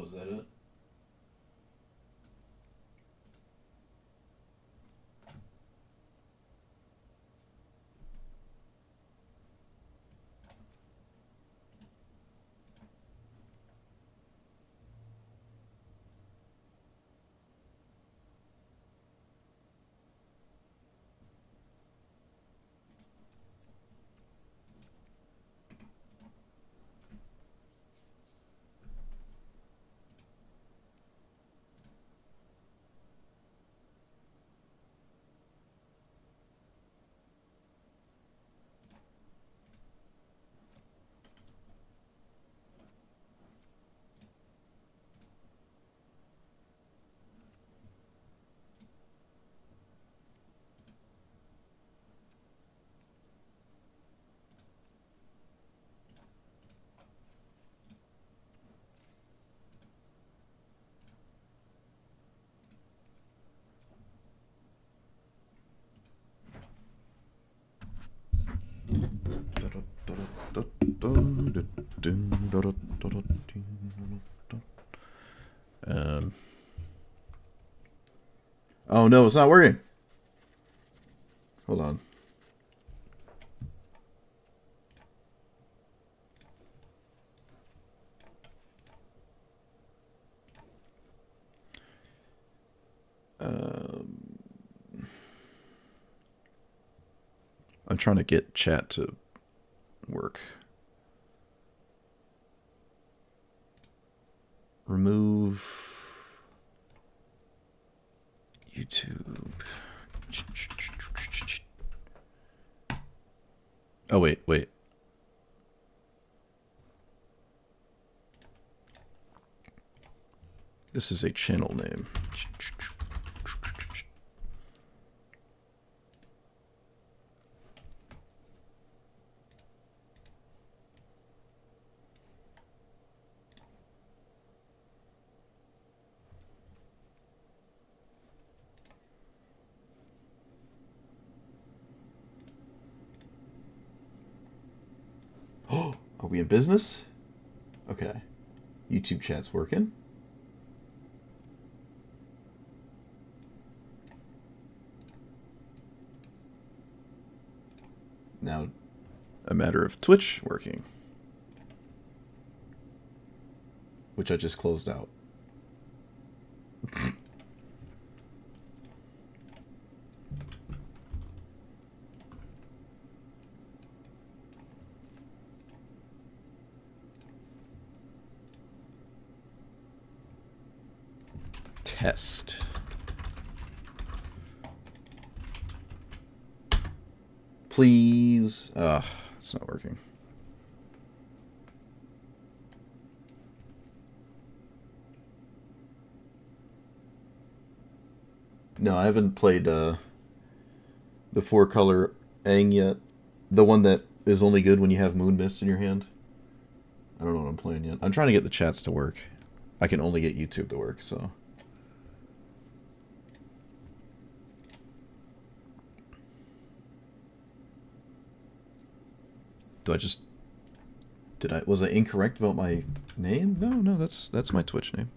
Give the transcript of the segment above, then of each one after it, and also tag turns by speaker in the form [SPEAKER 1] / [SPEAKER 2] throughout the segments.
[SPEAKER 1] is that it? Oh no, it's not working. Hold on. I'm trying to get chat to work. Remove YouTube. Oh, wait. This is a channel name. Oh, are we in business? Okay. YouTube chat's working. Now, a matter of Twitch working, which I just closed out. Test. Please. It's not working. No, I haven't played the 4-color Aang yet. The one that is only good when you have Moon Mist in your hand. I don't know what I'm playing yet. I'm trying to get the chats to work. I can only get YouTube to work, so. Was I incorrect about my name? No, that's my Twitch name.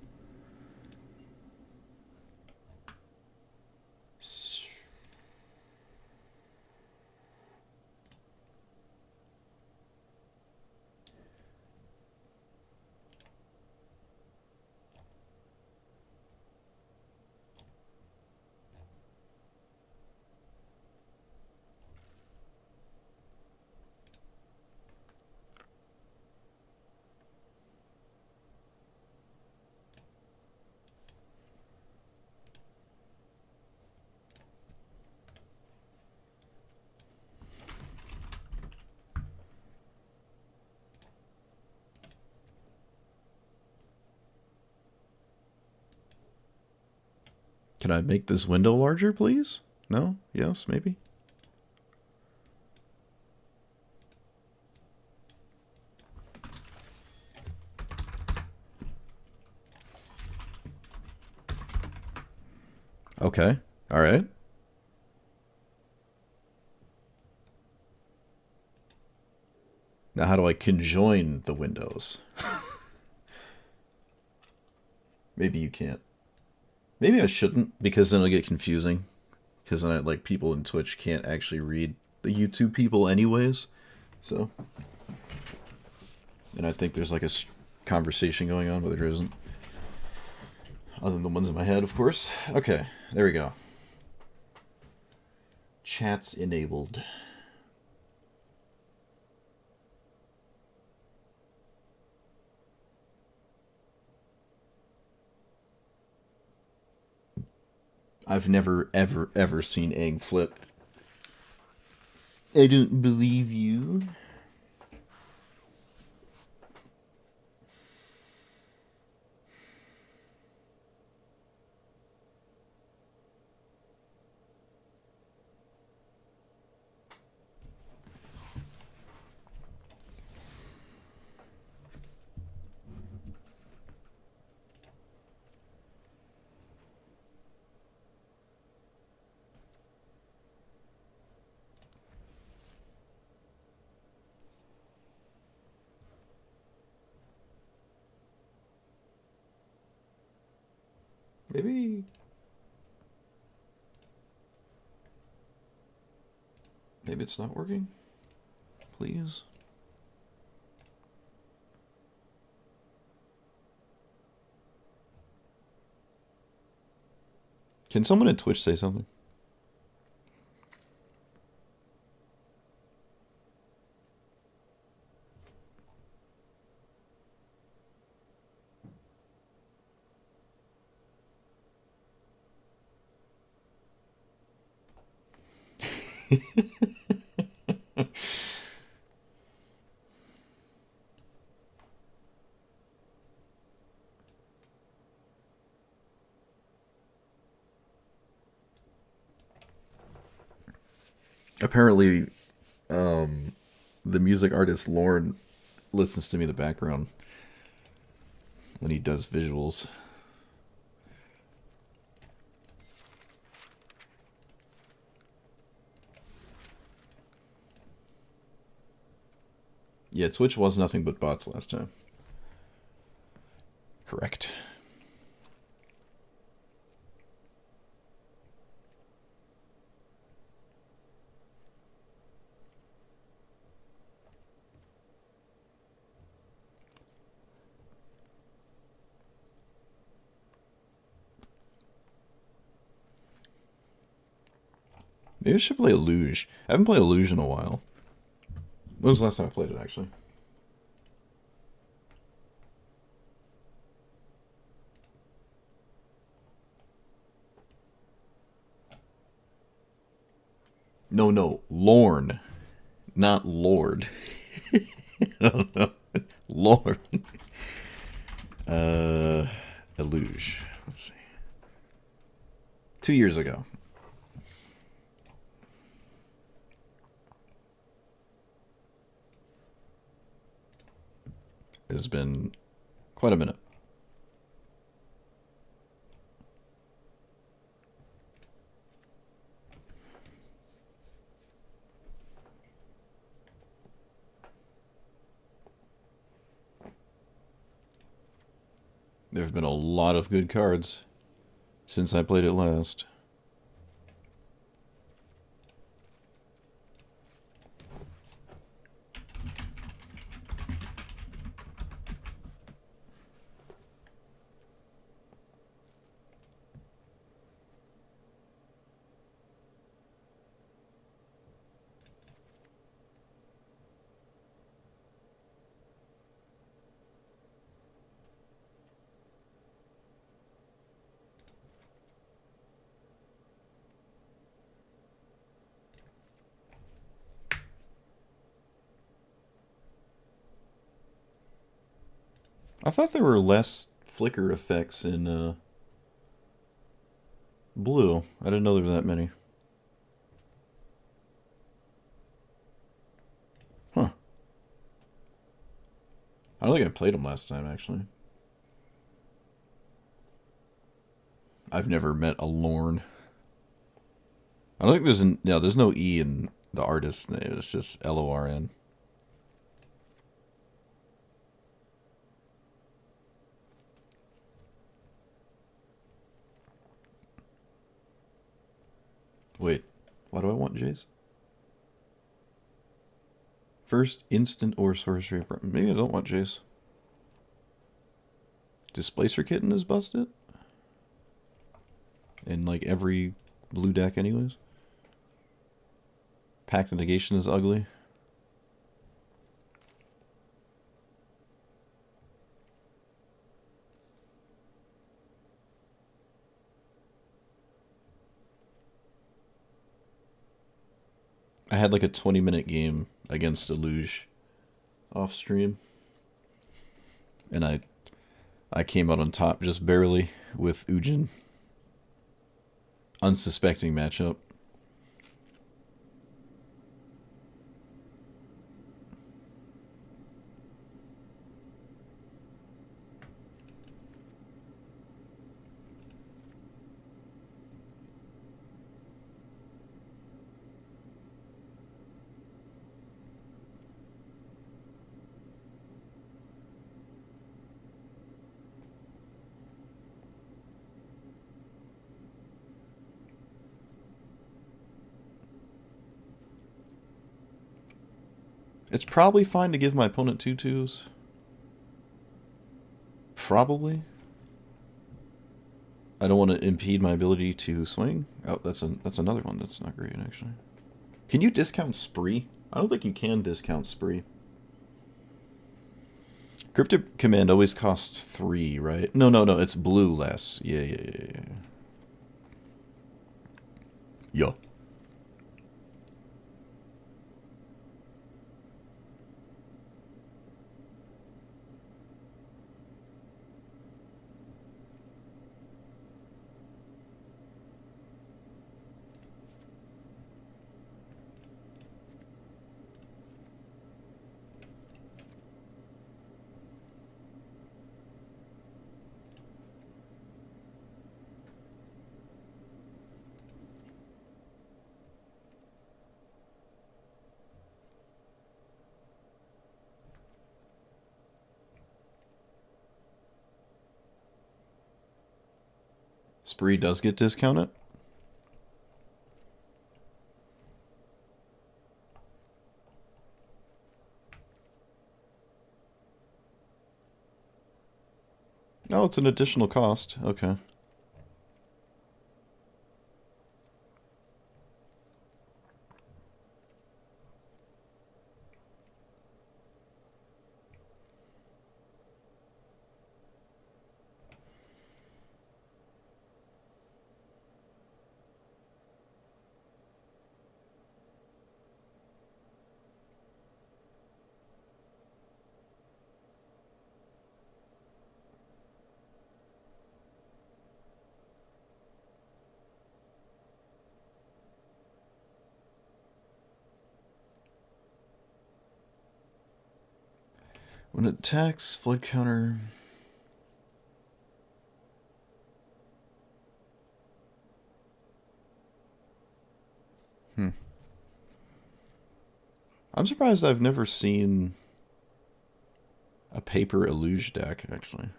[SPEAKER 1] Can I make this window larger, please? No? Yes? Maybe? Okay. All right. Now how do I conjoin the windows? Maybe you can't. Maybe I shouldn't, because then it'll get confusing. Because then, like, people in Twitch can't actually read the YouTube people anyways. So, and I think there's like a conversation going on, but there isn't. Other than the ones in my head, of course. Okay, there we go. Chat's enabled. I've never, ever, ever seen Aang flip. I don't believe you. Maybe it's not working. Please. Can someone at Twitch say something? Apparently, the music artist Lorne listens to me in the background when he does visuals. Yeah, Twitch was nothing but bots last time. Correct. Maybe I should play Eluge. I haven't played Eluge in a while. When was the last time I played it, actually? No, Lorne. Not Lord. No. Lorne. Eluge. Let's see. 2 years ago. It has been quite a minute. There have been a lot of good cards since I played it last. I thought there were less flicker effects in blue. I didn't know there were that many. Huh. I don't think I played them last time, actually. I've never met a Lorne. I don't think there's no E in the artist's name. It's just Lorn. Wait, why do I want Jace? First, instant or sorcery. Maybe I don't want Jace. Displacer Kitten is busted? In like every blue deck anyways. Pact of Negation is ugly. I had like a 20-minute game against Eluge off stream. And I came out on top just barely with Ujin. Unsuspecting matchup. It's probably fine to give my opponent 2/2s. Probably. I don't want to impede my ability to swing. Oh, that's another one that's not great, actually. Can you discount Spree? I don't think you can discount Spree. Cryptic Command always costs 3, right? No, it's blue less. Yeah. Yo. Spree does get discounted? Oh, it's an additional cost. Okay. When it attacks, flood counter... I'm surprised I've never seen a paper Eluge deck, actually.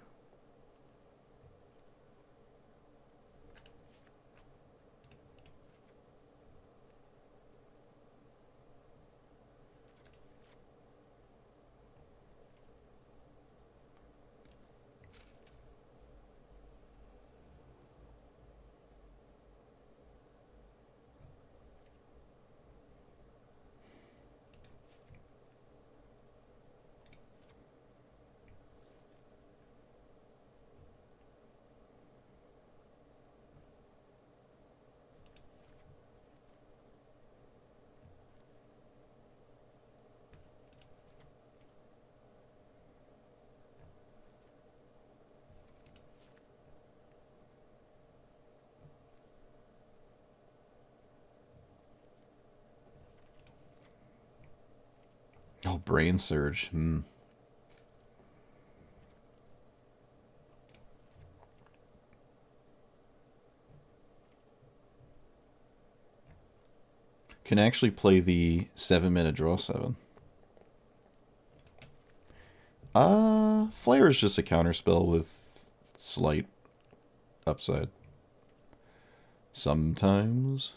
[SPEAKER 1] Oh, Brain Surge. Can actually play the 7-minute draw 7. Flare is just a counterspell with slight upside. Sometimes.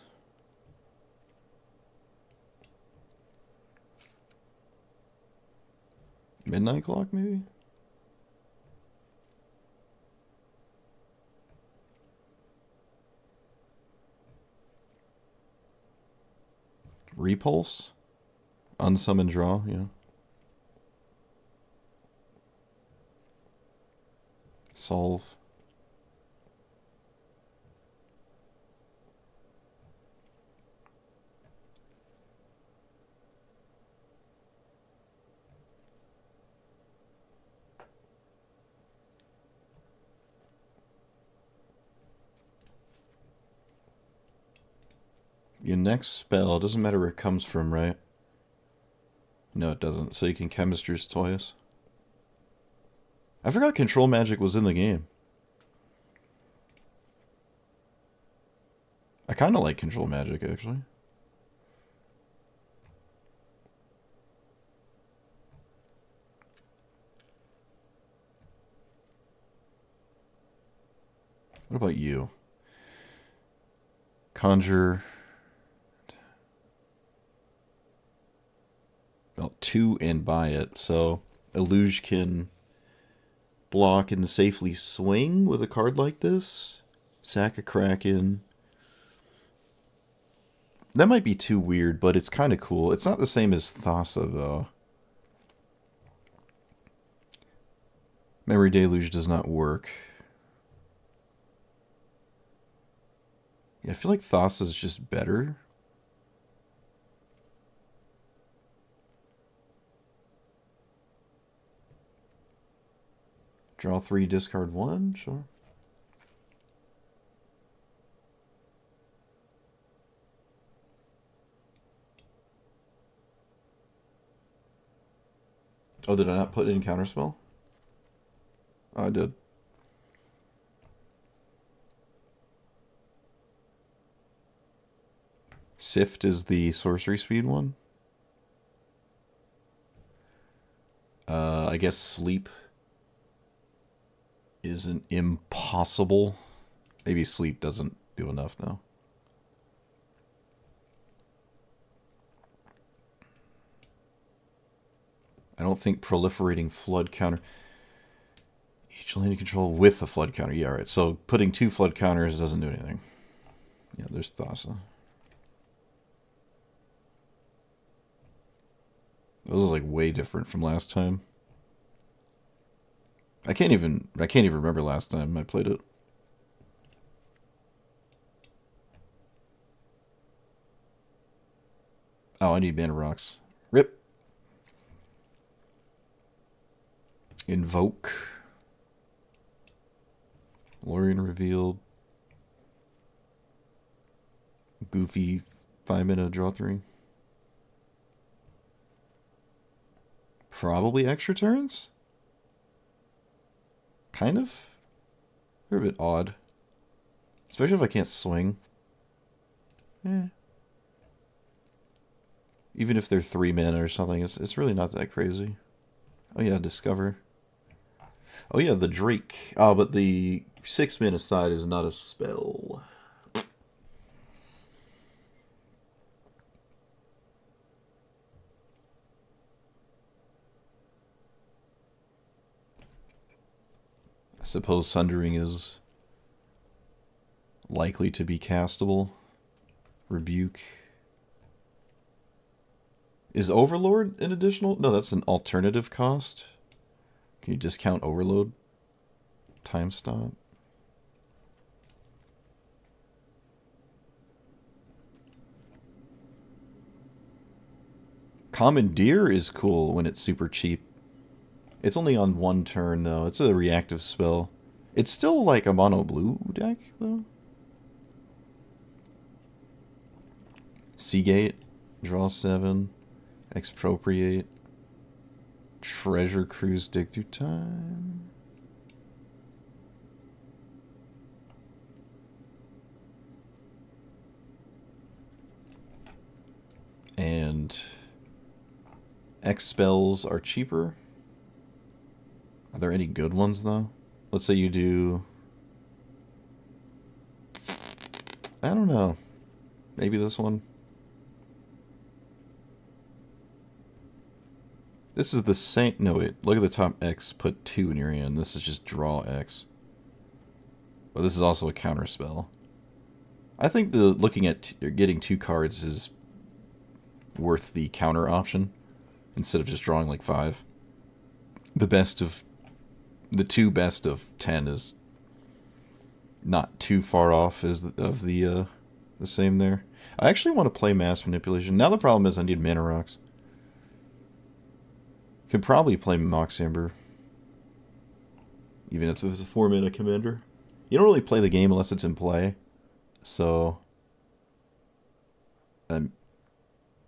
[SPEAKER 1] Midnight clock, maybe? Repulse? Unsummon draw, yeah. Solve. Your next spell, doesn't matter where it comes from, right? No, it doesn't. So you can chemistries twice. I forgot control magic was in the game. I kind of like control magic, actually. What about you? Conjure. Well, 2 and buy it. So Eluge can block and safely swing with a card like this. Sack a Kraken. That might be too weird, but it's kind of cool. It's not the same as Thassa, though. Memory Deluge does not work. Yeah, I feel like Thassa is just better. Draw 3, discard 1, sure. Oh, did I not put in counterspell? Oh, I did. Sift is the sorcery speed one. I guess sleep isn't impossible. Maybe sleep doesn't do enough, though. I don't think proliferating flood counter... Each lane control with a flood counter. Yeah, right. So putting 2 flood counters doesn't do anything. Yeah, there's Thassa. Those are like way different from last time. I can't even remember last time I played it. Oh, I need mana rocks. Rip. Invoke. Lorien revealed. Goofy 5-mana draw 3. Probably extra turns? Kind of? They're a bit odd. Especially if I can't swing. Eh. Even if they're 3 mana or something, it's really not that crazy. Oh yeah, Discover. Oh yeah, the Drake. Oh, but the 6 mana side is not a spell. I suppose Sundering is likely to be castable. Rebuke. Is Overlord an additional? No, that's an alternative cost. Can you discount Overload? Time stop. Commandeer is cool when it's super cheap. It's only on 1 turn, though. It's a reactive spell. It's still like a mono blue deck, though. Seagate. Draw 7. Expropriate. Treasure Cruise, dig through time. And X spells are cheaper. Are there any good ones, though? Let's say you do... I don't know. Maybe this one? This is the same. No, wait. Look at the top X. Put 2 in your hand. This is just draw X. But this is also a counter spell. I think the looking at getting 2 cards is worth the counter option instead of just drawing like 5. The 2 best of 10 is not too far off as of the same there. I actually want to play Mass Manipulation. Now the problem is I need mana rocks. Could probably play Mox Amber, even if it's a 4-mana commander. You don't really play the game unless it's in play, so that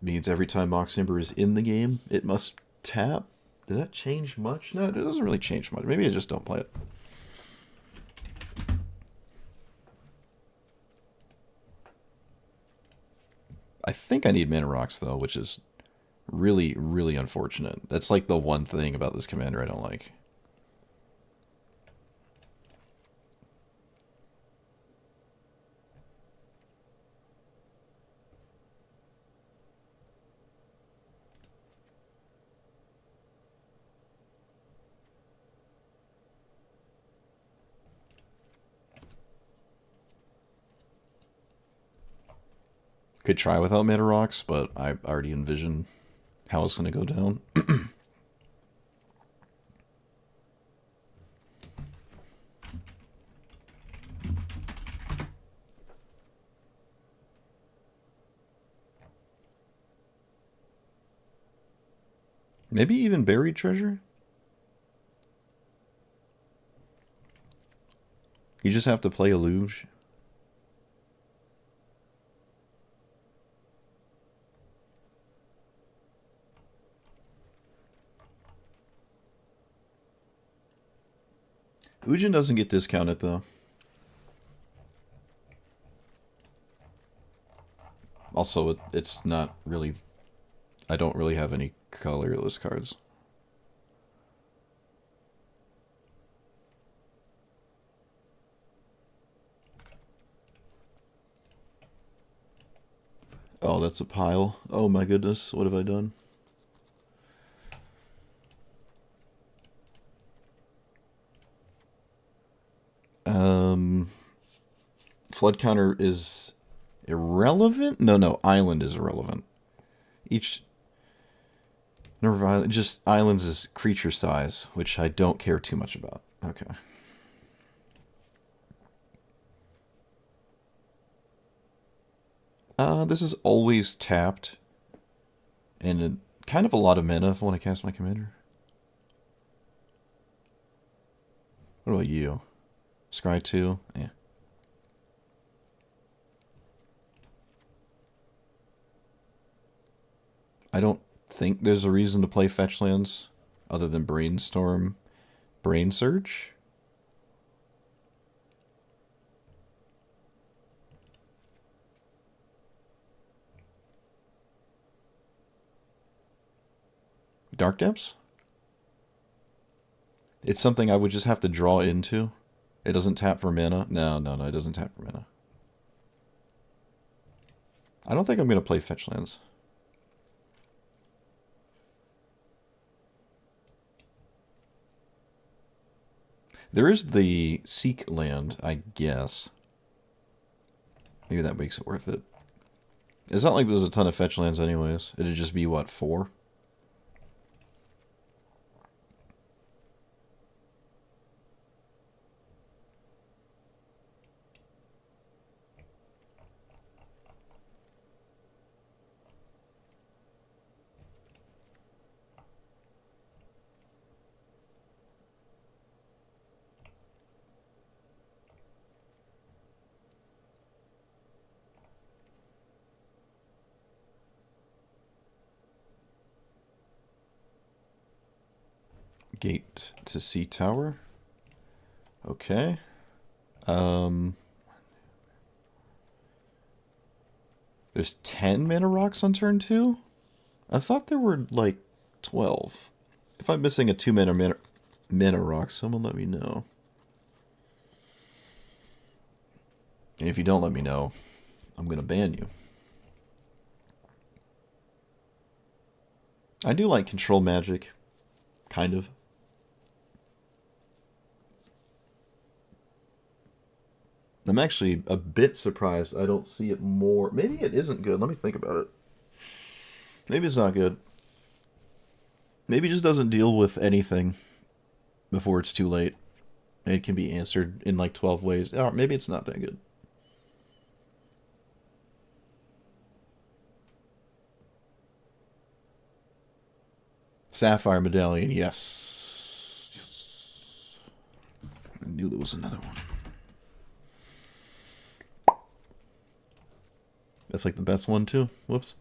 [SPEAKER 1] means every time Mox Amber is in the game, it must tap. Does that change much? No, it doesn't really change much. Maybe I just don't play it. I think I need mana rocks, though, which is really, really unfortunate. That's like the one thing about this commander I don't like. Could try without mana rocks, but I already envision how it's going to go down. Maybe even buried treasure? You just have to play Eluge. Ujin doesn't get discounted, though. Also, it's not really... I don't really have any colorless cards. Oh, that's a pile. Oh my goodness, what have I done? Flood counter is irrelevant? No, island is irrelevant. Just islands is creature size, which I don't care too much about. Okay. This is always tapped. And kind of a lot of mana if I want to cast my commander. What about you? Scry 2? Yeah. I don't think there's a reason to play fetch lands other than Brainstorm, Brain Surge. Dark Depths? It's something I would just have to draw into. It doesn't tap for mana. No, it doesn't tap for mana. I don't think I'm going to play fetch lands. There is the Seek land, I guess. Maybe that makes it worth it. It's not like there's a ton of fetch lands anyways. It'd just be, what, 4? Gate to Sea Tower. Okay. There's 10 mana rocks on turn 2? I thought there were like 12. If I'm missing a 2 mana rock, someone let me know. And if you don't let me know, I'm going to ban you. I do like control magic. Kind of. I'm actually a bit surprised I don't see it more. Maybe it isn't good. Let me think about it. Maybe it's not good. Maybe it just doesn't deal with anything before it's too late. It can be answered in like 12 ways. Or maybe it's not that good. Sapphire Medallion, yes. I knew there was another one. That's like the best one too. Whoops.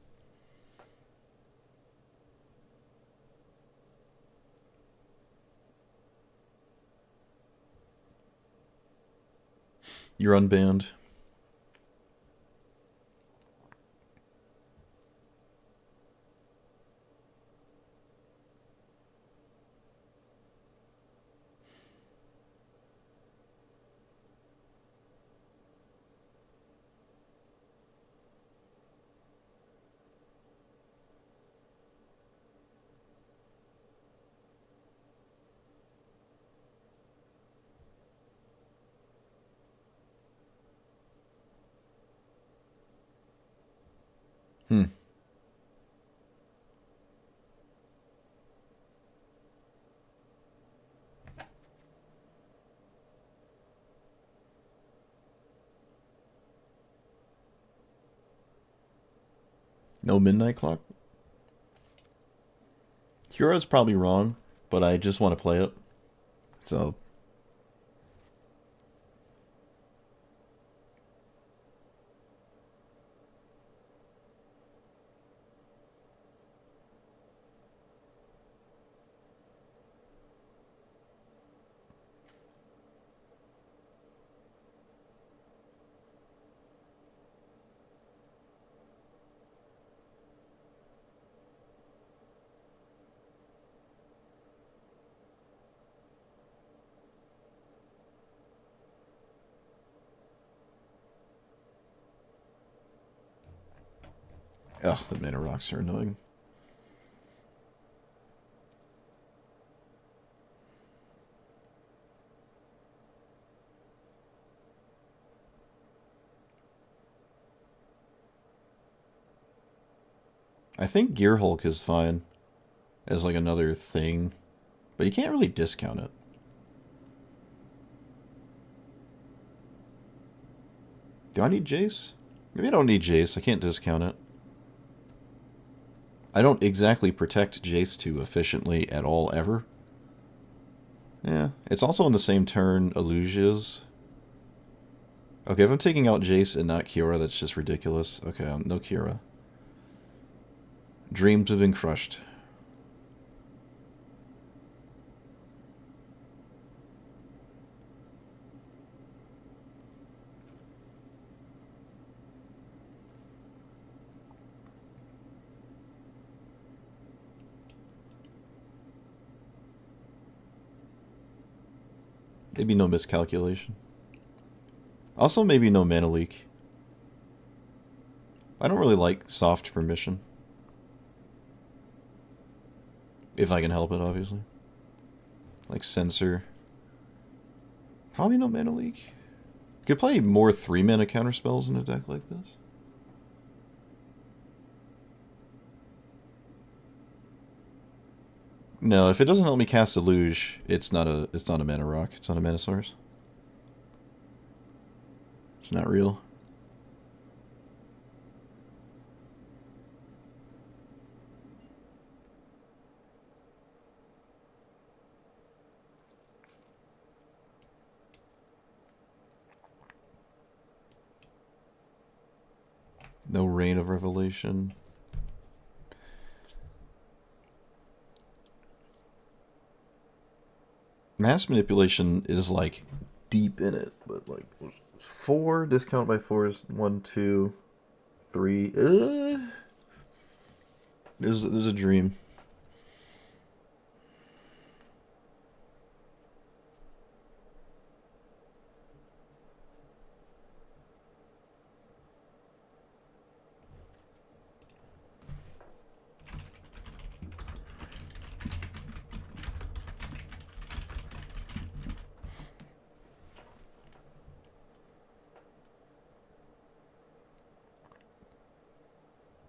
[SPEAKER 1] You're unbanned. Hmm. No midnight clock? Cura's probably wrong, but I just want to play it. So. Ugh, the mana rocks are annoying. I think Gear Hulk is fine as like another thing, but you can't really discount it. Do I need Jace? Maybe I don't need Jace. I can't discount it. I don't exactly protect Jace too efficiently at all, ever. Yeah, it's also on the same turn Eluge is. Okay, if I'm taking out Jace and not Kiora, that's just ridiculous. Okay, no Kiora. Dreams have been crushed. Maybe no miscalculation. Also, maybe no mana leak. I don't really like soft permission. If I can help it, obviously. Like Censor. Probably no mana leak. Could play more 3-mana counterspells in a deck like this. No, if it doesn't help me cast Eluge, it's not a mana rock. It's not a mana source. It's not real. No Rain of Revelation. Mass Manipulation is like deep in it, but like 4 discount by 4 is 1, 2, 3. This is a dream.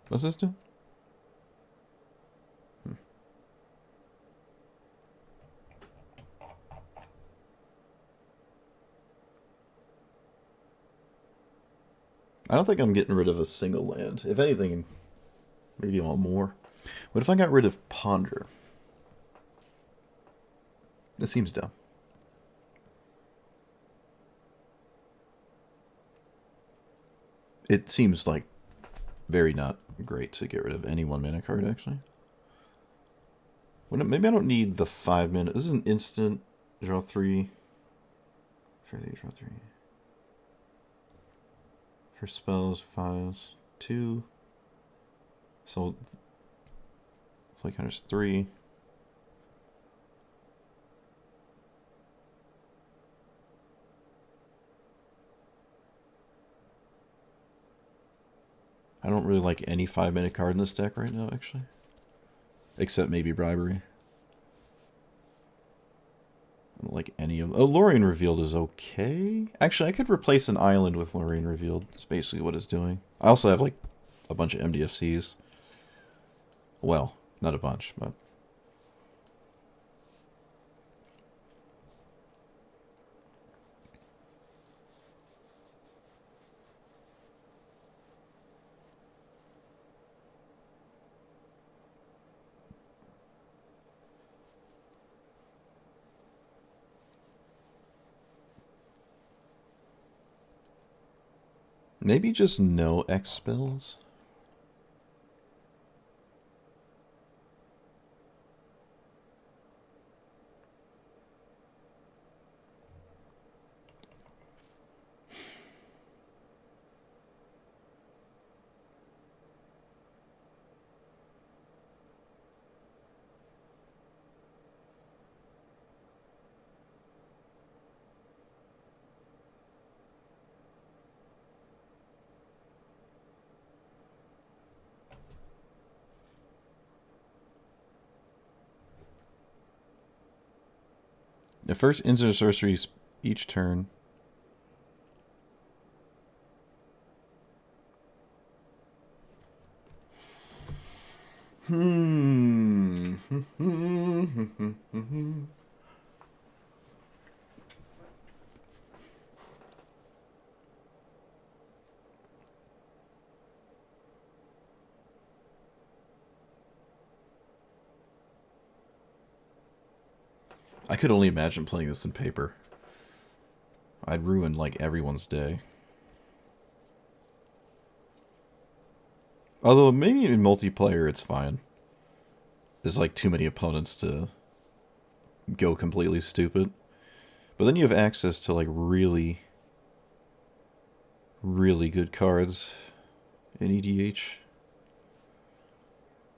[SPEAKER 1] What's this do? I don't think I'm getting rid of a single land. If anything, maybe I want more. What if I got rid of Ponder? This seems dumb. It seems like very not great to get rid of any 1-mana card, actually. Maybe I don't need the 5-minute. This is an instant. Draw 3. Draw 3. For spells, 5s, 2. So, Flake Hunter's 3. I don't really like any 5-minute card in this deck right now, actually. Except maybe Bribery. I don't like any of them. Oh, Lorien Revealed is okay. Actually, I could replace an island with Lorien Revealed. That's basically what it's doing. I also have, like, a bunch of MDFCs. Well, not a bunch, but... Maybe just no X spells? The first instant sorceries each turn. I could only imagine playing this in paper. I'd ruin, like, everyone's day. Although, maybe in multiplayer it's fine. There's, like, too many opponents to go completely stupid. But then you have access to, like, really, really good cards in EDH.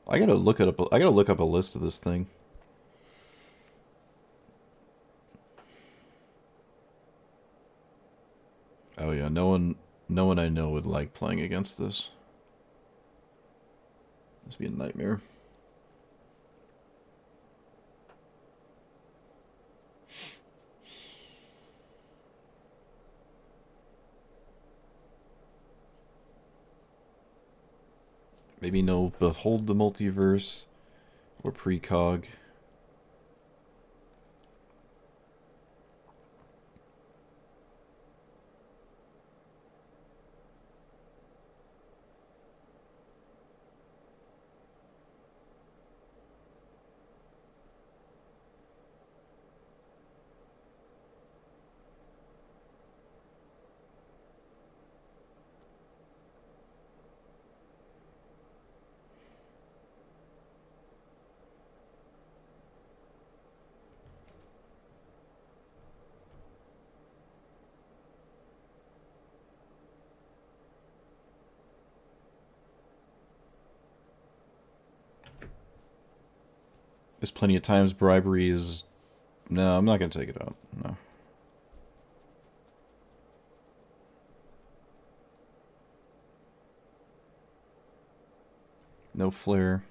[SPEAKER 1] I gotta look up a list of this thing. Oh yeah, no one I know would like playing against this. This would be a nightmare. Maybe no Behold the Multiverse or Precog. There's plenty of times bribery is... No, I'm not going to take it out. No. No flare.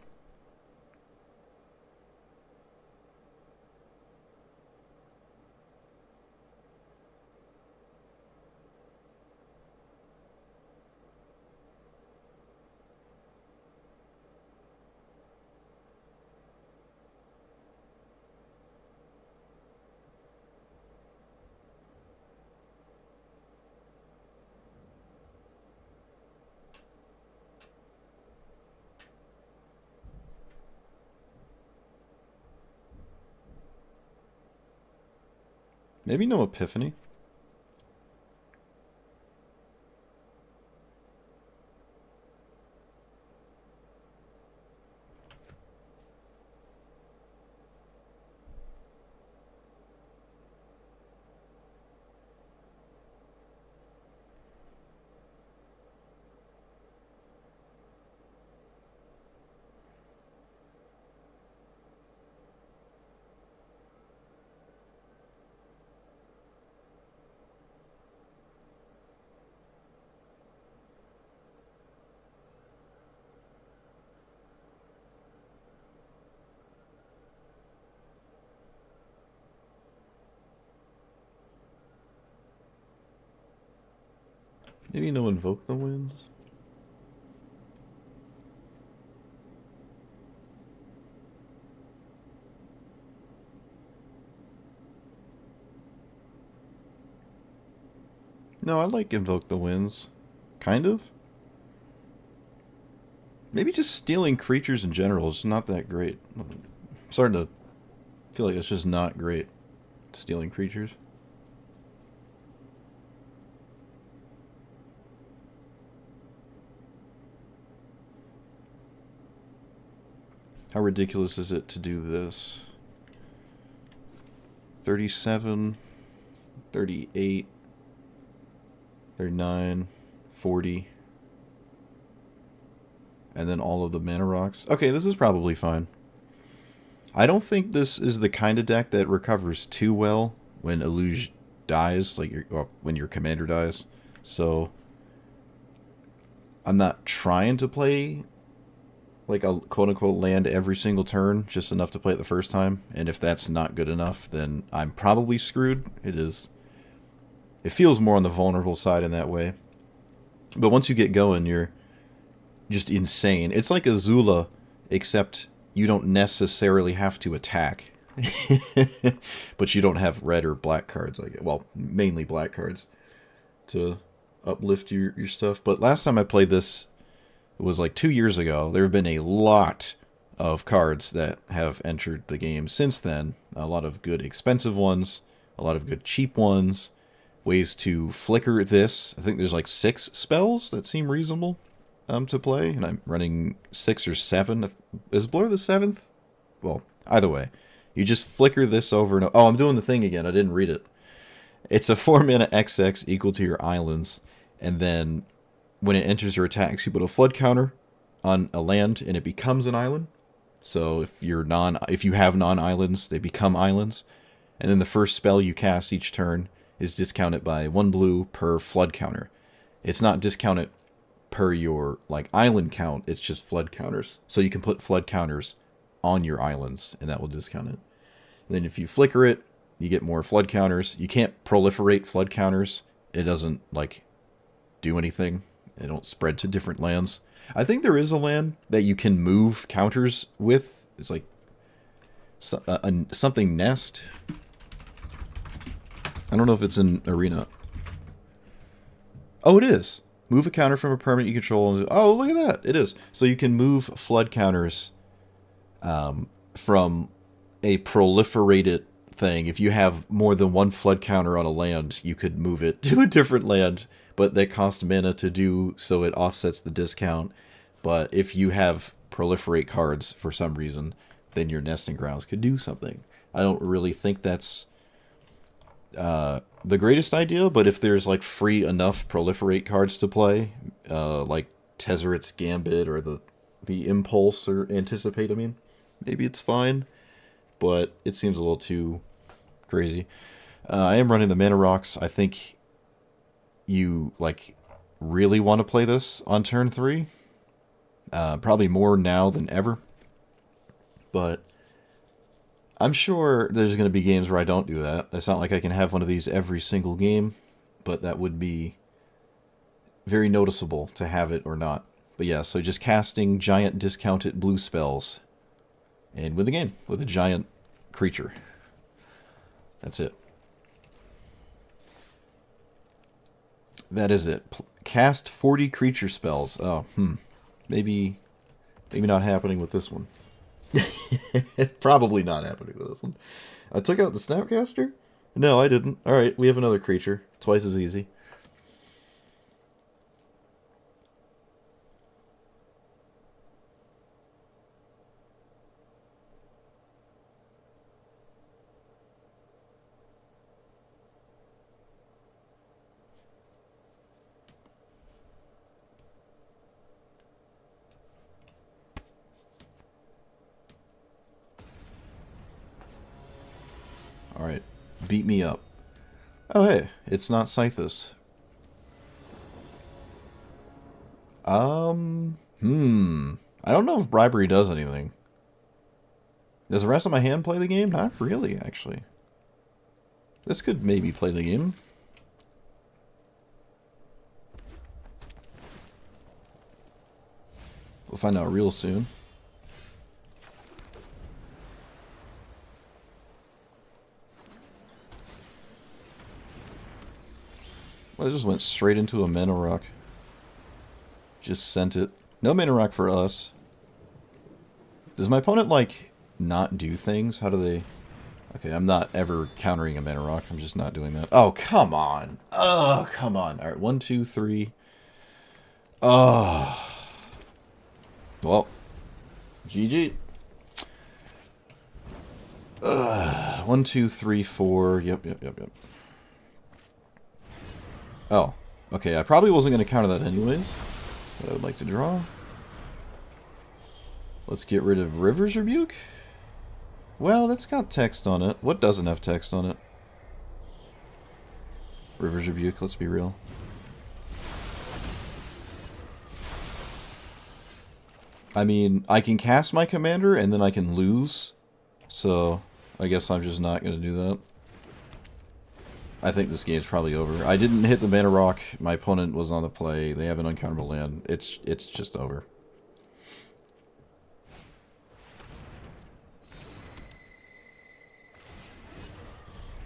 [SPEAKER 1] Maybe no Epiphany. Maybe no Invoke the Winds. No, I like Invoke the Winds. Kind of. Maybe just stealing creatures in general is not that great. I'm starting to feel like it's just not great, stealing creatures. How ridiculous is it to do this? 37, 38, 39, 40. And then all of the mana rocks. Okay, this is probably fine. I don't think this is the kind of deck that recovers too well when Eluge dies, like when your commander dies. So I'm not trying to play like a quote-unquote land every single turn, just enough to play it the first time. And if that's not good enough, then I'm probably screwed. It feels more on the vulnerable side in that way. But once you get going, you're just insane. It's like Azula, except you don't necessarily have to attack. But you don't have red or black cards, like, well, mainly black cards, to uplift your stuff. But last time I played this, it was like 2 years ago. There have been a lot of cards that have entered the game since then. A lot of good expensive ones, a lot of good cheap ones, ways to flicker this. I think there's like 6 spells that seem reasonable to play, and I'm running 6 or 7. Is Blur the 7th? Well, either way. You just flicker this over and... Oh, I'm doing the thing again. I didn't read it. It's a 4-mana XX equal to your islands, and then when it enters your attacks, you put a flood counter on a land, and it becomes an island. So if you have non-islands, they become islands. And then the first spell you cast each turn is discounted by 1 blue per flood counter. It's not discounted per your like island count, it's just flood counters. So you can put flood counters on your islands, and that will discount it. And then if you flicker it, you get more flood counters. You can't proliferate flood counters. It doesn't like do anything. They don't spread to different lands. I think there is a land that you can move counters with. It's like something nest. I don't know if it's in Arena. Oh, it is. Move a counter from a permanent you control. Oh, look at that. It is. So you can move flood counters from a proliferated thing. If you have more than 1 flood counter on a land, you could move it to a different land, but that costs mana to do, so it offsets the discount. But if you have proliferate cards for some reason, then your nesting grounds could do something. I don't really think that's the greatest idea, but if there's like free enough proliferate cards to play, like Tezzeret's Gambit or the Impulse or Anticipate, I mean, maybe it's fine, but it seems a little too crazy. I am running the mana rocks. I think you like really want to play this on turn 3, probably more now than ever, but I'm sure there's going to be games where I don't do that. It's not like I can have one of these every single game, but that would be very noticeable to have it or not. But yeah, so just casting giant discounted blue spells and win the game with a giant creature. That's it. That is it. Cast 40 creature spells. Oh, maybe not happening with this one. Probably not happening with this one. I took out the Snapcaster. No, I didn't. Alright, we have another creature. Twice as easy. Alright, beat me up. Oh hey, it's not Scythus. I don't know if bribery does anything. Does the rest of my hand play the game? Not really, actually. This could maybe play the game. We'll find out real soon. Well, I just went straight into a mana rock. Just sent it. No mana rock for us. Does my opponent, like, not do things? How do they... Okay, I'm not ever countering a mana rock. I'm just not doing that. Oh, come on. Oh, come on. Alright, 1, 2, 3. Oh. Well. GG. 1, 2, 3, 4. Yep. Oh. Okay, I probably wasn't going to counter that anyways. But I would like to draw. Let's get rid of River's Rebuke. Well, that's got text on it. What doesn't have text on it? River's Rebuke, let's be real. I mean, I can cast my commander and then I can lose. So, I guess I'm just not going to do that. I think this game's probably over. I didn't hit the mana rock. My opponent was on the play. They have an uncounterable land. It's just over.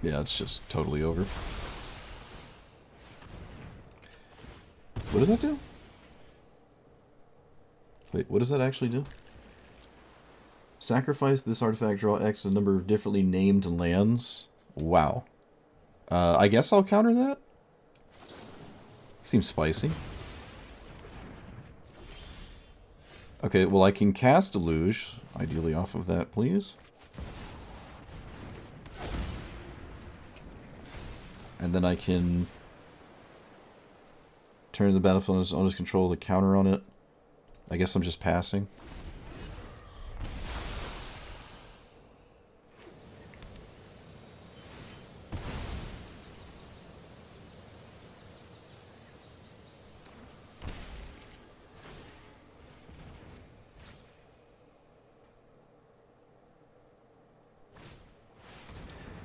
[SPEAKER 1] Yeah, it's just totally over. What does that do? Wait, what does that actually do? Sacrifice this artifact, draw X a number of differently named lands. Wow. I guess I'll counter that? Seems spicy. Okay, well I can cast Eluge. Ideally off of that, please. And then I can turn the battlefield on its control to counter on it. I guess I'm just passing.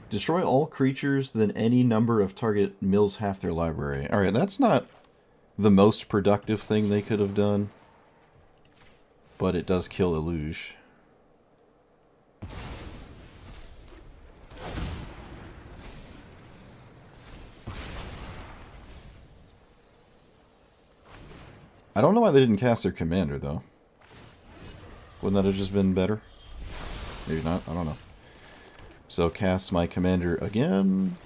[SPEAKER 1] Destroy all creatures, then any number of target mills half their library. Alright, that's not the most productive thing they could have done. But it does kill Eluge. I don't know why they didn't cast their commander, though. Wouldn't that have just been better? Maybe not, I don't know. So cast my commander again.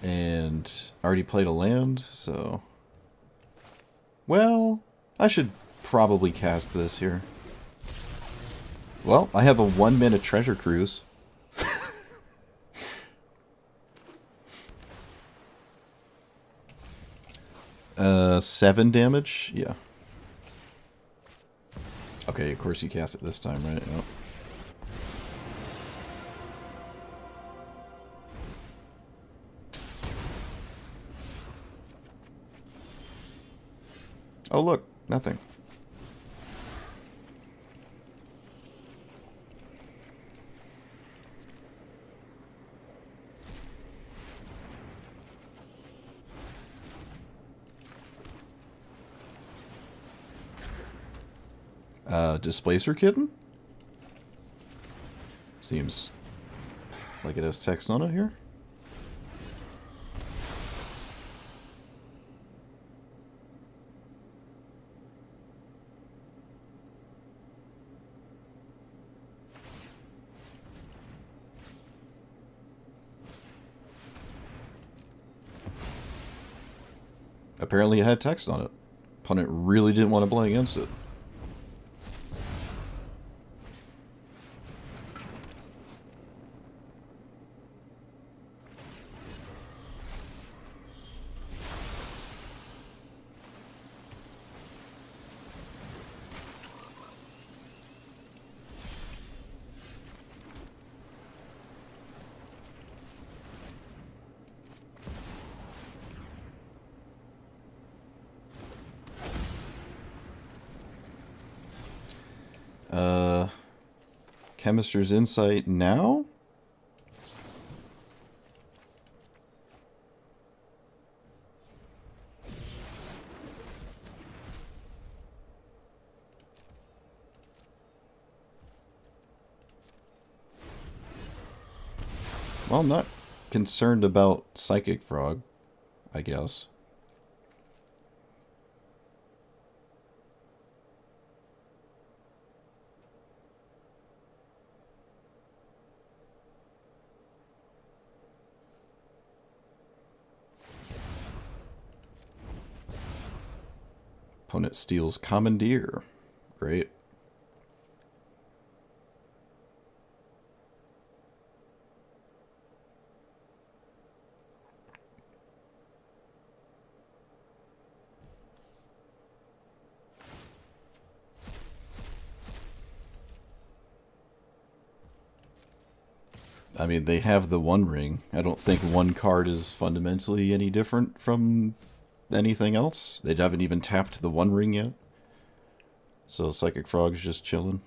[SPEAKER 1] And already played a land, so... Well, I should probably cast this here. Well, I have a 1-mana treasure cruise. 7 damage? Yeah. Okay, of course you cast it this time, right? Yep. Oh look, nothing. Displacer Kitten? Seems like it has text on it here. Apparently it had text on it. Opponent really didn't want to play against it. Chemister's Insight now? Well, I'm not concerned about Psychic Frog, I guess. Opponent steals Commandeer. Great. I mean, they have the One Ring. I don't think one card is fundamentally any different from anything else. They haven't even tapped the One Ring yet. So Psychic Frog's just chilling.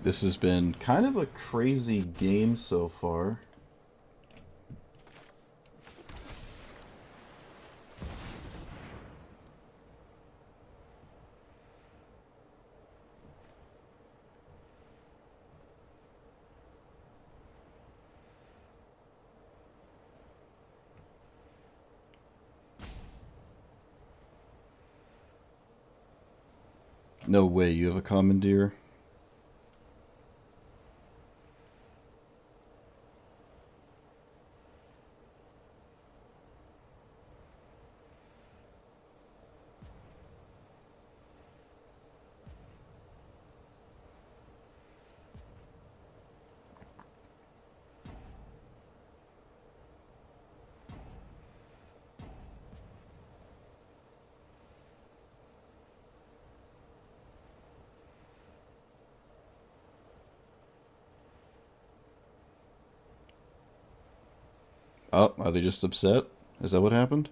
[SPEAKER 1] This has been kind of a crazy game so far. No way you have a Commandeer. Oh, are they just upset? Is that what happened?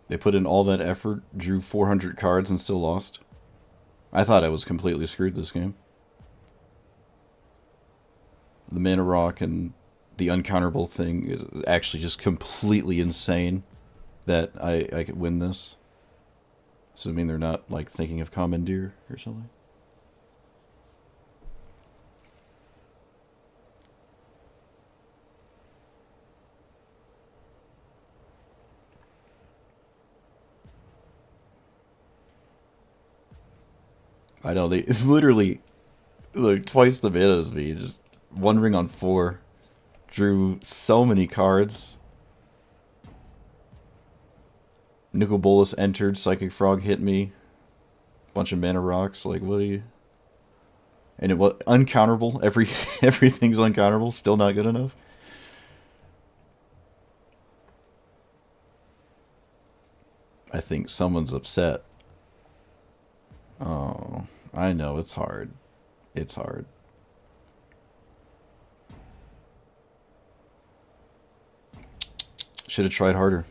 [SPEAKER 1] They put in all that effort, drew 400 cards, and still lost? I thought I was completely screwed this game. The mana rock and the uncounterable thing is actually just completely insane that I could win this. Assuming they're not, like, thinking of Commandeer or something. I know, they literally, like, twice the mana as me. Just One Ring on 4. Drew so many cards. Nicol Bolas entered, Psychic Frog hit me. Bunch of mana rocks, like what are you? And it was uncounterable. Everything's uncounterable. Still not good enough. I think someone's upset. Oh, I know it's hard. It's hard. Should have tried harder.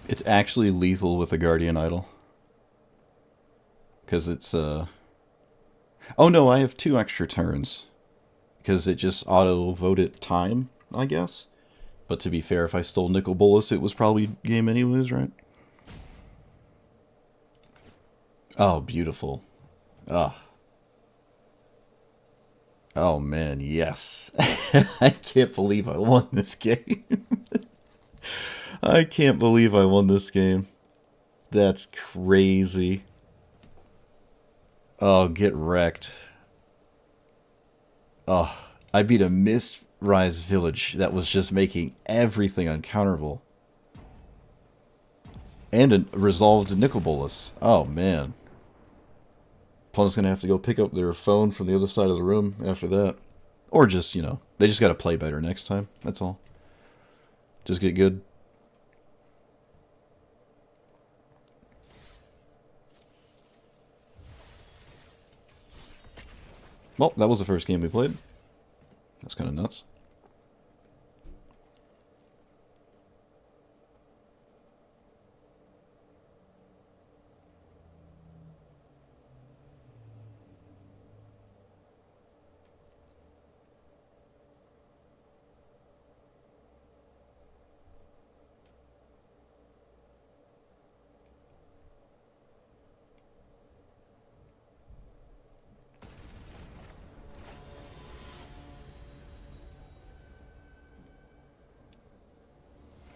[SPEAKER 1] It's actually lethal with a Guardian Idol. Because it's, Oh no, I have 2 extra turns. Because it just auto-voted time, I guess. But to be fair, if I stole Nicol Bolas, it was probably game anyways, right? Oh, beautiful. Ah. Oh man, yes. I can't believe I won this game. I can't believe I won this game. That's crazy. Oh, get wrecked. Oh, I beat a Mist Rise Village that was just making everything uncounterable. And a resolved Nicol Bolas. Oh, man. Opponent's going to have to go pick up their phone from the other side of the room after that. Or just, you know, they just got to play better next time. That's all. Just get good. Well, that was the first game we played. That's kind of nuts.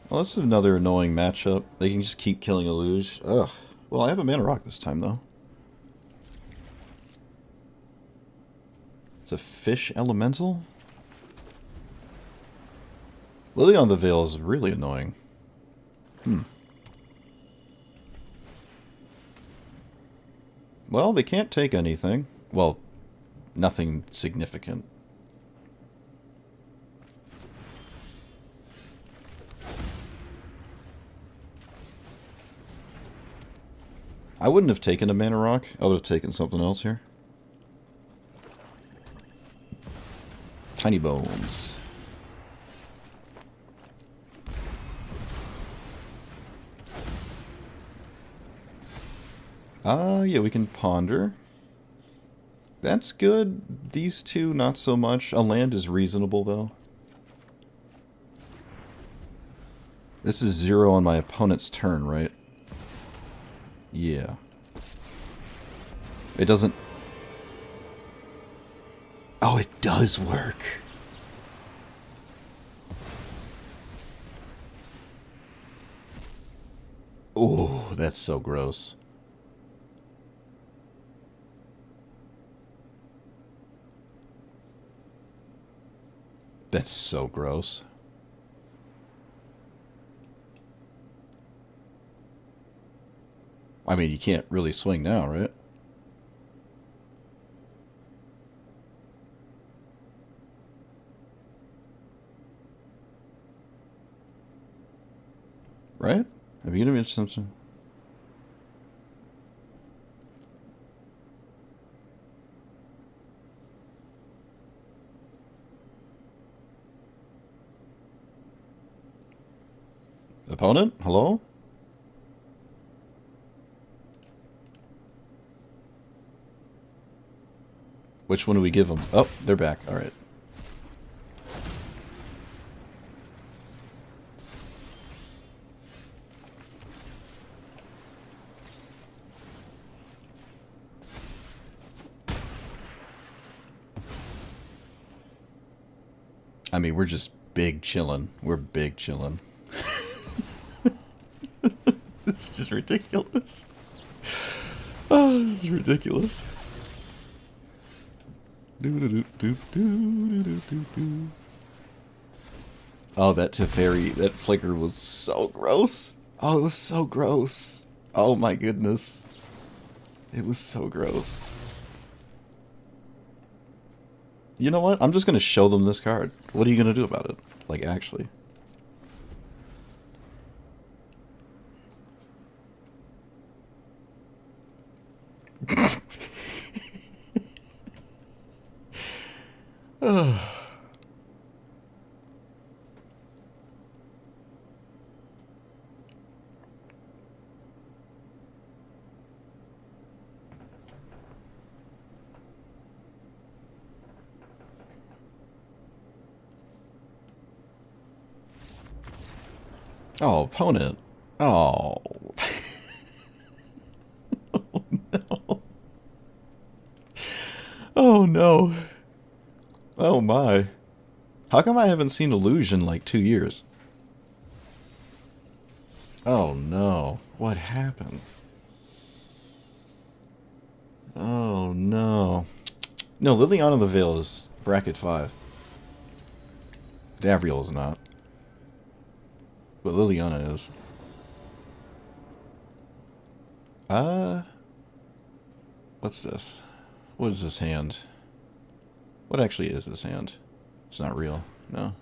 [SPEAKER 1] Well, this is another annoying matchup. They can just keep killing Eluge. Ugh. Well, I have a mana rock this time, though. It's a fish elemental? Lily on the Veil is really annoying. Well, they can't take anything. Well, nothing significant. I wouldn't have taken a mana rock. I would have taken something else here. Tiny Bones. Yeah, we can ponder. That's good. These two, not so much. A land is reasonable, though. This is 0 on my opponent's turn, right? Yeah. It doesn't... Oh, it does work. Oh, that's so gross. That's so gross. I mean, you can't really swing now, right? Right? Have you given me something? Opponent? Hello? Which one do we give them? Oh, they're back. Alright. I mean, we're just big chillin'. We're big chillin'. It's just ridiculous. Oh, this is ridiculous. Oh, that Teferi, that flicker was so gross. Oh, it was so gross. Oh my goodness. It was so gross. You know what? I'm just gonna show them this card. What are you gonna do about it? Like, actually. Oh, opponent. Oh. Oh no. Oh no. Oh my. How come I haven't seen Eluge in like 2 years? Oh no. What happened? Oh no. No, Liliana the Veil is bracket 5. Davriel is not. But Liliana is. What's this? What is this hand? What actually is this hand? It's not real. No.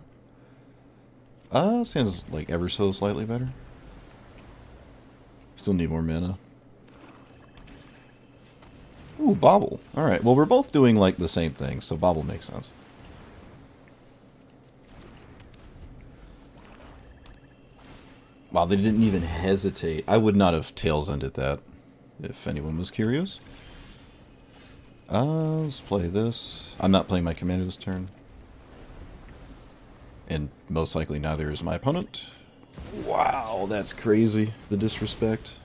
[SPEAKER 1] This hand's like ever so slightly better. Still need more mana. Ooh, Bobble. Alright, well we're both doing like the same thing, so Bobble makes sense. Wow, they didn't even hesitate. I would not have Tails ended that, if anyone was curious. Let's play this. I'm not playing my commander this turn. And most likely neither is my opponent. Wow, that's crazy. The disrespect.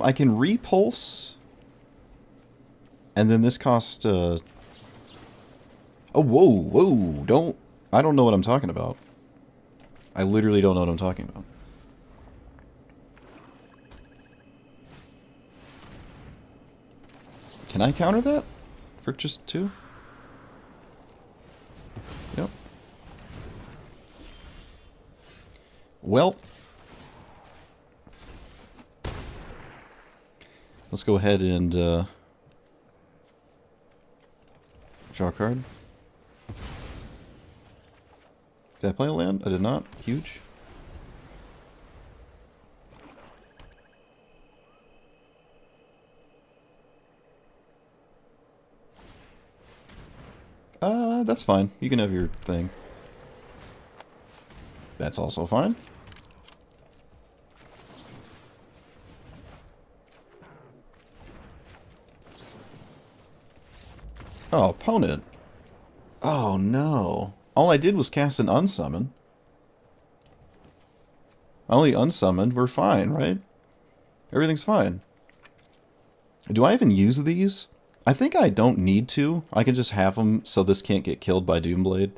[SPEAKER 1] I can repulse. And then this costs, Oh, whoa. I don't know what I'm talking about. I literally don't know what I'm talking about. Can I counter that? For just 2? Yep. Well. Let's go ahead and, draw a card. Did I play a land? I did not. Huge. That's fine. You can have your thing. That's also fine. Oh, opponent. Oh, no. All I did was cast an unsummon. I only unsummoned. We're fine, right? Everything's fine. Do I even use these? I think I don't need to. I can just have them so this can't get killed by Doomblade.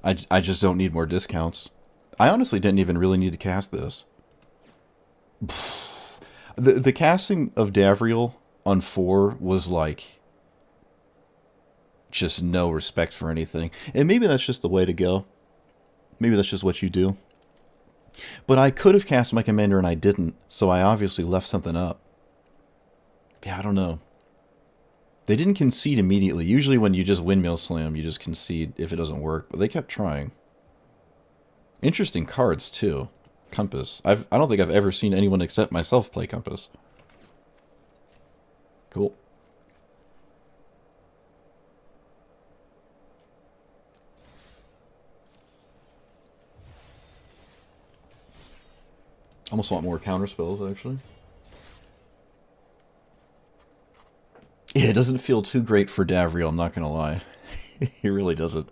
[SPEAKER 1] I just don't need more discounts. I honestly didn't even really need to cast this. The casting of Davriel on 4 was like just no respect for anything. And maybe that's just the way to go. Maybe that's just what you do. But I could have cast my commander and I didn't, so I obviously left something up. Yeah, I don't know. They didn't concede immediately. Usually when you just windmill slam, you just concede if it doesn't work. But they kept trying. Interesting cards, too. Compass. I don't think I've ever seen anyone except myself play Compass. Cool. Almost want more counter spells, actually. Yeah, it doesn't feel too great for Davriel, I'm not gonna lie. It really doesn't.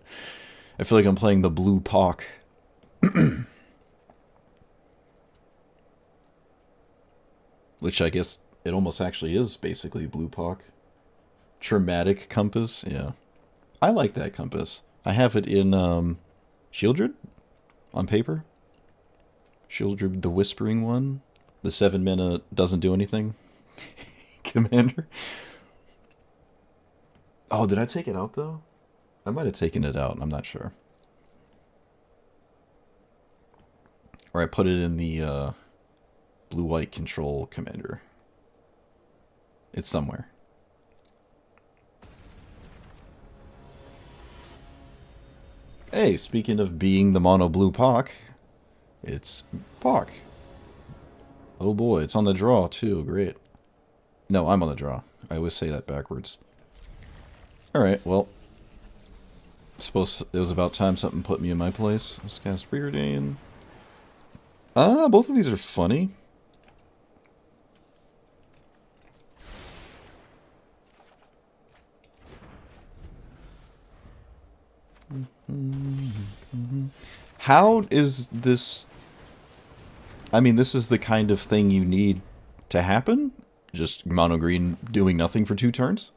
[SPEAKER 1] I feel like I'm playing the blue Pock. Which I guess it almost actually is basically Blue Pock. Traumatic compass, yeah. I like that compass. I have it in Shieldred on paper. Shieldred, the Whispering one. The 7 mana doesn't do anything. Commander. Oh, did I take it out though? I might have taken it out, I'm not sure. Or I put it in the blue-white control commander. It's somewhere. Hey, speaking of being the mono blue Pock, it's Pock. Oh boy, it's on the draw too, great. No, I'm on the draw. I always say that backwards. Alright, well. I suppose it was about time something put me in my place. Let's cast Preordain. Both of these are funny. How is this... I mean, this is the kind of thing you need to happen? Just mono green doing nothing for 2 turns?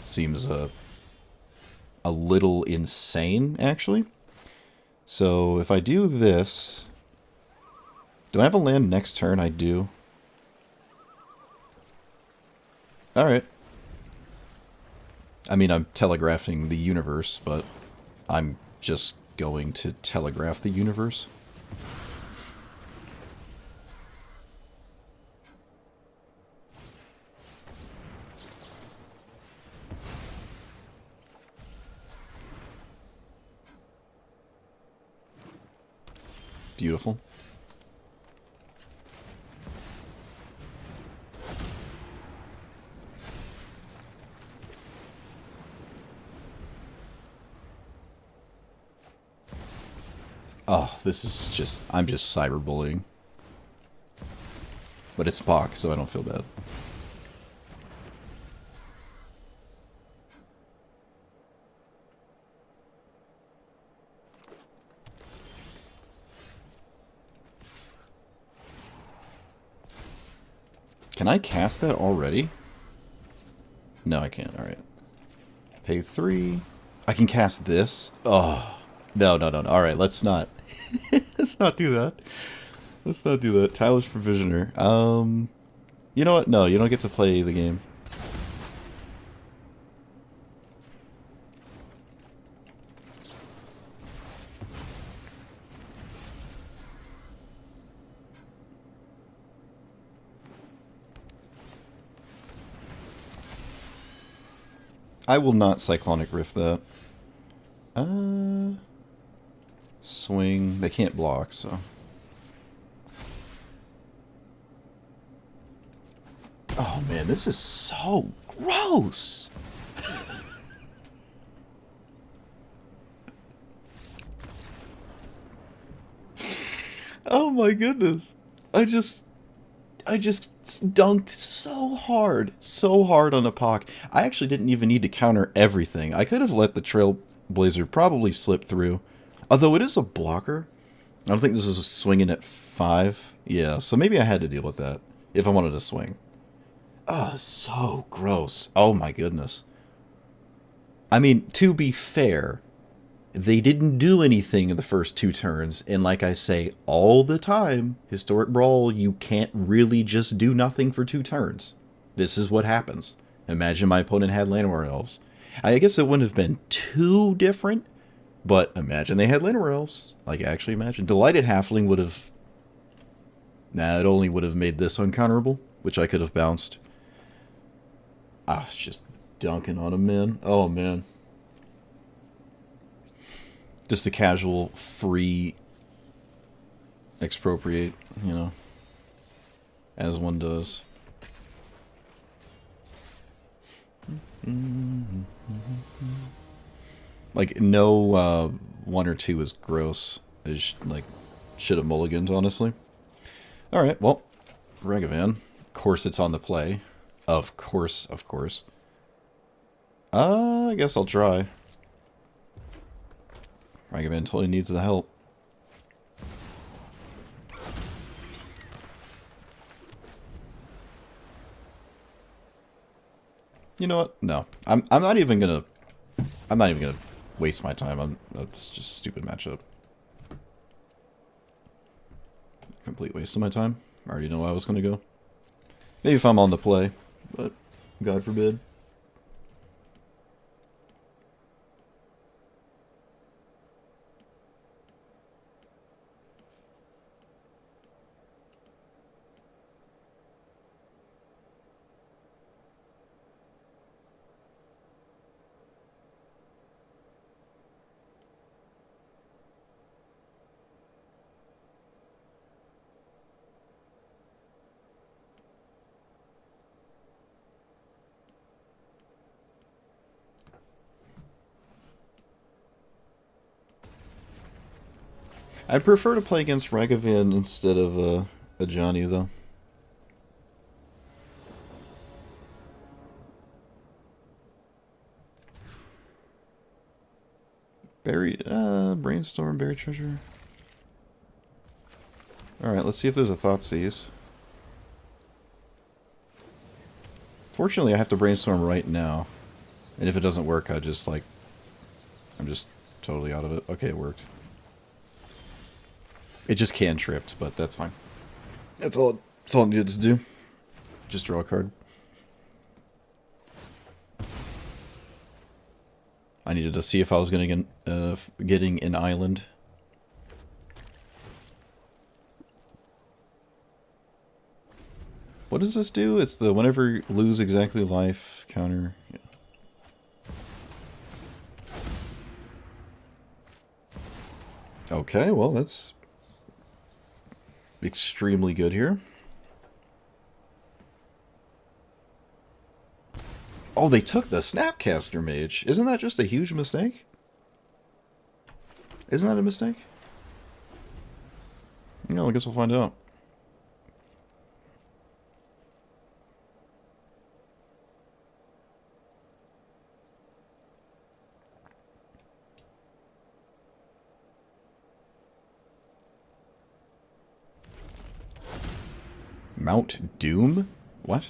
[SPEAKER 1] Seems a little insane, actually. So, if I do this... Do I have a land next turn? I do. Alright. I mean, I'm telegraphing the universe, but I'm just going to telegraph the universe. Beautiful. Oh, this is just... I'm just cyberbullying. But it's Pock, so I don't feel bad. Can I cast that already? No, I can't. Alright. Pay 3. I can cast this? Oh. No. Alright, let's not. Let's not do that. Let's not do that. Tyler's Provisioner. You know what? No, you don't get to play the game. I will not Cyclonic Rift that. Swing. They can't block, so... Oh man, this is so gross! Oh my goodness. I just dunked so hard on a Pock. I actually didn't even need to counter everything. I could have let the Trailblazer probably slip through. Although it is a blocker. I don't think this is swinging at 5. Yeah, so maybe I had to deal with that if I wanted to swing. Oh, so gross. Oh my goodness. I mean, to be fair, they didn't do anything in the first 2 turns, and like I say all the time, Historic Brawl, you can't really just do nothing for 2 turns. This is what happens. Imagine my opponent had Llanowar Elves. I guess it wouldn't have been too different, but imagine they had Llanowar Elves. Like, actually imagine. Delighted Halfling would have... Nah, it only would have made this uncounterable, which I could have bounced. Ah, it's just dunking on him, man. Oh, man. Just a casual, free expropriate, you know, as one does. Like, no 1 or 2 is gross. It's like, should have mulligans, honestly. Alright, well, Ragavan. Of course it's on the play. Of course. I guess I'll try. Ragavan totally needs the help. You know what? No. I'm not even gonna... I'm not even gonna waste my time. That's just a stupid matchup. Complete waste of my time. I already know where I was gonna go. Maybe if I'm on the play, but God forbid. I'd prefer to play against Ragavan instead of a Johnny, though. Brainstorm, Berry Treasure. Alright, let's see if there's a Thoughtseize. Fortunately, I have to brainstorm right now. And if it doesn't work, I'm just totally out of it. Okay, it worked. It just cantripped, but that's fine. That's all it needed to do. Just draw a card. I needed to see if I was getting an island. What does this do? It's the whenever you lose exactly life counter. Yeah. Okay, well that's extremely good here. Oh, they took the Snapcaster Mage. Isn't that just a huge mistake? Isn't that a mistake? No, I guess we'll find out. Mount Doom? What?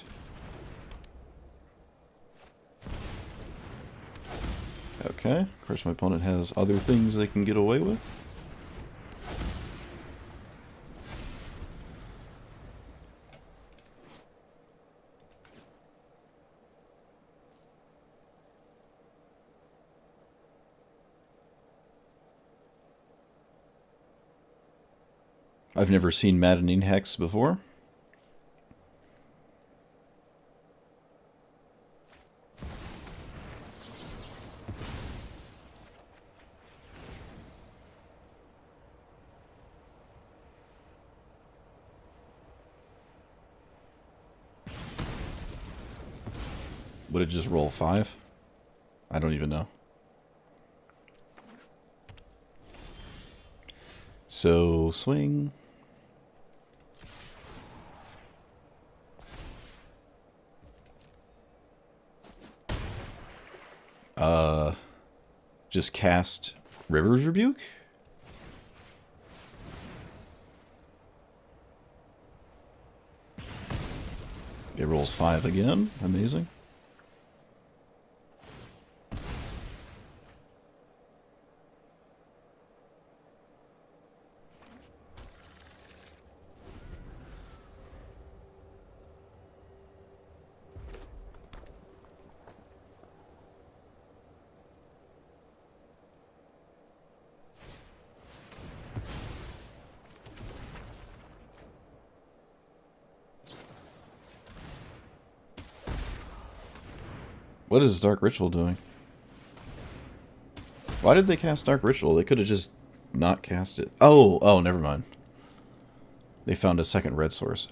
[SPEAKER 1] Okay, of course my opponent has other things they can get away with. I've never seen Maddening Hex before. Would it just roll 5? I don't even know. So, swing. Just cast River's Rebuke? It rolls 5 again. Amazing. What is Dark Ritual doing? Why did they cast Dark Ritual? They could have just not cast it. Oh, never mind. They found a second red source.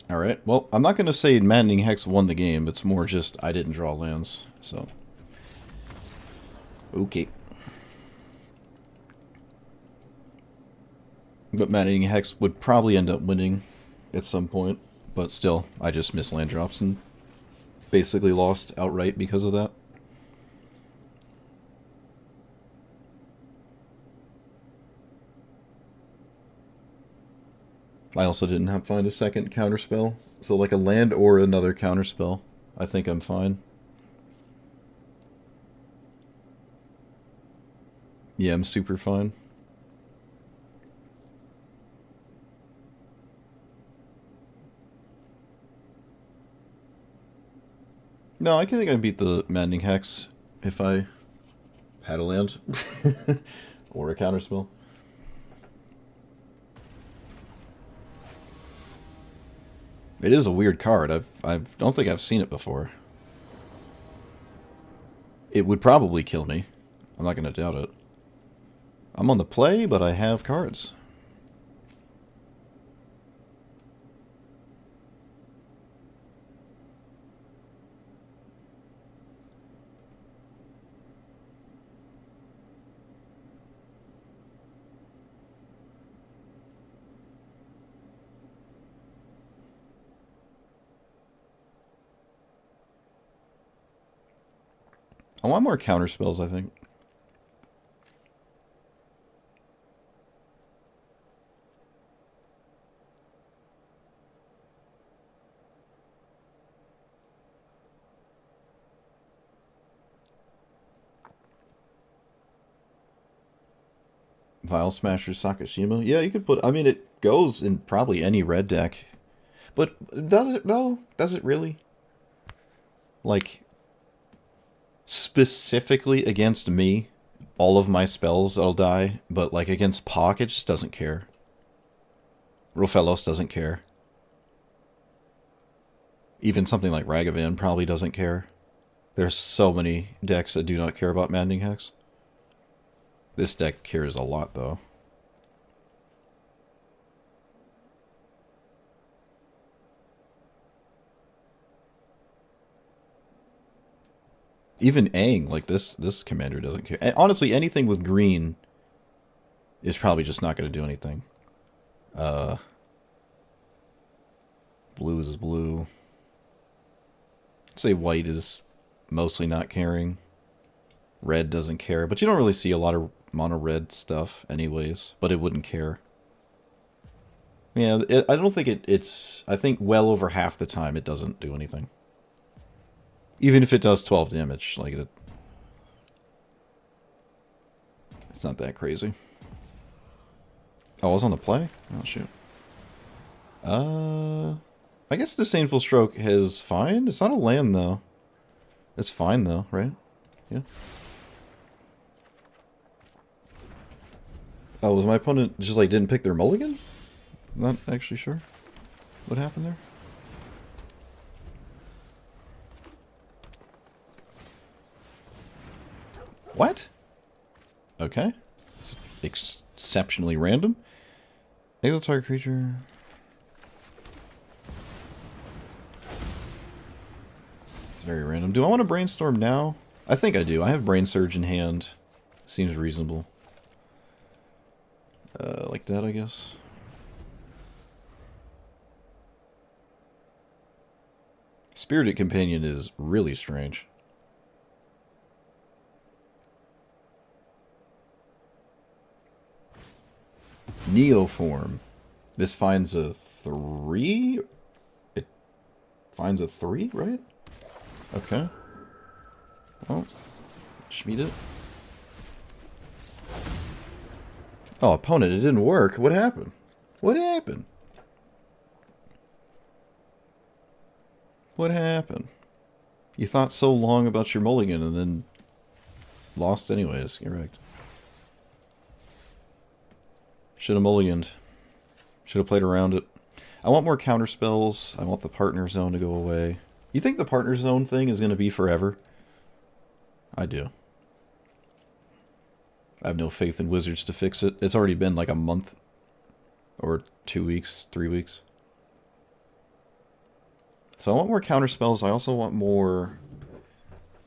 [SPEAKER 1] Alright, well, I'm not going to say Maddening Hex won the game. It's more just I didn't draw lands, so... Okay. But Maddening Hex would probably end up winning at some point. But still, I just missed land drops and basically lost outright because of that. I also didn't find a second counterspell. So like a land or another counterspell. I think I'm fine. Yeah, I'm super fine. No, I can think I beat the Maddening Hex if I had a land. Or a counterspell. It is a weird card. I don't think I've seen it before. It would probably kill me. I'm not going to doubt it. I'm on the play, but I have cards. I want more counterspells, I think. Vile Smasher Sakashima? Yeah, you could put... I mean, it goes in probably any red deck. But does it, though? Does it really? Like, specifically against me, all of my spells will die. But, like, against Pock, it just doesn't care. Rofellos doesn't care. Even something like Ragavan probably doesn't care. There's so many decks that do not care about Maddening Hex. This deck cares a lot, though. Even Aang, like this commander doesn't care. And honestly, anything with green is probably just not going to do anything. Blue is blue. I'd say white is mostly not caring. Red doesn't care, but you don't really see a lot of mono red stuff anyways, but it wouldn't care. Yeah, I don't think it's... I think well over half the time it doesn't do anything. Even if it does 12 damage, like it's not that crazy. Oh, I was on the play? Oh, shoot. I guess Disdainful Stroke is fine. It's not a land, though. It's fine, though, right? Yeah. Oh, was my opponent just, like, didn't pick their mulligan? Not actually sure what happened there. What? Okay. It's exceptionally random. Exile target creature. It's very random. Do I want to brainstorm now? I think I do. I have Brain Surge in hand. Seems reasonable. Like that, I guess. Spirited Companion is really strange. Neoform. This finds a 3? It finds a 3, right? Okay. Well, Schmied it. Oh, opponent, it didn't work. What happened? What happened? What happened? You thought so long about your mulligan and then lost anyways. Get wrecked. Should have mulliganed. Should have played around it. I want more counter spells. I want the partner zone to go away. You think the partner zone thing is going to be forever? I do. I have no faith in Wizards to fix it. It's already been like a month. Or 2 weeks, 3 weeks. So I want more counter spells. I also want more...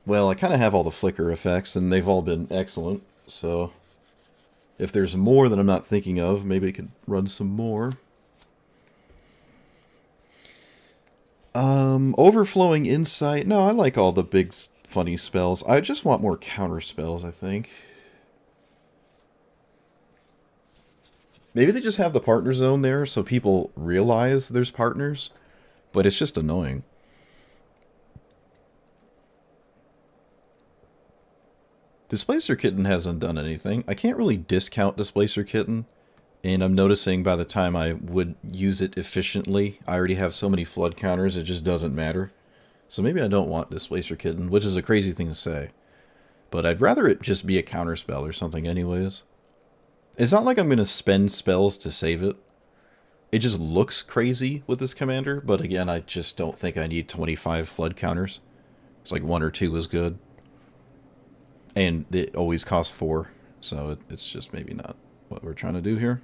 [SPEAKER 1] Well, I kind of have all the flicker effects, and they've all been excellent. So if there's more that I'm not thinking of, maybe I could run some more. Overflowing Insight. No, I like all the big funny spells. I just want more counter spells, I think. Maybe they just have the partner zone there so people realize there's partners, but it's just annoying. Displacer Kitten hasn't done anything. I can't really discount Displacer Kitten, and I'm noticing by the time I would use it efficiently, I already have so many flood counters it just doesn't matter. So maybe I don't want Displacer Kitten, which is a crazy thing to say. But I'd rather it just be a counterspell or something anyways. It's not like I'm going to spend spells to save it. It just looks crazy with this commander, but again, I just don't think I need 25 flood counters. It's like 1 or 2 is good. And it always costs 4, so it's just maybe not what we're trying to do here.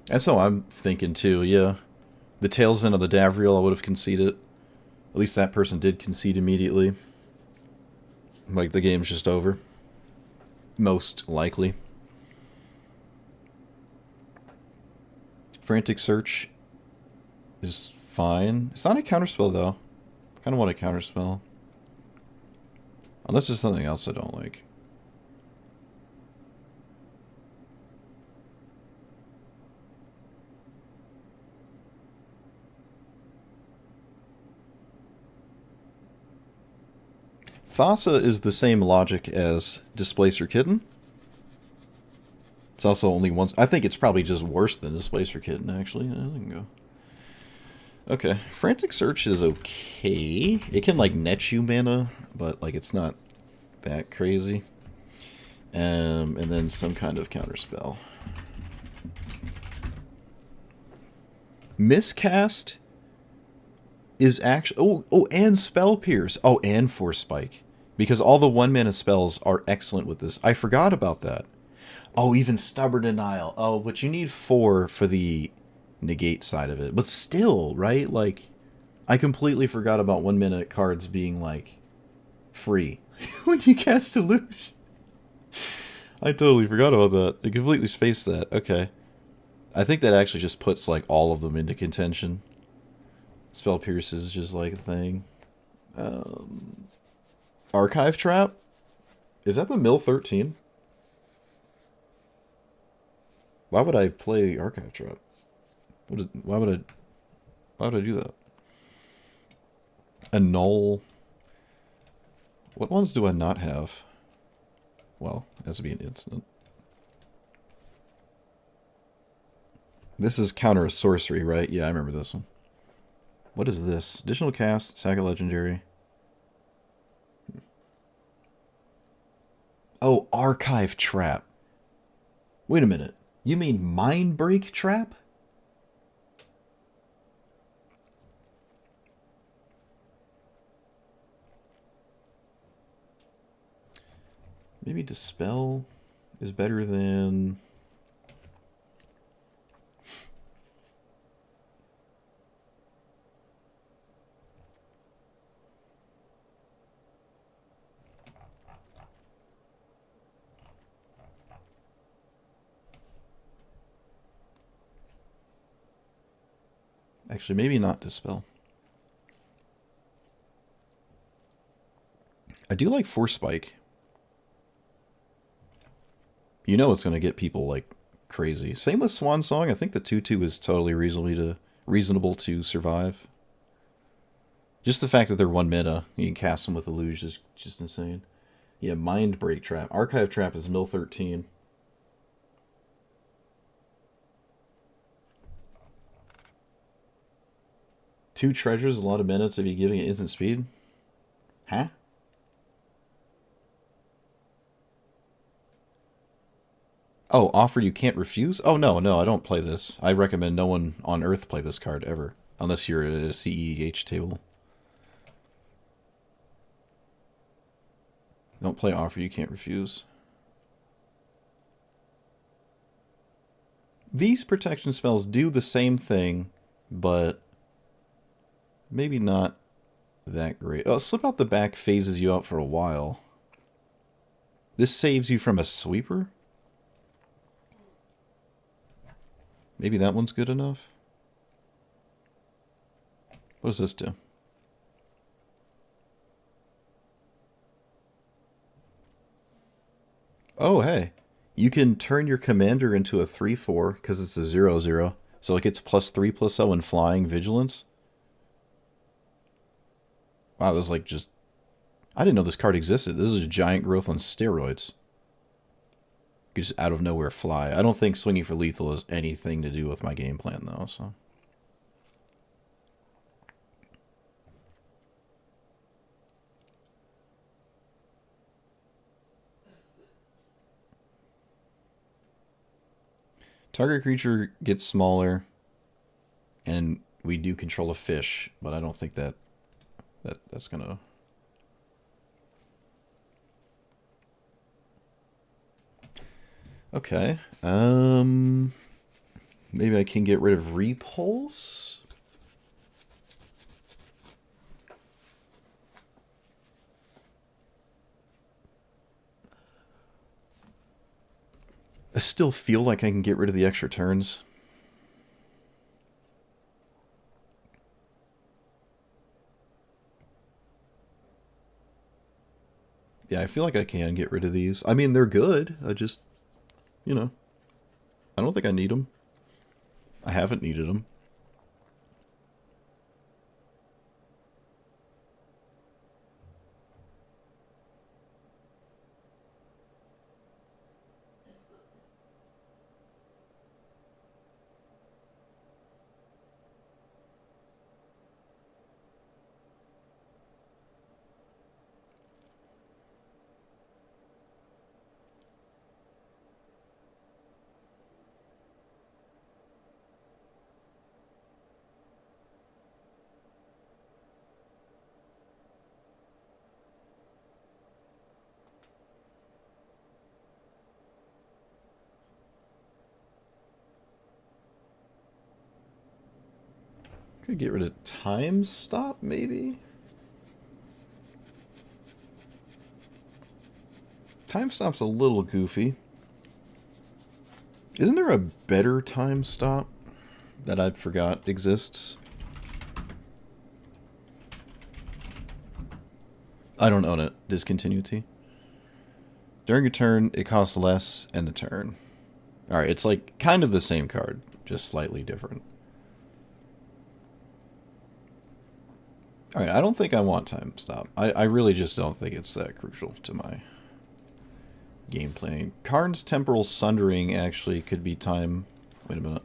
[SPEAKER 1] And so I'm thinking too, yeah. The tails end of the Davriel, I would have conceded. At least that person did concede immediately. Like, the game's just over. Most likely. Frantic Search is fine. It's not a counterspell, though. I kind of want a counterspell. Unless there's something else I don't like. Thassa is the same logic as Displacer Kitten. It's also only once. I think it's probably just worse than Displacer Kitten, actually. I can go. Okay, Frantic Search is okay. It can, like, net you mana, but, like, it's not that crazy. And then some kind of counterspell. Miscast is actually... Oh, and Spell Pierce. Oh, and Force Spike. Because all the 1-mana spells are excellent with this. I forgot about that. Oh, even Stubborn Denial. Oh, but you need 4 for the negate side of it. But still, right? Like, I completely forgot about 1-mana cards being, like, free when you cast Eluge. I totally forgot about that. I completely spaced that. Okay. I think that actually just puts, like, all of them into contention. Spell Pierce is just, like, a thing. Archive Trap? Is that the Mill 13? Why would I play Archive Trap? Why would I do that? Annul. What ones do I not have? Well, it has to be an instant. This is counter a sorcery, right? Yeah, I remember this one. What is this? Additional cast, sack a legendary. Oh, Archive Trap. Wait a minute. You mean Mind Break Trap? Maybe Dispel is better than... Actually, maybe not Dispel. I do like Force Spike. You know it's going to get people, like, crazy. Same with Swan Song. I think the 2/2 is totally reasonable to survive. Just the fact that they're 1 mana, you can cast them with Eluge is just insane. Yeah, Mind Break Trap. Archive Trap is Mill 13. Two treasures, a lot of minutes if you're giving it instant speed. Huh? Oh, offer you can't refuse? Oh, no, I don't play this. I recommend no one on Earth play this card ever. Unless you're at a CEH table. Don't play offer you can't refuse. These protection spells do the same thing, but maybe not that great. Oh, Slip Out the Back phases you out for a while. This saves you from a sweeper? Maybe that one's good enough? What does this do? Oh, hey. You can turn your commander into a 3/4 because it's a 0/0. So it gets +3/+0 in flying vigilance. Wow, this is like just... I didn't know this card existed. This is a giant growth on steroids. You can just out of nowhere fly. I don't think swinging for lethal has anything to do with my game plan, though, so... Target creature gets smaller, and we do control a fish, but I don't think that's gonna... Okay. Maybe I can get rid of Repulse? I still feel like I can get rid of the extra turns. Yeah, I feel like I can get rid of these. I mean, they're good. I just, you know, I don't think I need them. I haven't needed them. Could get rid of Time Stop, maybe? Time Stop's a little goofy. Isn't there a better Time Stop that I forgot exists? I don't own it. Discontinuity. During a turn, it costs less and the turn. Alright, it's like kind of the same card, just slightly different. Alright, I don't think I want Time Stop. I really just don't think it's that crucial to my game playing. Karn's Temporal Sundering actually could be time... Wait a minute.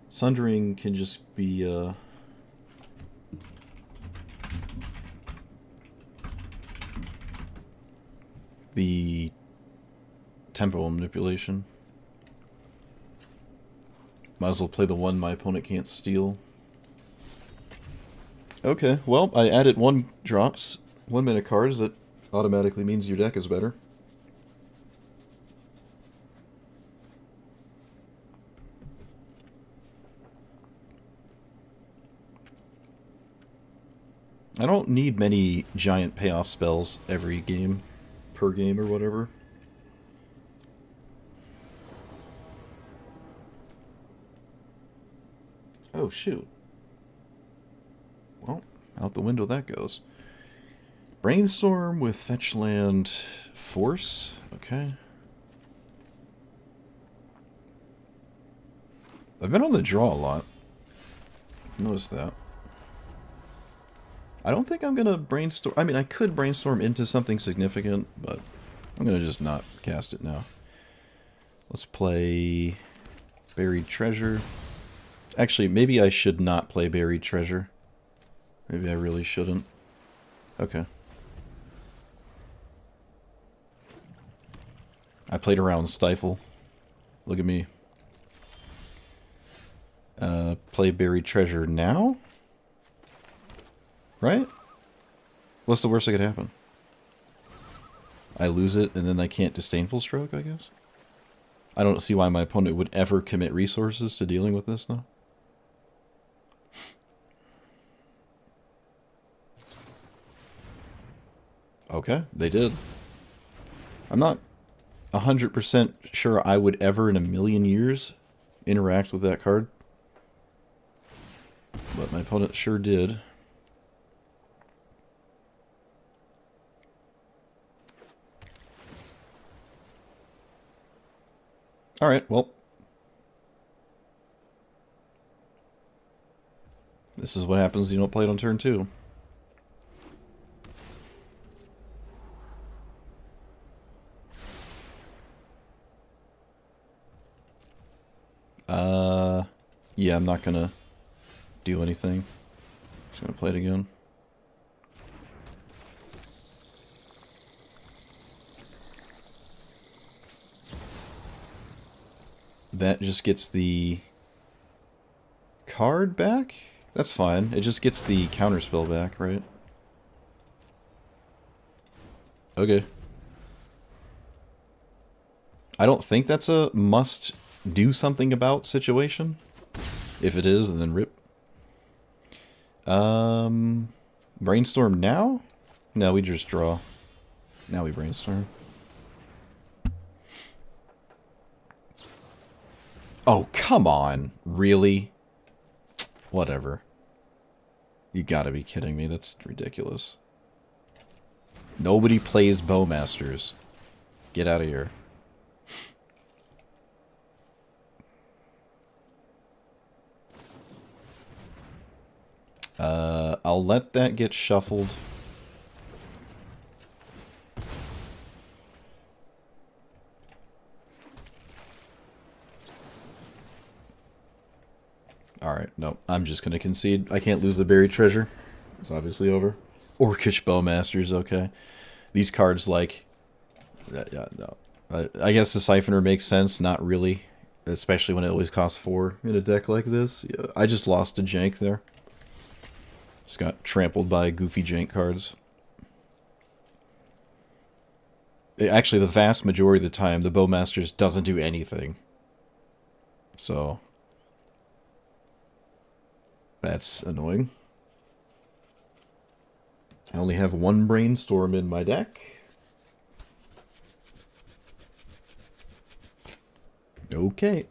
[SPEAKER 1] Sundering can just be, the temporal manipulation. Might as well play the one my opponent can't steal. Okay, well, I added 1 drops, 1 mana cards. That automatically means your deck is better. I don't need many giant payoff spells every game, per game or whatever. Oh, shoot. Well, out the window that goes. Brainstorm with Fetch Land Force. Okay. I've been on the draw a lot. Notice that. I don't think I'm going to brainstorm... I mean, I could brainstorm into something significant, but I'm going to just not cast it now. Let's play Buried Treasure. Actually, maybe I should not play Buried Treasure. Maybe I really shouldn't. Okay. I played around Stifle. Look at me. Play Buried Treasure now? Right? What's the worst that could happen? I lose it and then I can't Disdainful Stroke, I guess? I don't see why my opponent would ever commit resources to dealing with this, though. Okay, they did. I'm not 100% sure I would ever in a million years interact with that card. But my opponent sure did. Alright, well. This is what happens when you don't play it on turn 2. Yeah, I'm not gonna do anything. Just gonna play it again. That just gets the card back? That's fine. It just gets the counterspell back, right? Okay. I don't think that's a must do something about situation. If it is, then rip. Brainstorm now? No, we just draw. Now we brainstorm. Oh, come on. Really? Whatever. You gotta be kidding me. That's ridiculous. Nobody plays Bowmasters. Get out of here. I'll let that get shuffled. Alright, no, I'm just gonna concede. I can't lose the buried treasure. It's obviously over. Orcish Bowmaster's okay. These cards, like... yeah, no. I guess the Siphoner makes sense, not really. Especially when it always costs 4 in a deck like this. Yeah, I just lost a jank there. Just got trampled by goofy jank cards. Actually, the vast majority of the time, the Bowmasters doesn't do anything. So... that's annoying. I only have one Brainstorm in my deck. Okay.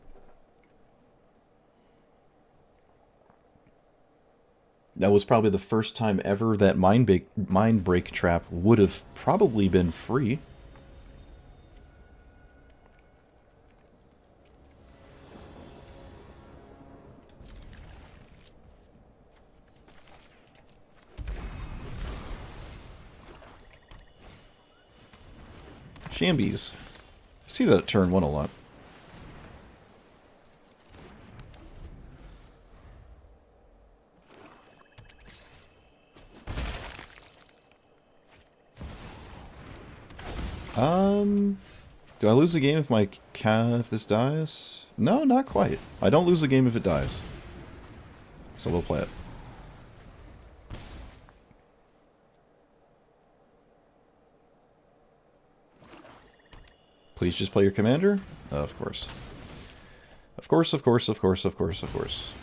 [SPEAKER 1] That was probably the first time ever that Mind Break Trap would have probably been free. Shambies. I see that at turn 1 a lot. Do I lose the game if this dies? No, not quite. I don't lose the game if it dies. So we'll play it. Please just play your commander? Of course. Of course, of course, of course, of course, of course.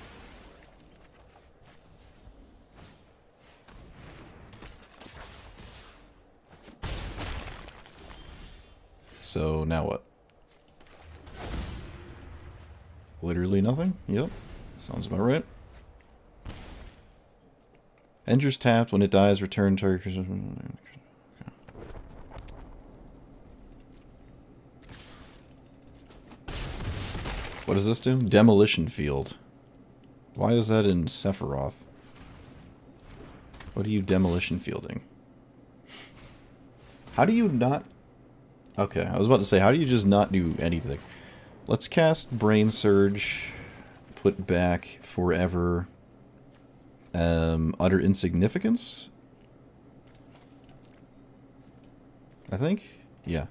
[SPEAKER 1] So, now what? Literally nothing? Yep. Sounds about right. Enters tapped. When it dies, return target. What does this do? Demolition Field. Why is that in Sephiroth? What are you demolition fielding? How do you not... okay, I was about to say, how do you just not do anything? Let's cast Brain Surge. Put back Forever. Utter Insignificance? I think? Yeah.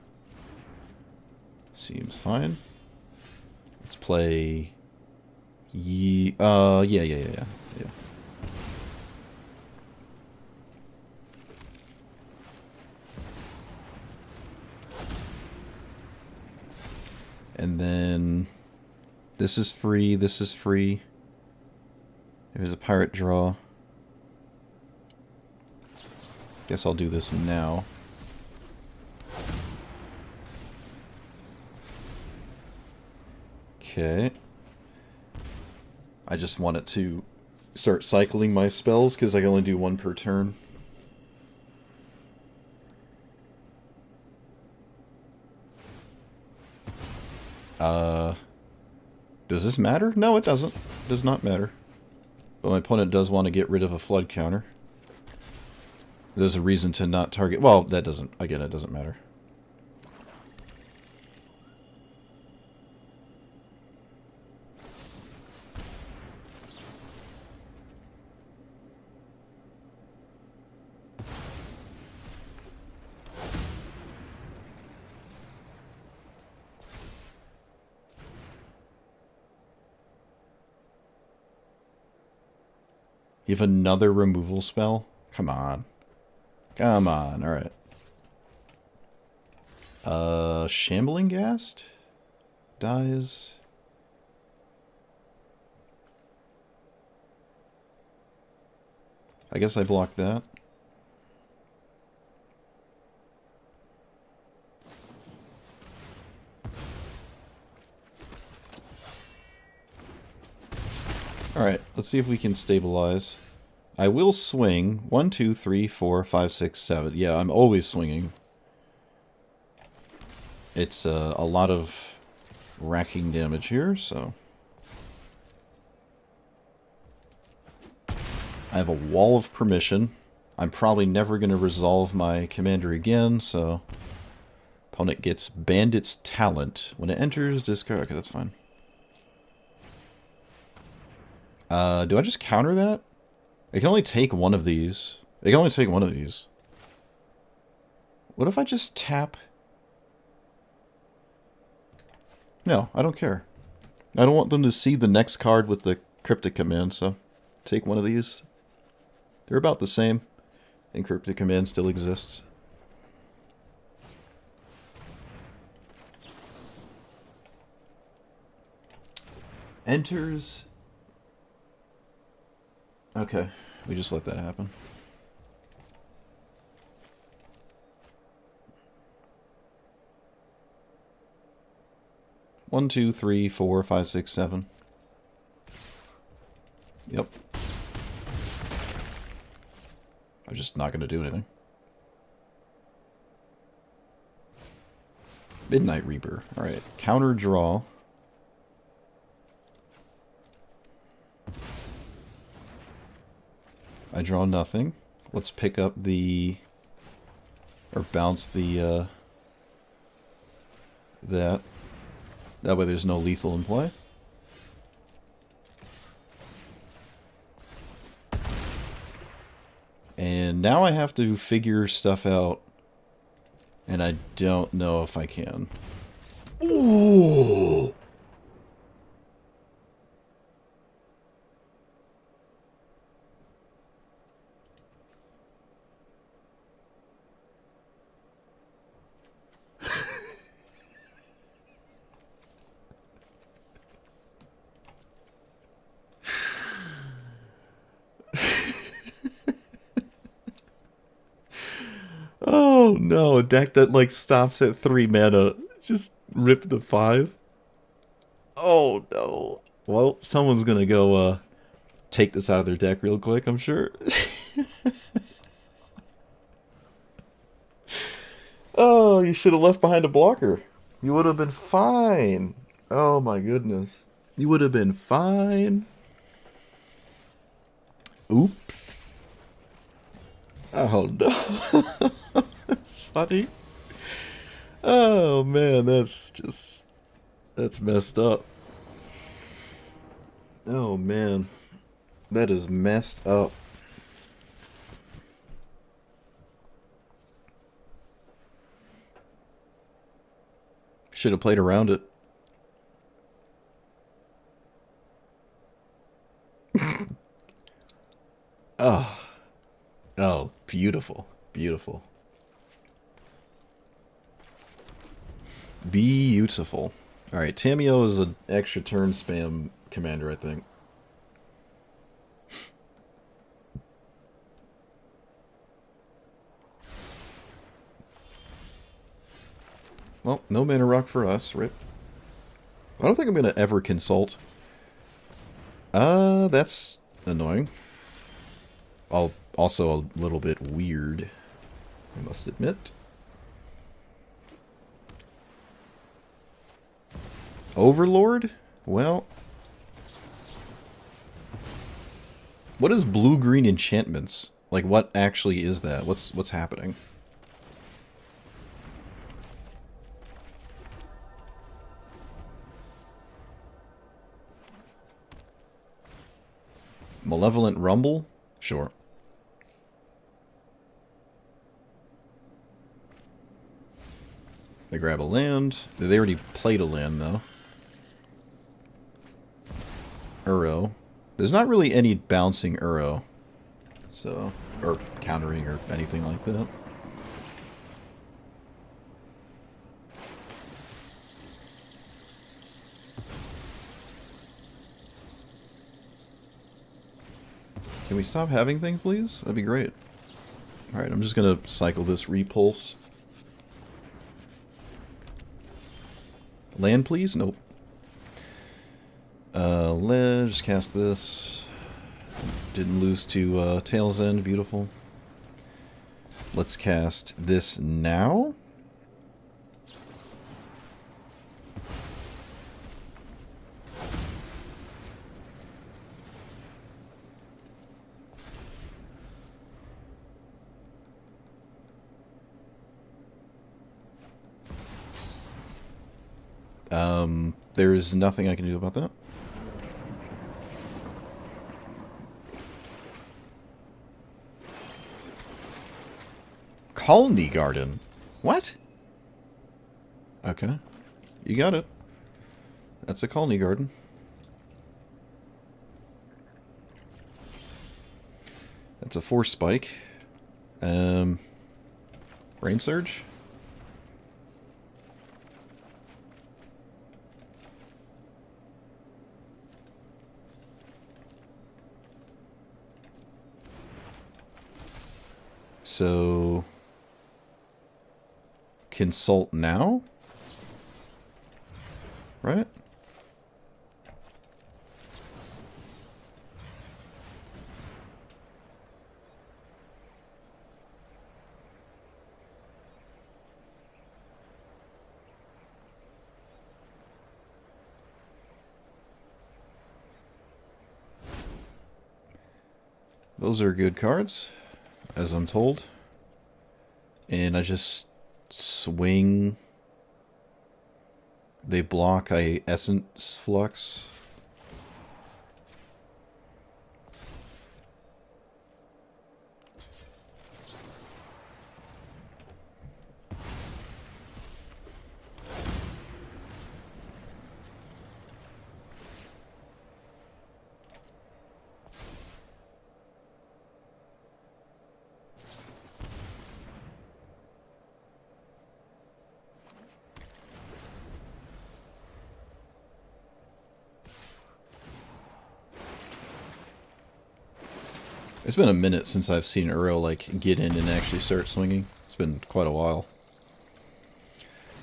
[SPEAKER 1] Seems fine. Let's play... yeah. And then... this is free, this is free. There's a pirate draw. Guess I'll do this now. Okay. I just wanted to start cycling my spells because I can only do one per turn. Does this matter? No, it doesn't. It does not matter. But my opponent does want to get rid of a flood counter. There's a reason to not target... Well, that doesn't... Again, it doesn't matter. You have another removal spell? Come on. Come on, alright. Shambling Ghast? Dies. I guess I blocked that. Alright, let's see if we can stabilize. I will swing. 1, 2, 3, 4, 5, 6, 7. Yeah, I'm always swinging. It's a lot of racking damage here, so... I have a wall of permission. I'm probably never going to resolve my commander again, so... Opponent gets Bandit's Talent. When it enters, discard... Okay, that's fine. Do I just counter that? I can only take one of these. I can only take one of these. What if I just tap? No, I don't care. I don't want them to see the next card with the Cryptic Command, so take one of these. They're about the same, and Cryptic Command still exists. Enters... Okay, we just let that happen. One, 2, 3, 4, 5, 6, 7. Yep. I'm just not going to do anything. Midnight Reaper. Alright, counter draw. I draw nothing. Let's pick up the... Or bounce the, that. That way there's no lethal in play. And now I have to figure stuff out. And I don't know if I can. Ooh! Oh no, a deck that like stops at 3 mana. Just rip the 5. Oh no. Well, someone's gonna go take this out of their deck real quick, I'm sure. Oh, you should have left behind a blocker. You would have been fine. Oh my goodness. You would have been fine. Oops. Oh no. That's funny. Oh man, that's messed up. Oh man. That is messed up. Should have played around it. Oh. Oh, beautiful. Beautiful. Beautiful. Alright, Tamiyo is an extra turn spam commander, I think. Well, no mana rock for us, rip. I don't think I'm going to ever consult. That's annoying. Also a little bit weird, I must admit. Overlord? Well... What is blue-green enchantments? Like, what actually is that? What's happening? Malevolent Rumble? Sure. They grab a land. They already played a land, though. Uro. There's not really any bouncing Uro. So, or countering or anything like that. Can we stop having things, please? That'd be great. Alright, I'm just gonna cycle this Repulse. Land, please? Nope. Let's cast this. Didn't lose to Tail's End. Beautiful. Let's cast this now. There's nothing I can do about that. Colony Garden? What? Okay. You got it. That's a colony garden. That's a 4 spike. Rain Surge? So... Consult now? Right? Those are good cards, as I'm told. And I just swing. They block Essence Flux. It's been a minute since I've seen Uro, like, get in and actually start swinging. It's been quite a while.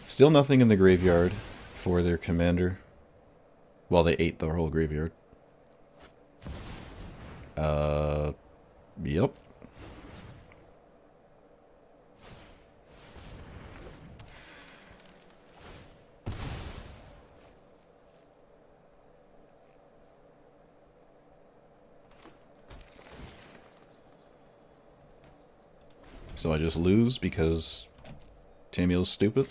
[SPEAKER 1] Still nothing in the graveyard for their commander. Well, they ate the whole graveyard. Yep. So I just lose because Tamiel's stupid?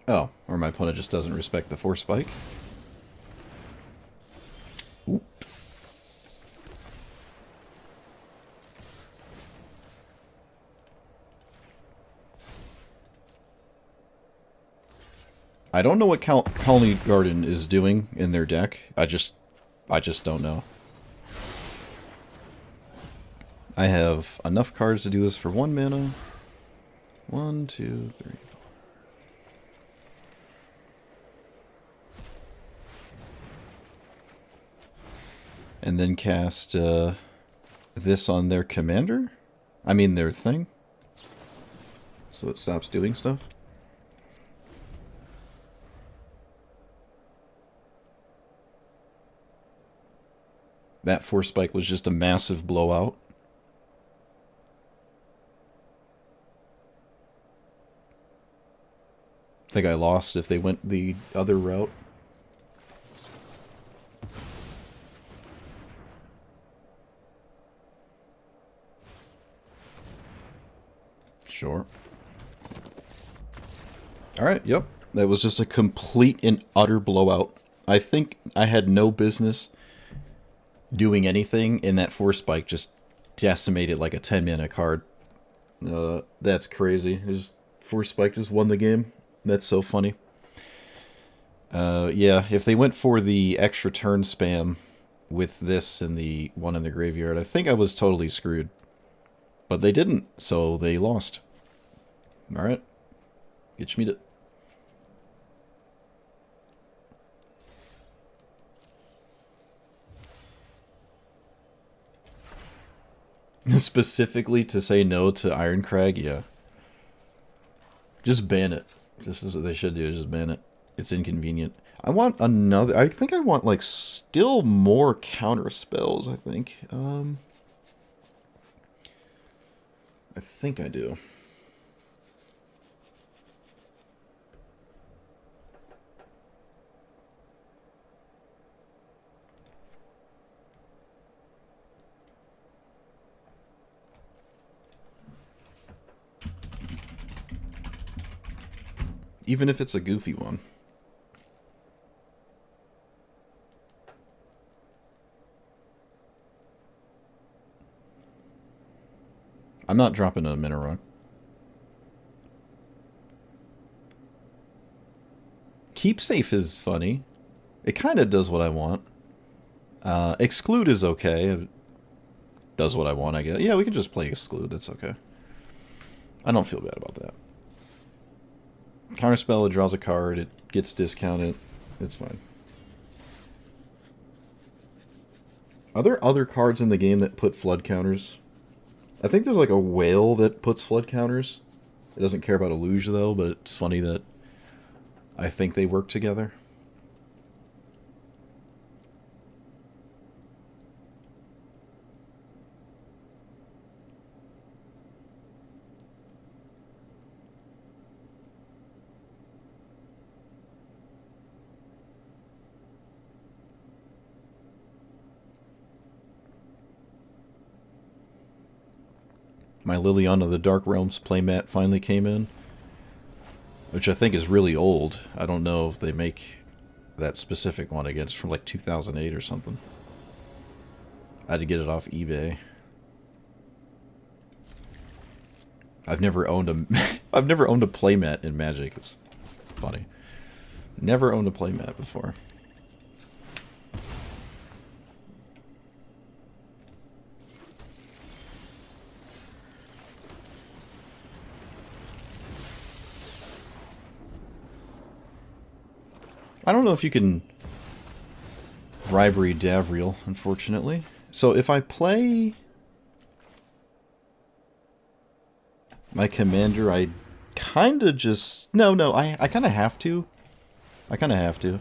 [SPEAKER 1] Oh, or my opponent just doesn't respect the 4 spike? Oops. I don't know what Colony Garden is doing in their deck. I just don't know. I have enough cards to do this for 1 mana. 1, 2, 3, 4. And then cast this on their commander? I mean their thing. So it stops doing stuff. That force spike was just a massive blowout. I think I lost if they went the other route. Sure. Alright, yep. That was just a complete and utter blowout. I think I had no business doing anything, and that force spike just decimated like a 10-mana card. That's crazy. Just force spike just won the game. That's so funny. Yeah, if they went for the extra turn spam with this and the one in the graveyard, I think I was totally screwed. But they didn't, so they lost. Alright. Get schmied it. Specifically to say no to Ironcrag, yeah. Just ban it. This is what they should do, just ban it. It's inconvenient. I want another... I think I want, like, still more counter spells, I think. I think I do. Even if it's a goofy one. I'm not dropping a Mana Rock. Keep Safe is funny. It kind of does what I want. Exclude is okay. It does what I want, I guess. Yeah, we can just play Exclude. It's okay. I don't feel bad about that. Counterspell, it draws a card. It gets discounted. It's fine. Are there other cards in the game that put flood counters? I think there's like a whale that puts flood counters. It doesn't care about Eluge though, but it's funny that I think they work together. My Liliana of the Dark Realms playmat finally came in, which I think is really old. I don't know if they make that specific one again. It's from like 2008 or something. I had to get it off eBay. I've never owned a I've never owned a playmat in Magic. It's funny. Never owned a playmat before. I don't know if you can bribery Davriel, unfortunately. So if I play my commander, I kind of just... No, I kind of have to. I kind of have to.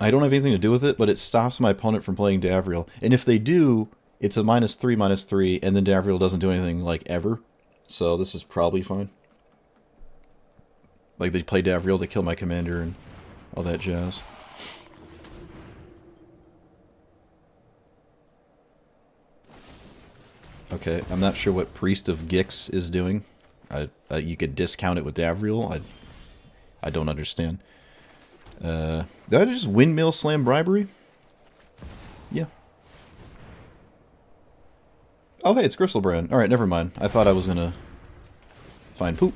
[SPEAKER 1] I don't have anything to do with it, but it stops my opponent from playing Davriel. And if they do, it's a -3/-3, and then Davriel doesn't do anything, like, ever. So this is probably fine. Like, they play Davriel to kill my commander and all that jazz. Okay, I'm not sure what Priest of Gix is doing. You could discount it with Davriel. I don't understand. Did I just windmill slam bribery? Yeah. Oh, hey, it's Gristlebrand. Alright, never mind. I thought I was gonna find poop.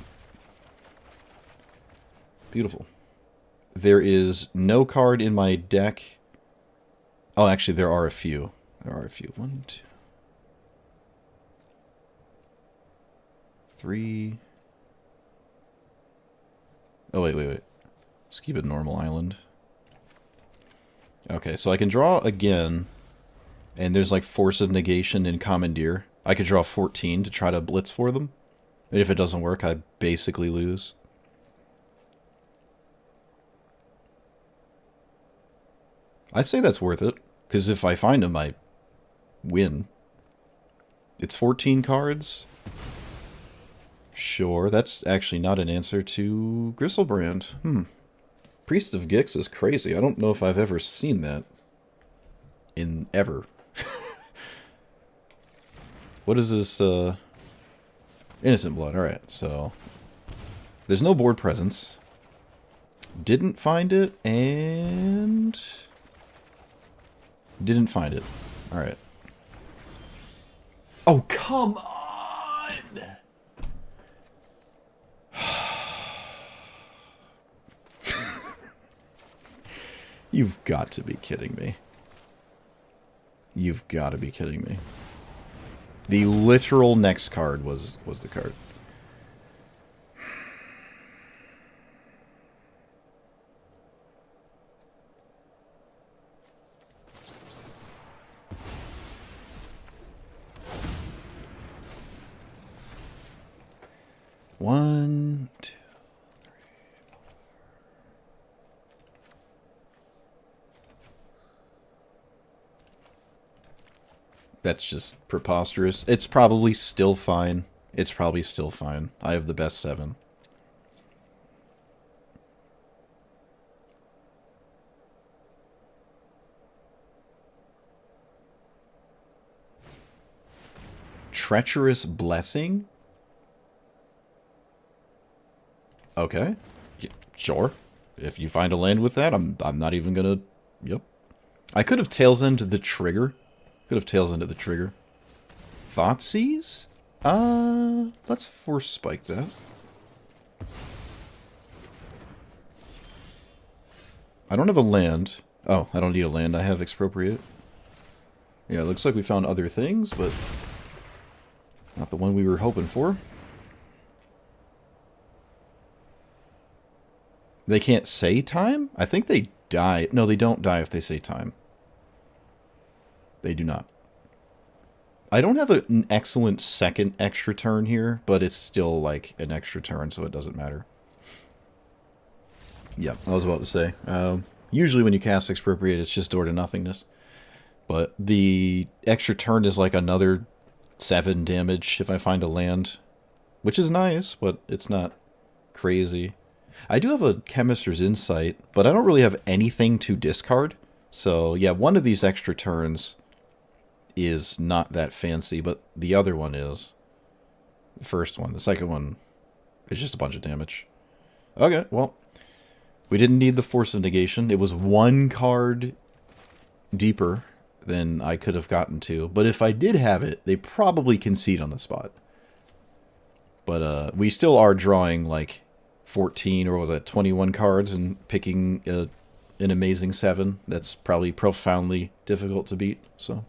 [SPEAKER 1] Beautiful. There is no card in my deck. Oh, actually, there are a few. There are a few. 1, 2, 3. Oh, wait. Let's keep it normal island. Okay, so I can draw again, and there's like Force of Negation and Commandeer. I could draw 14 to try to blitz for them. And if it doesn't work, I basically lose. I'd say that's worth it, because if I find them, I win. It's 14 cards? Sure, that's actually not an answer to Gristlebrand. Priest of Gix is crazy. I don't know if I've ever seen that. In ever. What is this, Innocent Blood, alright, so... There's no board presence. Didn't find it, and... Didn't find it. Alright. Oh, come on! You've got to be kidding me. You've got to be kidding me. The literal next card was the card. One, two, three, four. That's just preposterous. It's probably still fine. It's probably still fine. I have the best 7. Treacherous Blessing? Okay. Yeah, sure. If you find a land with that, I'm not even gonna... Yep. I could have Tails Ended the trigger. Could have Tails Ended the trigger. Thoughtseize? Let's Force Spike that. I don't have a land. Oh, I don't need a land. I have Expropriate. Yeah, it looks like we found other things, but not the one we were hoping for. They can't say time? I think they die. No, they don't die if they say time. They do not. I don't have an excellent second extra turn here, but it's still like an extra turn, so it doesn't matter. Yeah, I was about to say. Usually when you cast Expropriate, it's just door to nothingness. But the extra turn is like another 7 damage if I find a land, which is nice, but it's not crazy. I do have a Chemist's Insight, but I don't really have anything to discard. So yeah, one of these extra turns is not that fancy, but the other one is. The first one. The second one is just a bunch of damage. Okay, well, we didn't need the Force of Negation. It was 1 card deeper than I could have gotten to. But if I did have it, they probably concede on the spot. But we still are drawing like 14, or was that 21 cards and picking an amazing 7. That's probably profoundly difficult to beat, so...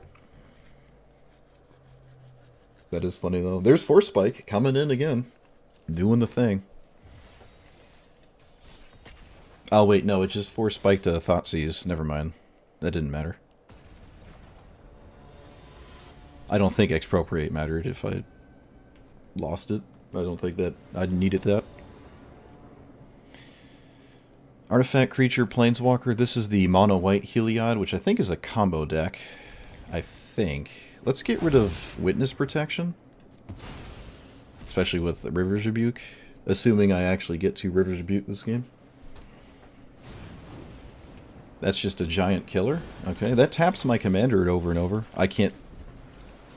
[SPEAKER 1] That is funny, though. There's Force Spike coming in again. Doing the thing. Oh, wait, no, it just Force Spiked to Thoughtseize. Never mind. That didn't matter. I don't think Expropriate mattered if I lost it. I don't think that I needed that. Artifact, Creature, Planeswalker. This is the Mono-White Heliod, which I think is a combo deck. I think... Let's get rid of Witness Protection. Especially with River's Rebuke. Assuming I actually get to River's Rebuke this game. That's just a giant killer. Okay, that taps my commander over and over. I can't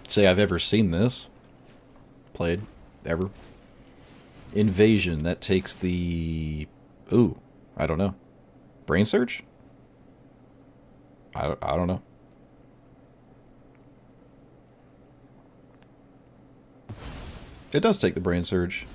[SPEAKER 1] say I've ever seen this. Played. Ever. Invasion. That takes the... Ooh. I don't know. Brain Surge? I don't know. It does take the Brain Surge.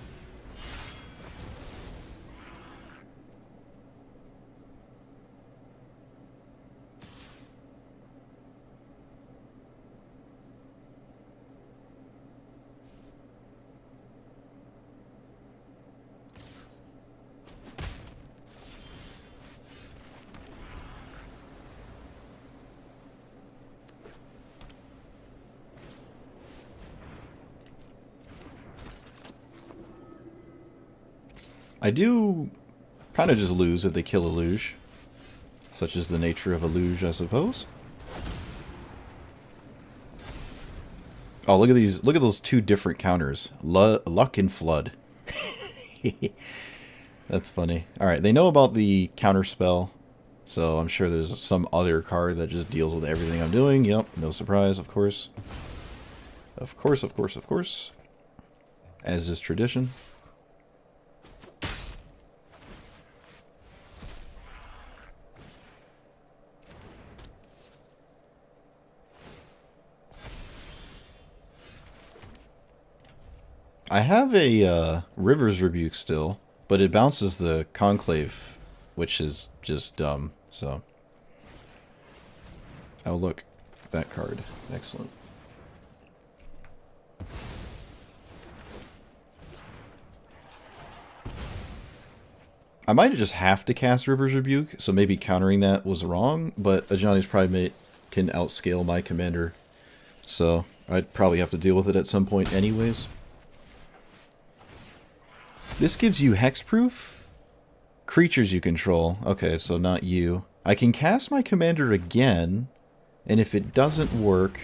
[SPEAKER 1] I do kind of just lose if they kill Eluge. Such is the nature of Eluge, I suppose. Oh, look at these. Look at those two different counters. Luck and Flood. That's funny. Alright, they know about the counter spell. So I'm sure there's some other card that just deals with everything I'm doing. Yep, no surprise, of course. Of course, of course, of course. As is tradition. I have a River's Rebuke still, but it bounces the Conclave, which is just dumb, so... Oh, look. That card. Excellent. I might just have to cast River's Rebuke, so maybe countering that was wrong, but Ajani's Primate can outscale my commander, so I'd probably have to deal with it at some point anyways. This gives you hexproof? Creatures you control. Okay, so not you. I can cast my commander again, and if it doesn't work...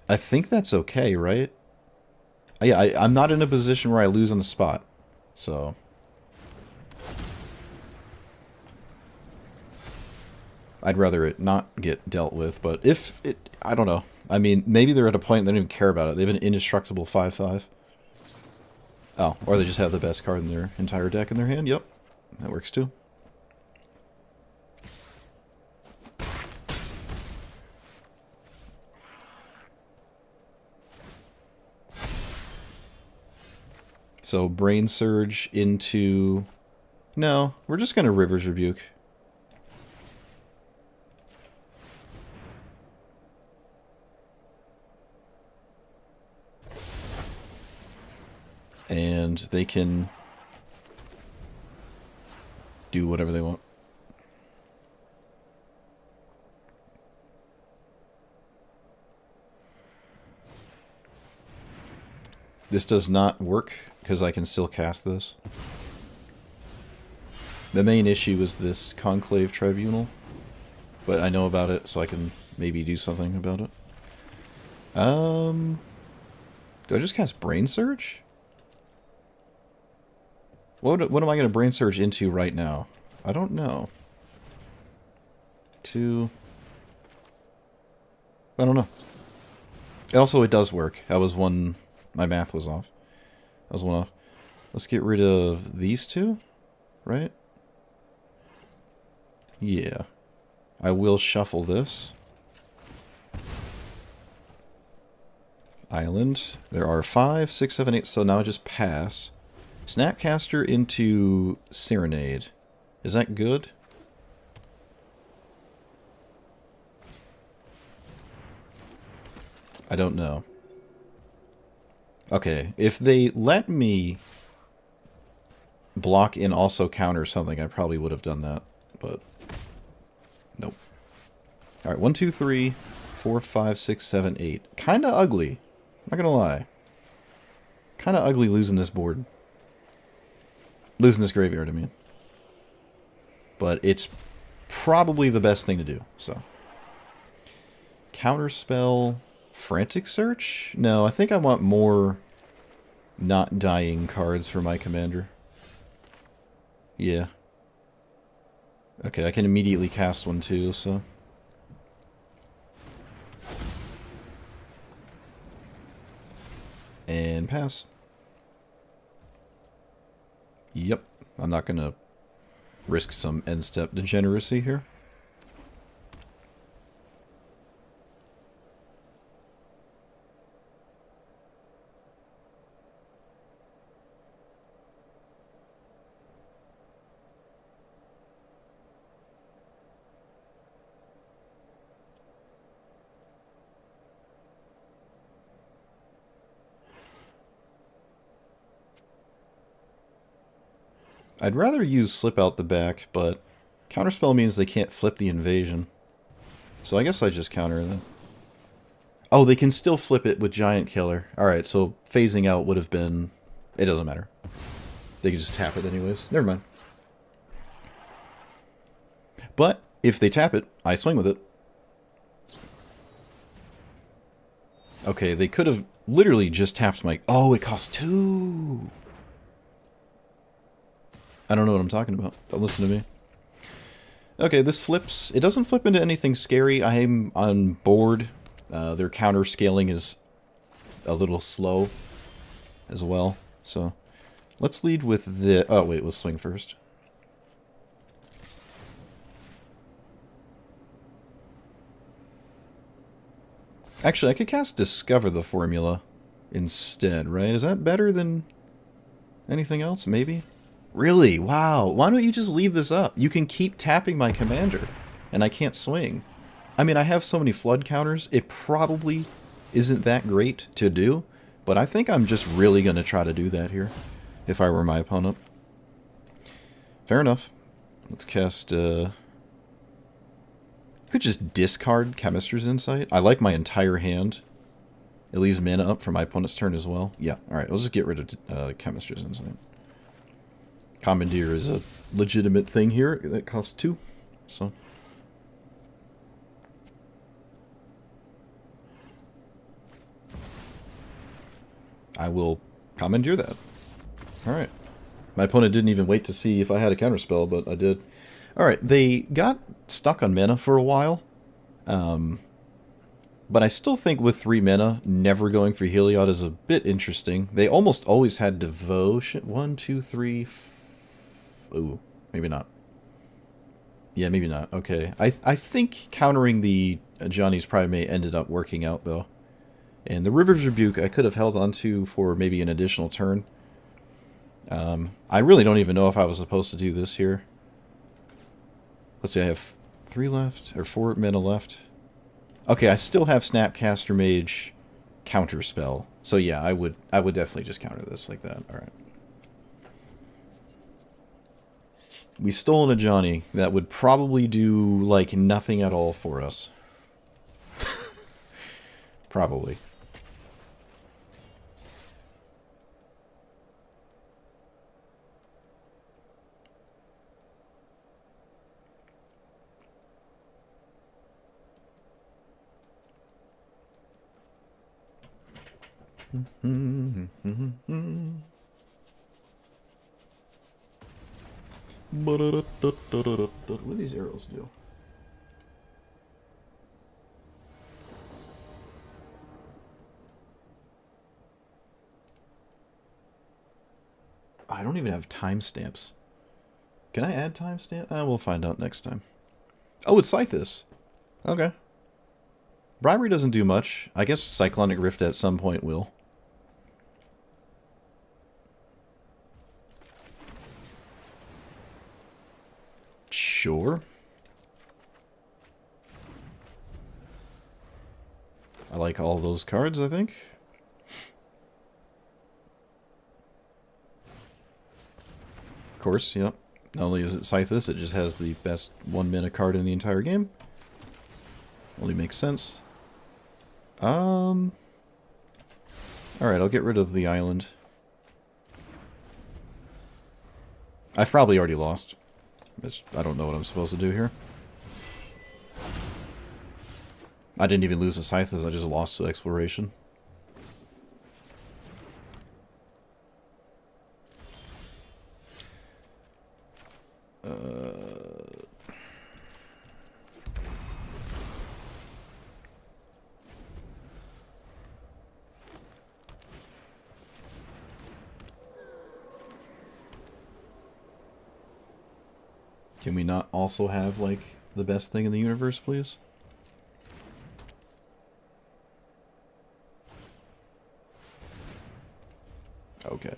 [SPEAKER 1] I think that's okay, right? Yeah, I'm not in a position where I lose on the spot, so... I'd rather it not get dealt with, but if it... I don't know. I mean, maybe they're at a point they don't even care about it. They have an indestructible 5/5. Oh, or they just have the best card in their entire deck in their hand. Yep, that works too. So, Brain Surge into... No, we're just going to River's Rebuke. And they can do whatever they want. This does not work because I can still cast this. The main issue is this Conclave Tribunal, but I know about it, so I can maybe do something about it. Do I just cast Brain Surge? What am I going to Brain Surge into right now? I don't know. I don't know. Also, it does work. That was one... My math was off. That was one off. Let's get rid of these two, right? Yeah. I will shuffle this. Island. There are 5, 6, 7, 8, so now I just pass. Snapcaster into Serenade. Is that good? I don't know. Okay, if they let me block and also counter something, I probably would have done that, but nope. Alright, 1, 2, 3, 4, 5, 6, 7, 8. Kinda ugly. Not gonna lie. Kinda ugly losing this board. Losing this graveyard, I mean. But it's probably the best thing to do, so. Counterspell... Frantic Search? No, I think I want more not dying cards for my commander. Yeah. Okay, I can immediately cast one too, so... And pass. Yep, I'm not gonna risk some end-step degeneracy here. I'd rather use Slip Out the Back, but Counterspell means they can't flip the invasion. So I guess I just counter that. Oh, they can still flip it with Giant Killer. Alright, so phasing out would have been... It doesn't matter. They could just tap it anyways. Never mind. But if they tap it, I swing with it. Okay, they could have literally just tapped my... Oh, it costs 2! I don't know what I'm talking about. Don't listen to me. Okay, this flips. It doesn't flip into anything scary. I'm on board. Their counter scaling is a little slow as well. So let's lead with the... Oh, wait, let's swing first. Actually, I could cast Discover the Formula instead, right? Is that better than anything else? Maybe? Really? Wow. Why don't you just leave this up? You can keep tapping my commander, and I can't swing. I mean, I have so many flood counters, it probably isn't that great to do, but I think I'm just really going to try to do that here, if I were my opponent. Fair enough. Let's cast, could just discard Chemister's Insight. I like my entire hand. It leaves mana up for my opponent's turn as well. Yeah, alright, we'll just get rid of Chemister's Insight. Commandeer is a legitimate thing here. That costs 2, so... I will commandeer that. Alright. My opponent didn't even wait to see if I had a counterspell, but I did. Alright, they got stuck on mana for a while. But I still think with 3 mana, never going for Heliod is a bit interesting. They almost always had Devotion. 1, 2, 3... Ooh, maybe not. Yeah, maybe not. Okay. I think countering the Johnny's Primate ended up working out, though. And the River's Rebuke I could have held onto for maybe an additional turn. I really don't even know if I was supposed to do this here. Let's see, I have 3 left, or 4 mana left. Okay, I still have Snapcaster Mage Counterspell. So yeah, I would definitely just counter this like that. Alright. We stole a Johnny that would probably do, like, nothing at all for us. Probably. What do these arrows do? I don't even have timestamps. Can I add timestamp? We'll find out next time. Oh, it's Scythus. Okay. Bribery doesn't do much. I guess Cyclonic Rift at some point will. Sure. I like all those cards, I think. Of course, yep. Not only is it Scythus, it just has the best 1 mana card in the entire game. Only makes sense. Alright, I'll get rid of the island. I've probably already lost. I don't know what I'm supposed to do here. I didn't even lose the Scythus, I just lost to Exploration. Can we not also have, like, the best thing in the universe, please? Okay.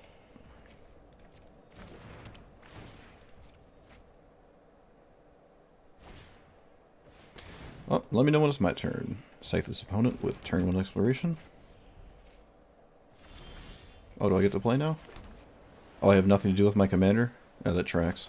[SPEAKER 1] Well, let me know when it's my turn. Scythus opponent with turn 1 Exploration. Oh, do I get to play now? Oh, I have nothing to do with my commander? Oh, that tracks.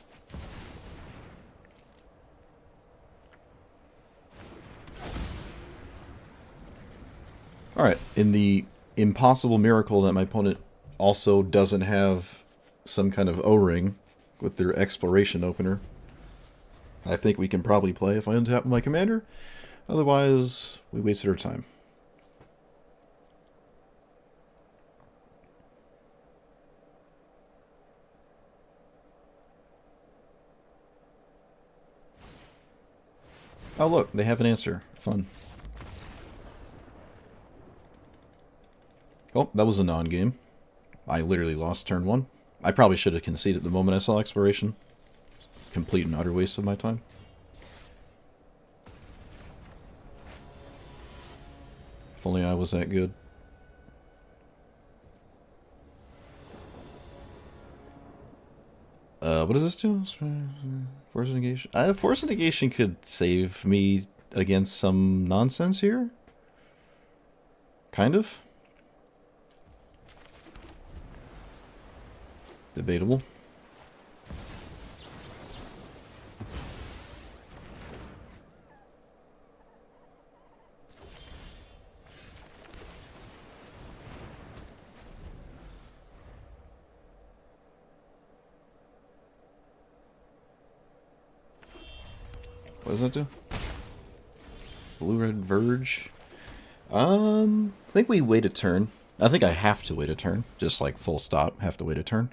[SPEAKER 1] Alright, in the impossible miracle that my opponent also doesn't have some kind of O-ring with their Exploration opener, I think we can probably play if I untap my commander. Otherwise, we wasted our time. Oh look, they have an answer. Fun. Oh, that was a non-game. I literally lost turn 1. I probably should have conceded the moment I saw exploration. Complete and utter waste of my time. If only I was that good. What does this do? Force negation. Force negation could save me against some nonsense here. Kind of. Debatable. What does that do? Blue-red Verge. I think we wait a turn. I think I have to wait a turn. Just like full stop, have to wait a turn.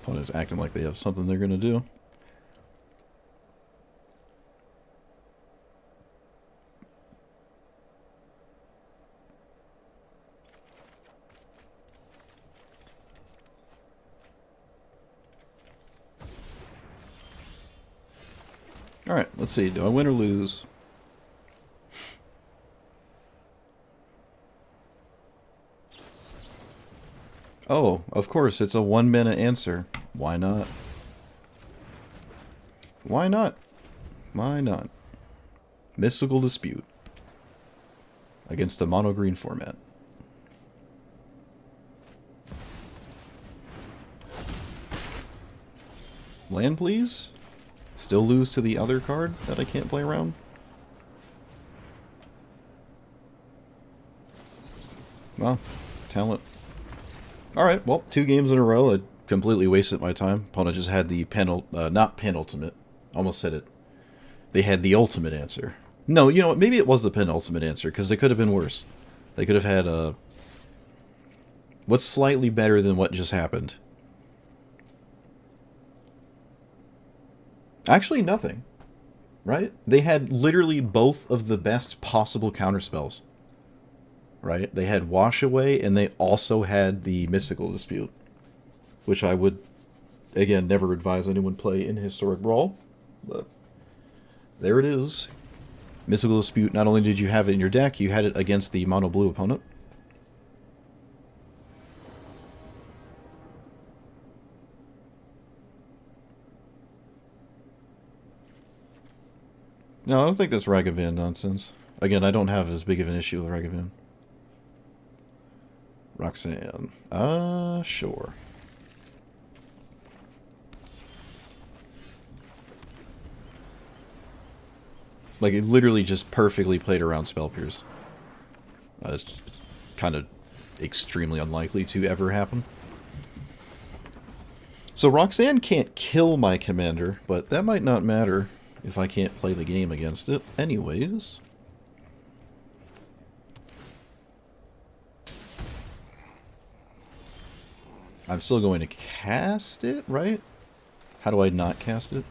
[SPEAKER 1] Opponent's acting like they have something they're gonna do. Alright, let's see. Do I win or lose? Oh, of course, it's a 1-minute answer. Why not? Why not? Why not? Mystical Dispute. Against a mono-green format. Land, please? Still lose to the other card that I can't play around? Well, talent. Alright, well, 2 games in a row. I completely wasted my time. Opponent just had the not penultimate. Almost said it. They had the ultimate answer. No, you know what? Maybe it was the penultimate answer, because they could have been worse. They could have had a... what's slightly better than what just happened? Actually, nothing. Right? They had literally both of the best possible counterspells. Right? They had Wash Away, and they also had the Mystical Dispute. Which I would, again, never advise anyone play in Historic Brawl. But there it is. Mystical Dispute, not only did you have it in your deck, you had it against the mono-blue opponent. No, I don't think that's Ragavan nonsense. Again, I don't have as big of an issue with Ragavan. Roxanne. Sure. Like, it literally just perfectly played around Spell Pierce. It's kind of extremely unlikely to ever happen. So Roxanne can't kill my commander, but that might not matter if I can't play the game against it. Anyways. I'm still going to cast it, right? How do I not cast it?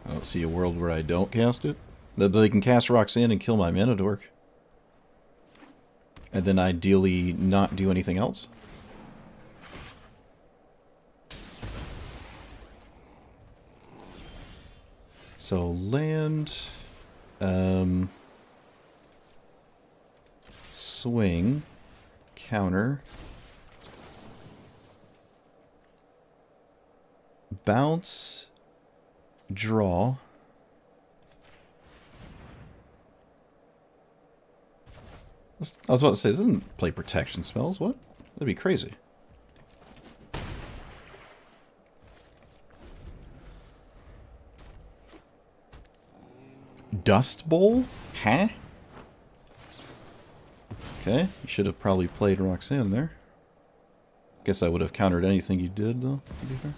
[SPEAKER 1] I don't see a world where I don't cast it. They can cast Roxanne and kill my mana dork. And then ideally not do anything else. So land... swing... counter... bounce... draw... I was about to say, this doesn't play protection spells, what? That'd be crazy. Dust Bowl? Huh? Okay, you should have probably played Roxanne there. Guess I would have countered anything you did, though, to be fair.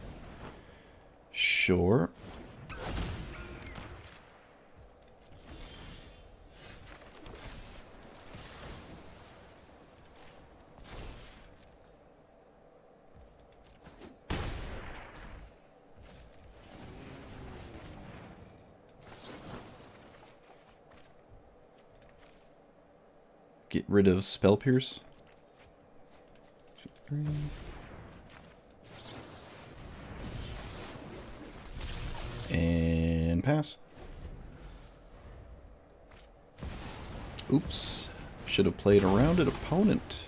[SPEAKER 1] Sure. Get rid of Spell Pierce. 2, 3. And pass. Oops. Should have played around it, opponent.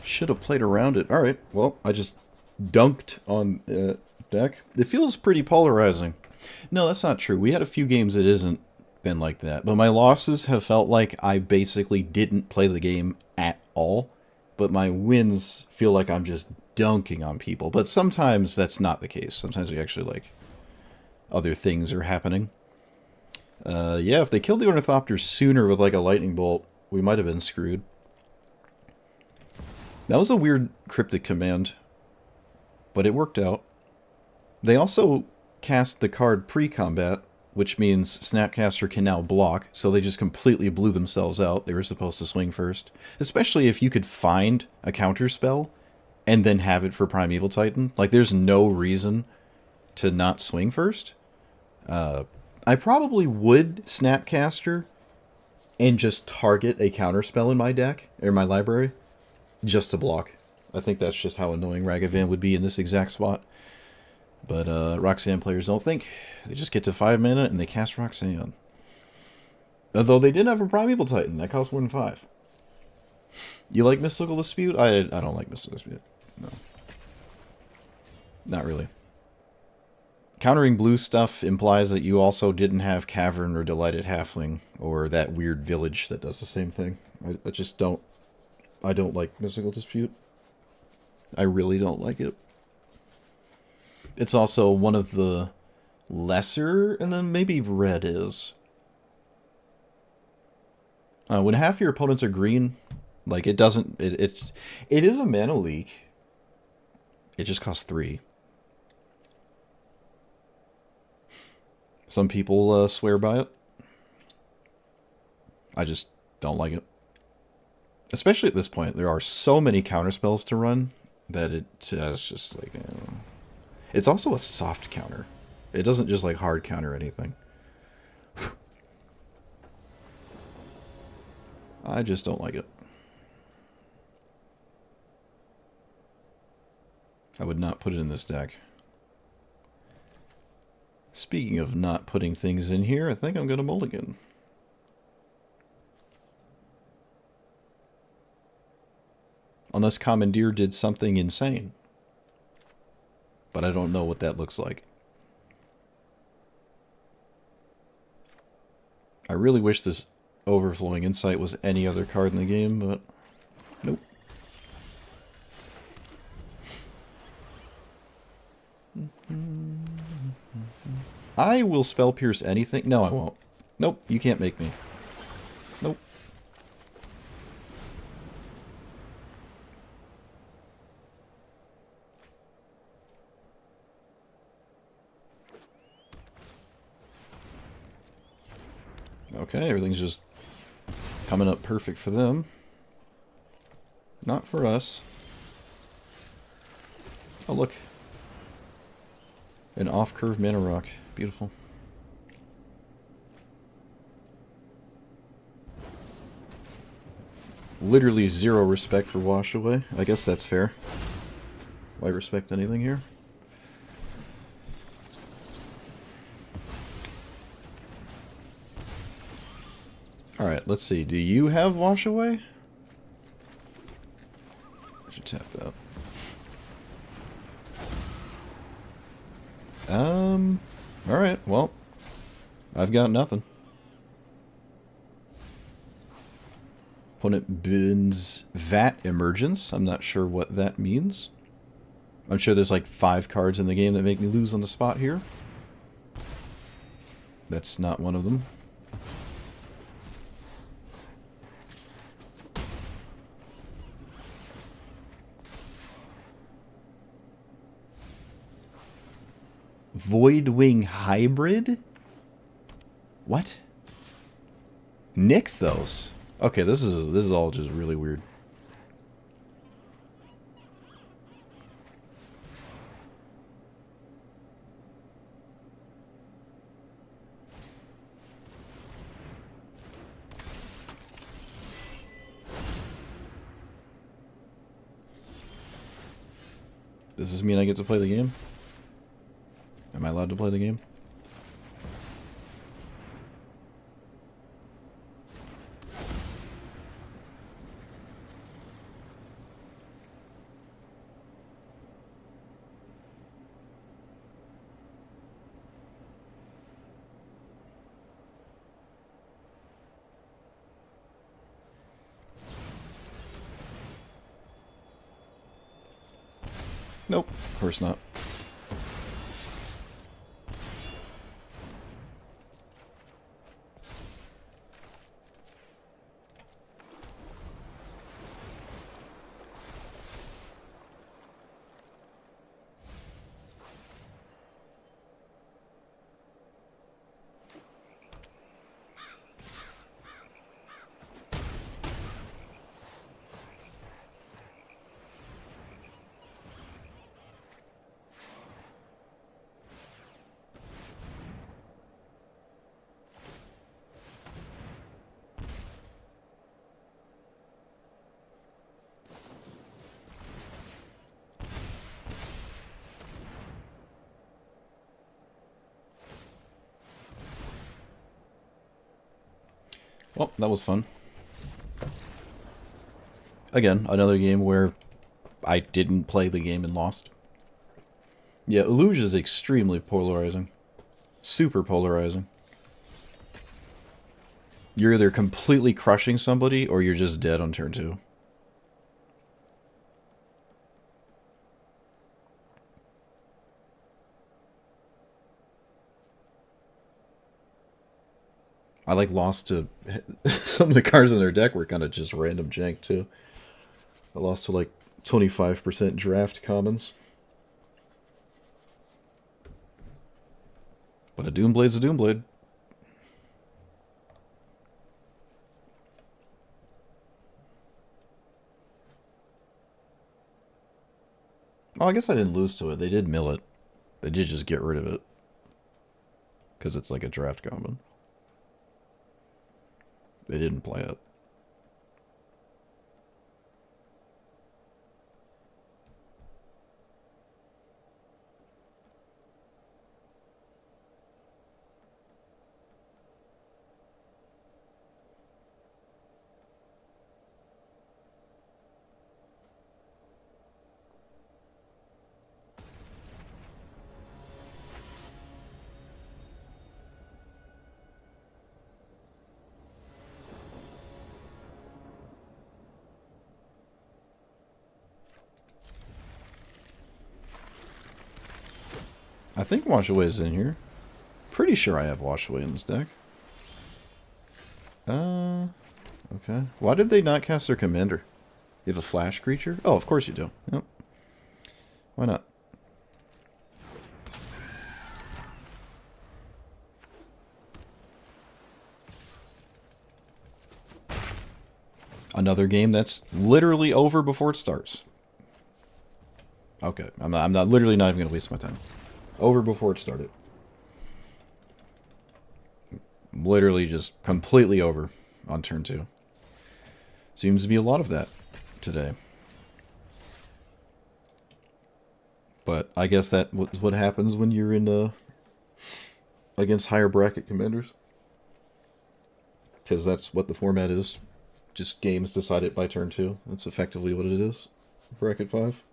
[SPEAKER 1] Should have played around it. Alright, well, I just dunked on deck. It feels pretty polarizing. No, that's not true. We had a few games it isn't been like that. But my losses have felt like I basically didn't play the game at all. But my wins feel like I'm just dunking on people. But sometimes that's not the case. Sometimes we actually, like, other things are happening. Yeah, if they killed the Ornithopter sooner with, like, a lightning bolt, we might have been screwed. That was a weird cryptic command. But it worked out. They also cast the card pre-combat, which means Snapcaster can now block, so they just completely blew themselves out. They were supposed to swing first. Especially if you could find a counter spell and then have it for Primeval Titan. Like, there's no reason to not swing first. I probably would Snapcaster and just target a counter spell in my deck, or my library, just to block. I think that's just how annoying Ragavan would be in this exact spot. But Roxanne players don't think. They just get to 5 mana and they cast Roxanne. Although they did have a Primeval Titan. That costs more than 5. You like Mystical Dispute? I don't like Mystical Dispute. No. Not really. Countering blue stuff implies that you also didn't have Cavern or Delighted Halfling or that weird village that does the same thing. I just don't... I don't like Mystical Dispute. I really don't like it. It's also one of the lesser, and then maybe red is. When half your opponents are green, like it doesn't, it is a mana leak. It just costs 3. Some people swear by it. I just don't like it. Especially at this point, there are so many counterspells to run that it's just like... It's also a soft counter. It doesn't just like hard counter anything. I just don't like it. I would not put it in this deck. Speaking of not putting things in here, I think I'm going to mulligan. Unless Commandeer did something insane. But I don't know what that looks like. I really wish this Overflowing Insight was any other card in the game, but nope. I will Spell Pierce anything. No, I won't. Nope, you can't make me. Nope. Okay, everything's just coming up perfect for them. Not for us. Oh, look. An off-curve mana rock. Beautiful. Literally 0 respect for Wash Away. I guess that's fair. Why respect anything here? Alright, let's see. Do you have Wash Away? I should tap that. Alright, well. I've got nothing. Opponent bins Vat Emergence. I'm not sure what that means. I'm sure there's like 5 cards in the game that make me lose on the spot here. That's not one of them. Voidwing Hybrid? What? Nykthos? Okay, this is all just really weird. Does this mean I get to play the game? Am I allowed to play the game? Nope, of course not. Well, that was fun. Again, another game where I didn't play the game and lost. Yeah, Eluge is extremely polarizing. Super polarizing. You're either completely crushing somebody, or you're just dead on turn 2. I lost to some of the cards in their deck were kind of just random jank too. I lost to 25% draft commons. But a Doomblade's a Doomblade. Oh, I guess I didn't lose to it. They did mill it. They did just get rid of it. Because it's like a draft common. They didn't play it. I think Wash Away is in here. Pretty sure I have Wash Away in this deck. Okay. Why did they not cast their commander? You have a flash creature? Oh, of course you do. Yep. Why not? Another game that's literally over before it starts. Okay, I'm not literally not even gonna waste my time. Over before it started. Literally just completely over on turn 2. Seems to be a lot of that today. But I guess that was what happens when you're in against higher bracket commanders. Because that's what the format is. Just games decided by turn 2. That's effectively what it is. Bracket 5.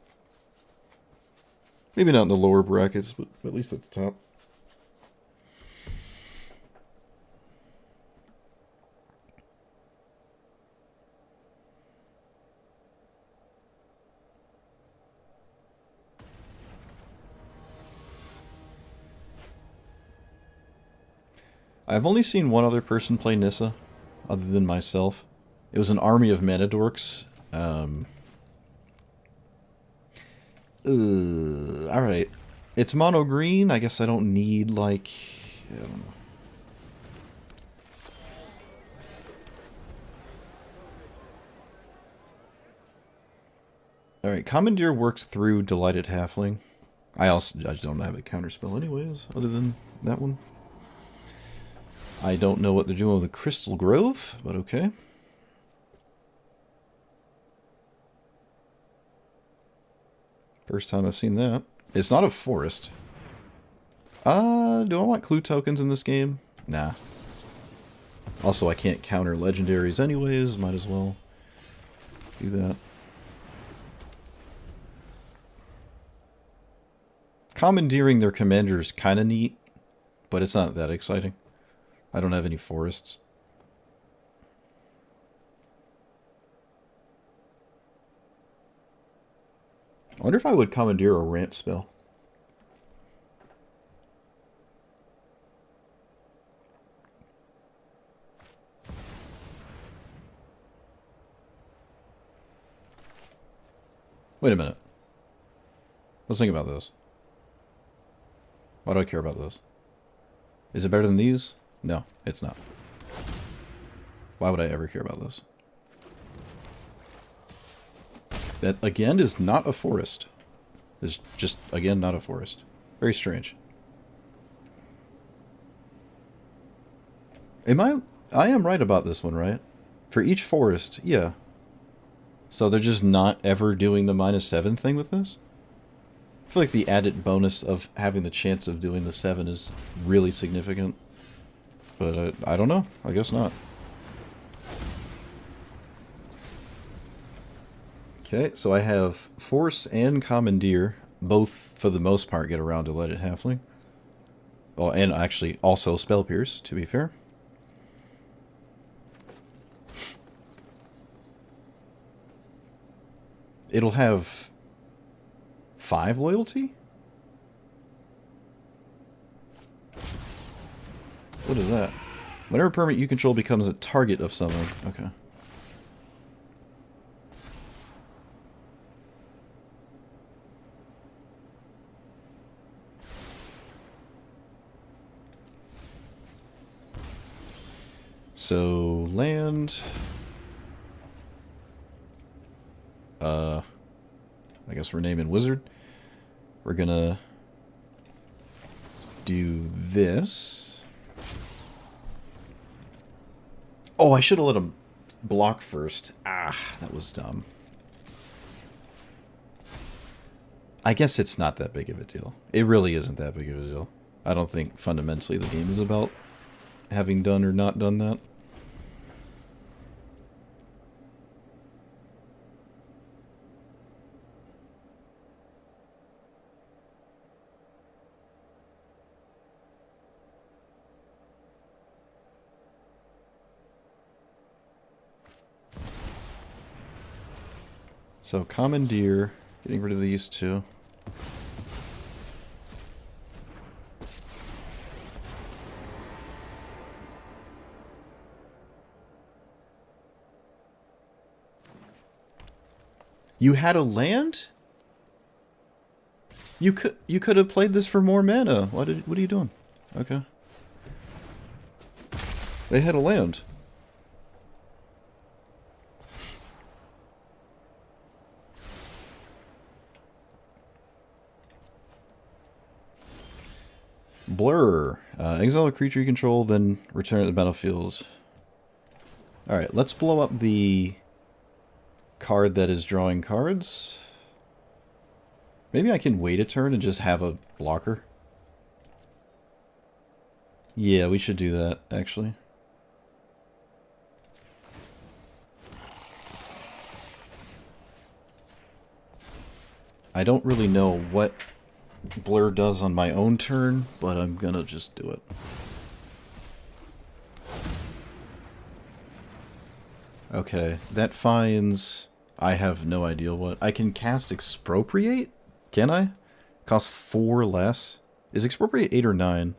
[SPEAKER 1] Maybe not in the lower brackets, but at least at the top. I've only seen one other person play Nissa, other than myself. It was an army of mana dorks. Alright. It's mono green. I guess I don't need, like... I don't know. Alright, Commandeer works through Delighted Halfling. I don't have a counterspell anyways, other than that one. I don't know what they're doing with the Crystal Grove, but okay. First time I've seen that. It's not a forest. Do I want clue tokens in this game? Nah. Also, I can't counter legendaries anyways, might as well do that. Commandeering their commander is kind of neat, but it's not that exciting. I don't have any forests. I wonder if I would commandeer a ramp spell. Wait a minute. Let's think about this. Why do I care about this? Is it better than these? No, it's not. Why would I ever care about this? That, again, is not a forest. It's just, again, not a forest. Very strange. I am right about this one, right? For each forest, yeah. So they're just not ever doing the -7 thing with this? I feel like the added bonus of having the chance of doing the 7 is really significant. But I don't know. I guess not. Okay, so I have Force and Commandeer. Both, for the most part, get around to Delighted Halfling. Well, and actually also Spell Pierce, to be fair. It'll have 5 loyalty? What is that? Whenever permanent you control becomes a target of someone. Okay. So, land... I guess we're naming Wizard. We're gonna do this. Oh, I should have let him block first. Ah, that was dumb. I guess it's not that big of a deal. It really isn't that big of a deal. I don't think fundamentally the game is about having done or not done that. So, Commandeer, getting rid of these two. You had a land? You could have played this for more mana. What are you doing? Okay. They had a land. Blur. Exile a creature you control, then return it to the battlefield. Alright, let's blow up the card that is drawing cards. Maybe I can wait a turn and just have a blocker. Yeah, we should do that, actually. I don't really know what Blur does on my own turn, but I'm gonna just do it. Okay, that finds... I have no idea what... I can cast Expropriate? Can I? Cost 4 less? Is Expropriate 8 or 9?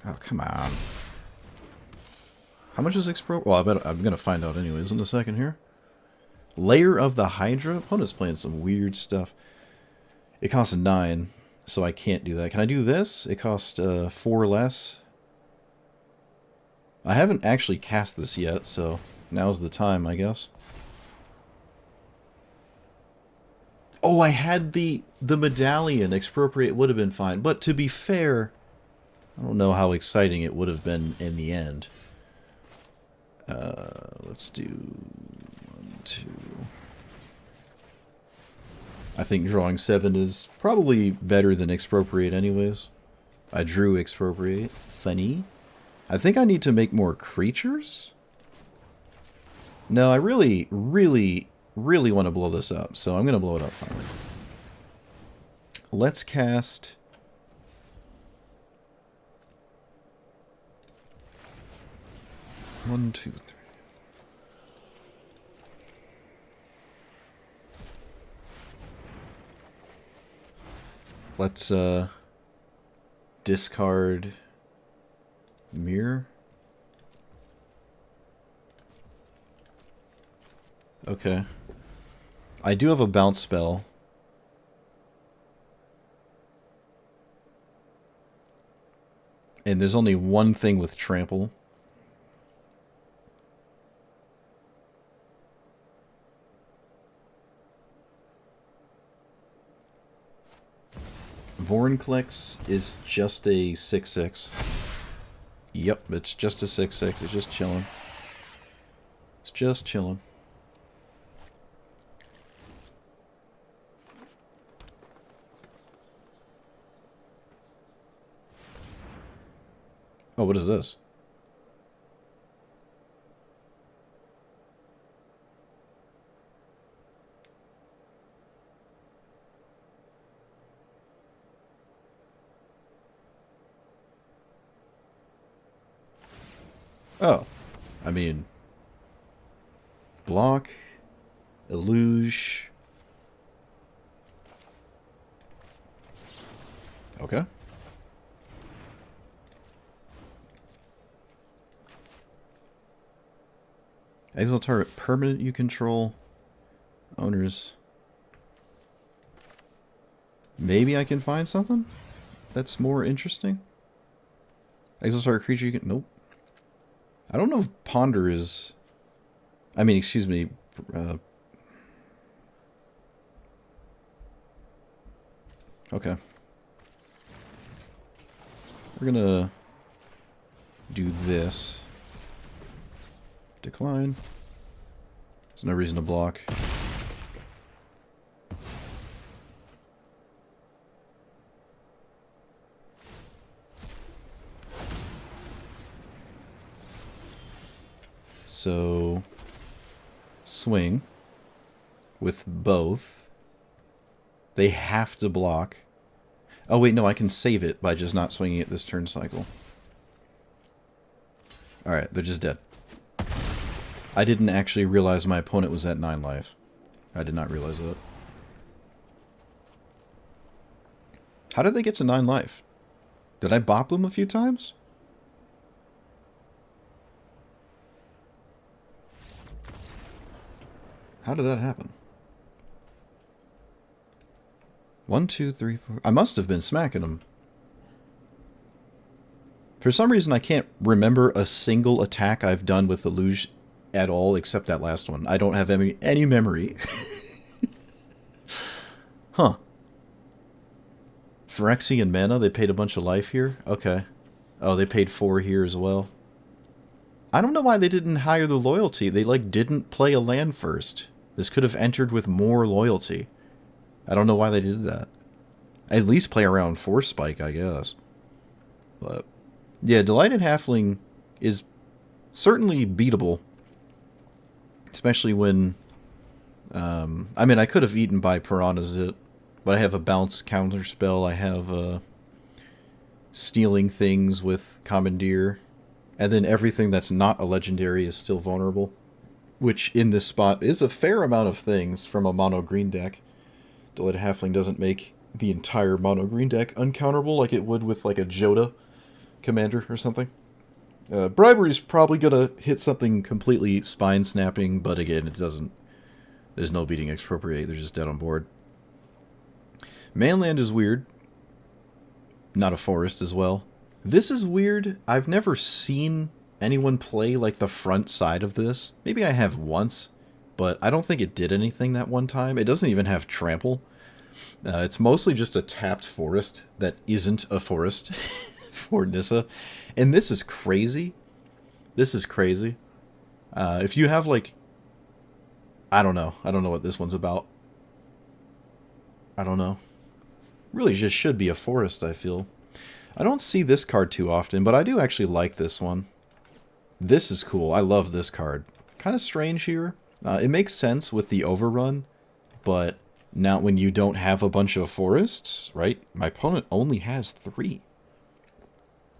[SPEAKER 1] Oh, come on. How much is Expro? Well, I bet I'm gonna find out anyways in a second here. Layer of the Hydra? Opponent's playing some weird stuff. It costs 9, so I can't do that. Can I do this? It costs 4 less. I haven't actually cast this yet, so now's the time, I guess. Oh, I had the medallion. Expropriate would have been fine. But to be fair, I don't know how exciting it would have been in the end. Let's do 1, 2. I think drawing 7 is probably better than Expropriate anyways. I drew Expropriate. Funny. I think I need to make more creatures? No, I really want to blow this up, so I'm going to blow it up finally. Let's cast... One, two, three. Let's discard mirror. Okay. I do have a bounce spell. And there's only one thing with trample. Vorinclex is just a 6/6. Yep, it's just a 6/6. It's just chilling. It's just chilling. Oh, what is this? Oh, I mean, block, Eluge. Okay. Exile target permanent you control. Owners. Maybe I can find something that's more interesting. Exile target creature you can... Nope. I don't know if Ponder is... I mean, excuse me. Okay. We're gonna do this. Decline. There's no reason to block. So, swing with both. They have to block. Oh wait, no, I can save it by just not swinging it this turn cycle. Alright, they're just dead. I didn't actually realize my opponent was at 9 life. I did not realize that. How did they get to 9 life? Did I bop them a few times? How did that happen? 1, 2, 3, 4... I must have been smacking them. For some reason, I can't remember a single attack I've done with Eluge at all, except that last one. I don't have any memory. Huh. Phyrexian mana, they paid a bunch of life here? Okay. Oh, they paid 4 here as well. I don't know why they didn't hire the loyalty. They, like, didn't play a land first. This could have entered with more loyalty. I don't know why they did that. At least play around Force Spike, I guess. But, yeah, Delighted Halfling is certainly beatable. Especially when... I mean, I could have eaten by Piranha's it, but I have a bounce counter spell. I have stealing things with Commandeer. And then everything that's not a legendary is still vulnerable. Which, in this spot, is a fair amount of things from a mono-green deck. Delighted Halfling doesn't make the entire mono-green deck uncounterable like it would with, like, a Joda commander or something. Bribery is probably gonna hit something completely spine-snapping, but again, it doesn't... There's no beating Expropriate, they're just dead on board. Manland is weird. Not a forest as well. This is weird. I've never seen anyone play like the front side of this. Maybe I have once, but I don't think it did anything that one time. It doesn't even have trample. It's mostly just a tapped forest that isn't a forest for Nissa. And this is crazy. This is crazy. If you have, like... I don't know. I don't know what this one's about. I don't know. Really just should be a forest, I feel. I don't see this card too often, but I do actually like this one. This is cool. I love this card. Kind of strange here. It makes sense with the overrun, but now when you don't have a bunch of forests, right? My opponent only has 3.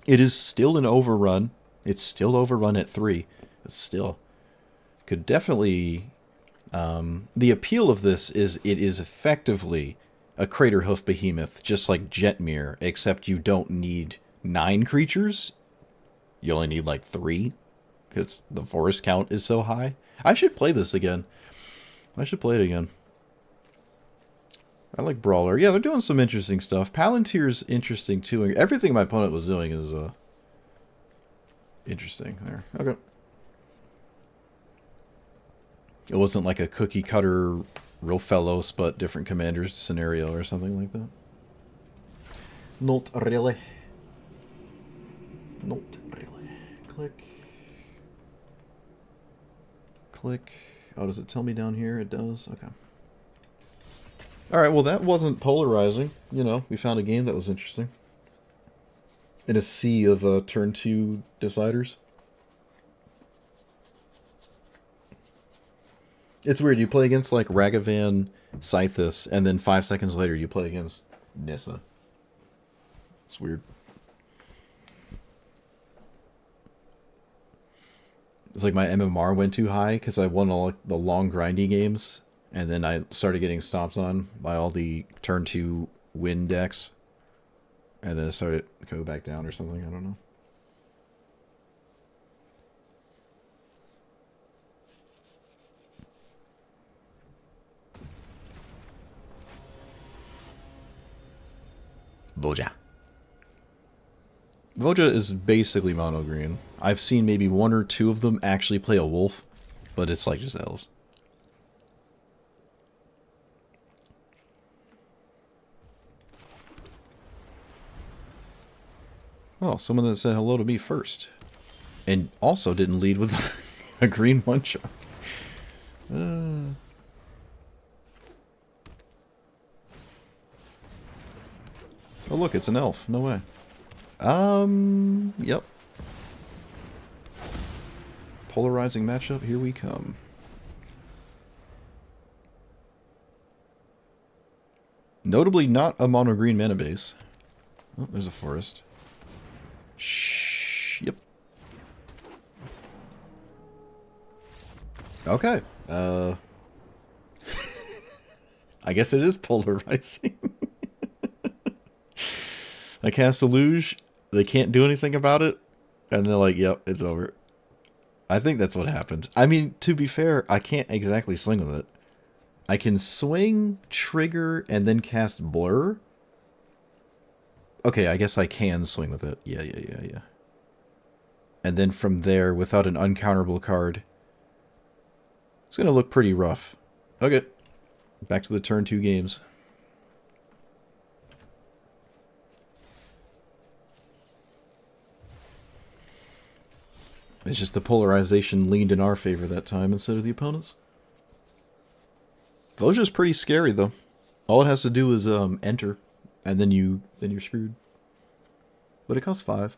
[SPEAKER 1] It is still an overrun. It's still overrun at 3. But still. Could definitely... the appeal of this is it is effectively a Craterhoof Behemoth, just like Jetmir, except you don't need 9 creatures. You only need like 3, because the forest count is so high. I should play this again. I should play it again. I like Brawler. Yeah, they're doing some interesting stuff. Palantir's interesting too. Everything my opponent was doing is interesting there. Okay. It wasn't like a cookie cutter Rofellos, but different commanders scenario or something like that. Not really. Not really. Click. Click. Oh, does it tell me down here? It does? Okay. Alright, well that wasn't polarizing. You know, we found a game that was interesting. In a sea of turn 2 deciders. It's weird, you play against like Ragavan, Scythus, and then 5 seconds later you play against Nissa. It's weird. It's like my MMR went too high because I won all the long grindy games, and then I started getting stomped on by all the turn 2 win decks, and then it started to go back down or something, I don't know. Voja. Voja is basically mono green. I've seen maybe 1 or 2 of them actually play a wolf, but it's like just elves. Oh, someone that said hello to me first. And also didn't lead with a green one-shot. Oh look, it's an elf. No way. Yep. Polarizing matchup, here we come. Notably not a mono green mana base. Oh, there's a forest. Shh. Yep. Okay. I guess it is polarizing. I cast Eluge, they can't do anything about it, and they're like, yep, it's over. I think that's what happened. I mean, to be fair, I can't exactly swing with it. I can swing, trigger, and then cast Blur. Okay, I guess I can swing with it. Yeah. And then from there, without an uncounterable card, it's going to look pretty rough. Okay, back to the turn 2 games. It's just the polarization leaned in our favor that time instead of the opponent's. Voja's pretty scary though. All it has to do is enter, and then you're screwed. But it costs 5.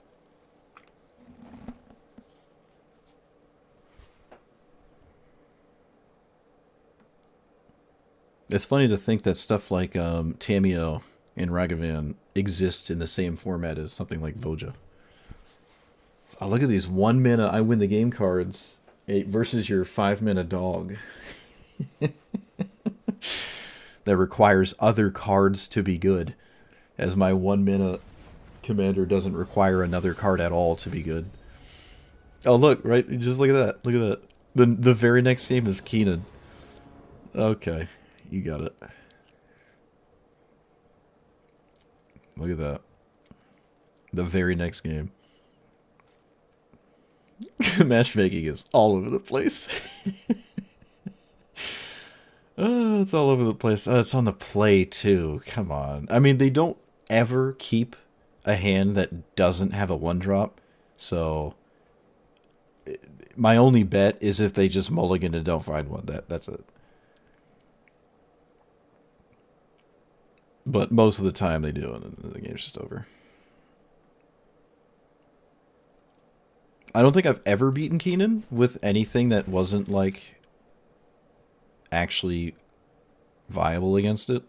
[SPEAKER 1] It's funny to think that stuff like Tamiyo and Ragavan exist in the same format as something like Voja. Oh, look at these 1 mana I win the game cards versus your 5 mana dog. That requires other cards to be good. As my 1 mana commander doesn't require another card at all to be good. Oh, look, right? Just look at that. Look at that. The very next game is Keenan. Okay, you got it. Look at that. The very next game. Matchmaking is all over the place. It's all over the place. It's on the play, too. Come on. I mean, they don't ever keep a hand that doesn't have a 1-drop. So, my only bet is if they just mulligan and don't find one. That's it. But most of the time they do, and the game's just over. I don't think I've ever beaten Keenan with anything that wasn't, like, actually viable against it.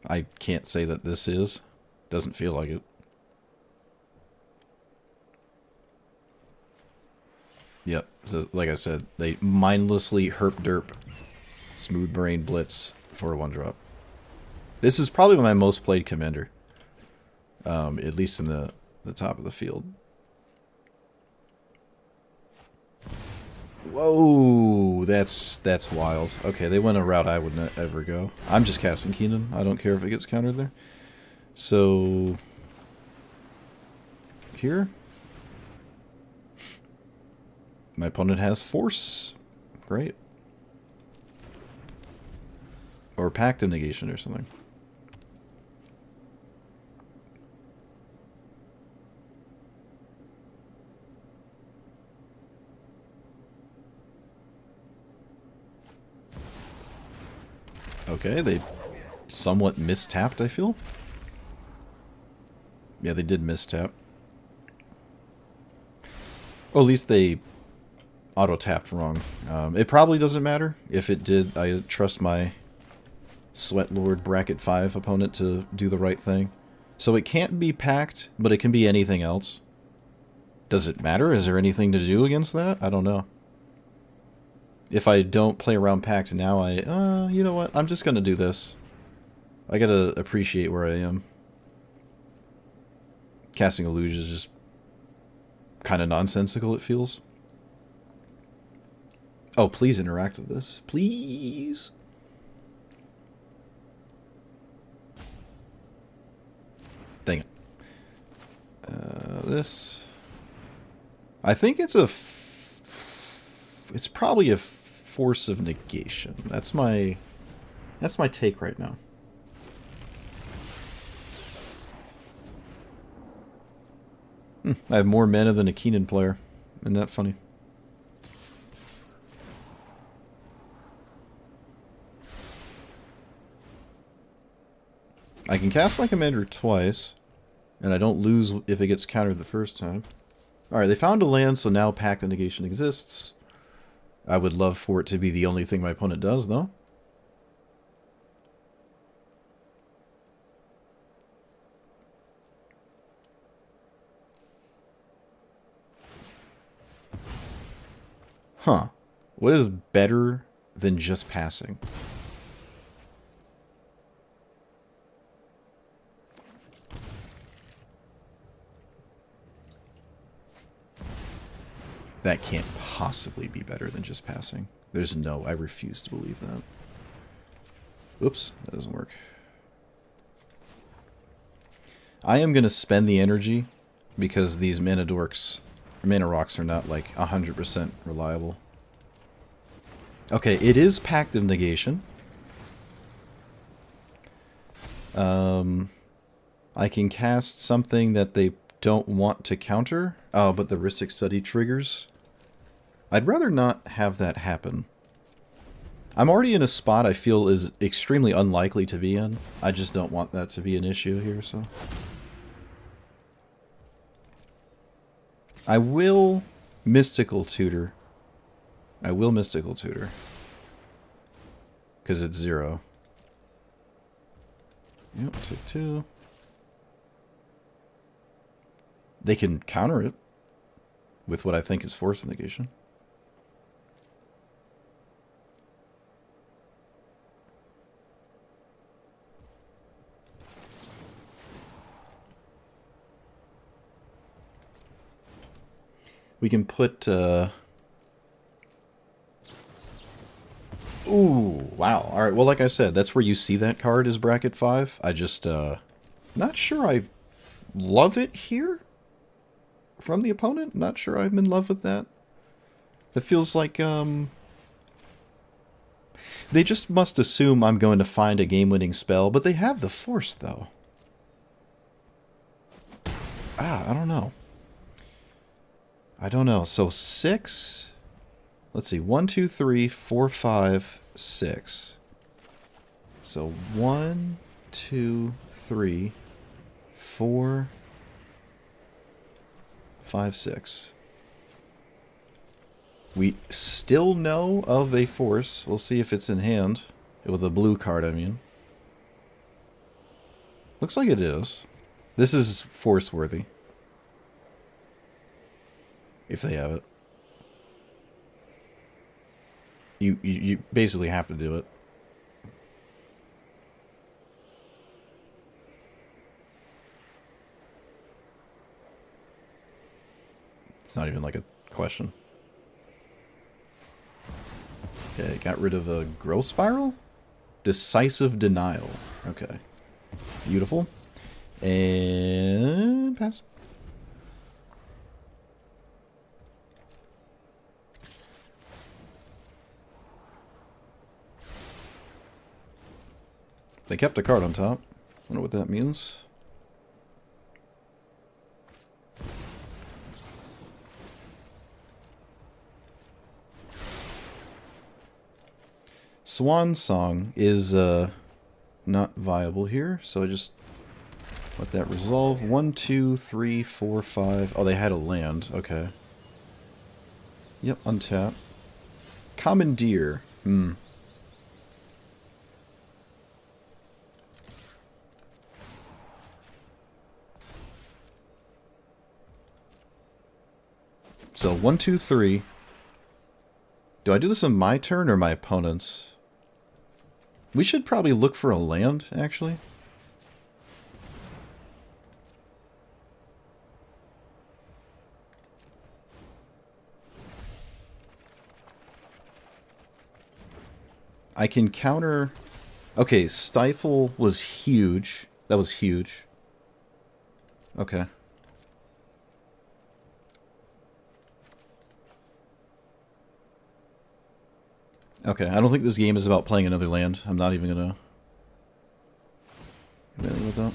[SPEAKER 1] I can't say that this is. Doesn't feel like it. Yep. So, like I said, they mindlessly herp-derp Smooth Brain Blitz for a 1-drop. This is probably my most played commander. At least in the top of the field. Whoa, that's wild. Okay, they went a route I wouldn't ever go. I'm just casting Keenan. I don't care if it gets countered there. So, here. My opponent has Force. Great. Or Pact of Negation or something. Okay, they somewhat mistapped, I feel. Yeah, they did mistap. Or at least they auto-tapped wrong. It probably doesn't matter. If it did, I trust my Sweat Lord Bracket 5 opponent to do the right thing. So it can't be Pact, but it can be anything else. Does it matter? Is there anything to do against that? I don't know. If I don't play around Pact now, you know what? I'm just going to do this. I got to appreciate where I am. Casting Eluge is just kind of nonsensical, it feels. Oh, please interact with this. Please. Dang it. This. I think it's a... It's probably a Force of Negation. That's my take right now. I have more mana than a Keenan player. Isn't that funny? I can cast my commander twice, and I don't lose if it gets countered the first time. Alright, they found a land, so now Pact of Negation exists. I would love for it to be the only thing my opponent does, though. Huh. What is better than just passing? That can't possibly be better than just passing. There's no... I refuse to believe that. Oops, that doesn't work. I am going to spend the energy because these mana rocks are not like 100% reliable. Okay, it is Pact of Negation. I can cast something that they don't want to counter. Oh, but the Rhystic Study triggers. I'd rather not have that happen. I'm already in a spot I feel is extremely unlikely to be in. I just don't want that to be an issue here, so... I will Mystical Tutor. I will Mystical Tutor. Because it's 0. Yep, take 2. They can counter it with what I think is Force of Negation. We can put, Ooh, wow. Alright, well, like I said, that's where you see that card is bracket 5. I just, not sure I love it here from the opponent. Not sure I'm in love with that. It feels like, they just must assume I'm going to find a game-winning spell, but they have the Force, though. I don't know. I don't know. So 6... Let's see. 1, 2, 3, 4, 5, 6. So 1, 2, 3, 4, 5, 6. We still know of a Force. We'll see if it's in hand. With a blue card, I mean. Looks like it is. This is Force worthy. If they have it. You basically have to do it. It's not even like a question. Okay, got rid of a Growth Spiral? Decisive Denial. Okay. Beautiful. And pass. They kept a card on top. I wonder what that means. Swan Song is not viable here, so I just let that resolve. 1, 2, 3, 4, 5. Oh, they had a land. Okay. Yep, untap. Commandeer. So 1, 2, 3. Do I do this on my turn or my opponent's? We should probably look for a land, actually. I can counter... Okay, Stifle was huge. That was huge. Okay. Okay, I don't think this game is about playing another land. I'm not even gonna... What that?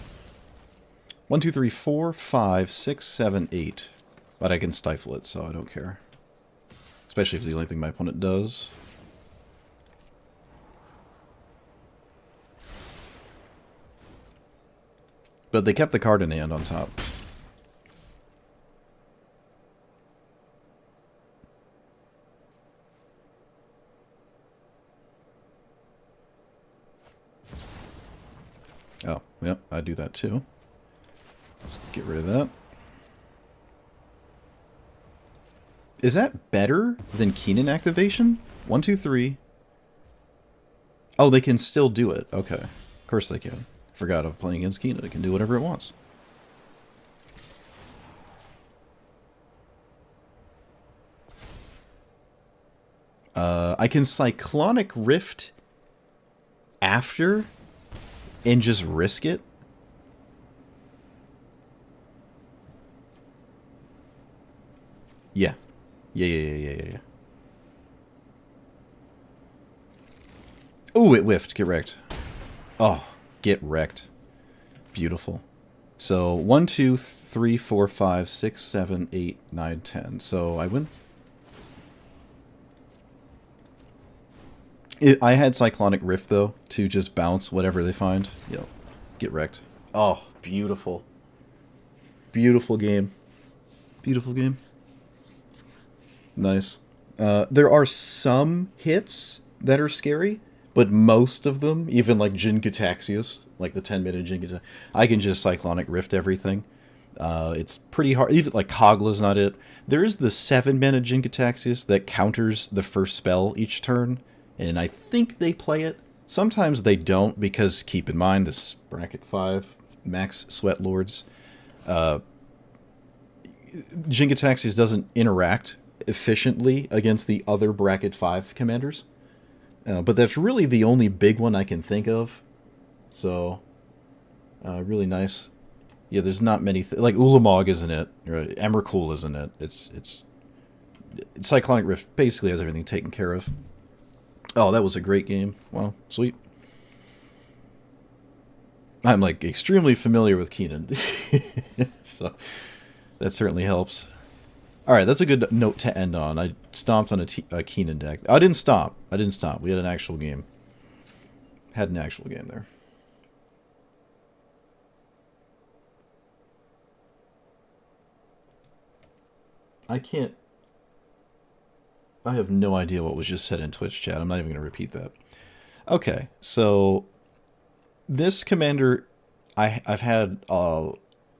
[SPEAKER 1] 1, 2, 3, 4, 5, 6, 7, 8. But I can stifle it, so I don't care. Especially if it's the only thing my opponent does. But they kept the card in hand on top. Oh, yep, I do that too. Let's get rid of that. Is that better than Keenan activation? 1, 2, 3. Oh, they can still do it. Okay. Of course they can. Forgot of playing against Keenan. It can do whatever it wants. I can Cyclonic Rift after and just risk it. Yeah. Yeah. Ooh, it whiffed. Get wrecked. Oh, get wrecked. Beautiful. So 1, 2, 3, 4, 5, 6, 7, 8, 9, 10. So I win. I had Cyclonic Rift, though, to just bounce whatever they find. Yo, get wrecked. Oh, beautiful. Beautiful game. Beautiful game. Nice. There are some hits that are scary, but most of them, even like Jin Gataxias, like the 10-minute Jin Gataxias, I can just Cyclonic Rift everything. It's pretty hard. Even like Kogla's not it. There is the 7-mana Jin Gataxias that counters the first spell each turn, and I think they play it. Sometimes they don't, because keep in mind, this bracket 5 max Sweat Lords. Jin-Gitaxias doesn't interact efficiently against the other bracket 5 commanders. But that's really the only big one I can think of. So, really nice. Yeah, there's not many like Ulamog isn't it? Right? Emrakul isn't it? It's Cyclonic Rift basically has everything taken care of. Oh, that was a great game. Wow, sweet. I'm like extremely familiar with Keenan, so that certainly helps. All right, that's a good note to end on. I stomped on a Keenan deck. I didn't stop. I didn't stop. We had an actual game. Had an actual game there. I can't. I have no idea what was just said in Twitch chat. I'm not even going to repeat that. Okay, so this commander, I've had a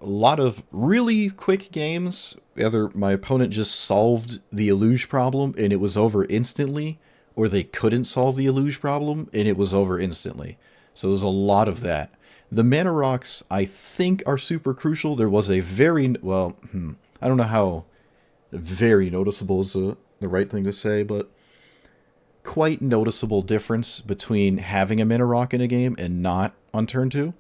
[SPEAKER 1] lot of really quick games. Either my opponent just solved the Eluge problem and it was over instantly, or they couldn't solve the Eluge problem and it was over instantly. So there's a lot of that. The mana rocks, I think, are super crucial. There was a very, well, I don't know how very noticeable is the right thing to say, but quite noticeable difference between having a mana rock in a game and not on turn 2.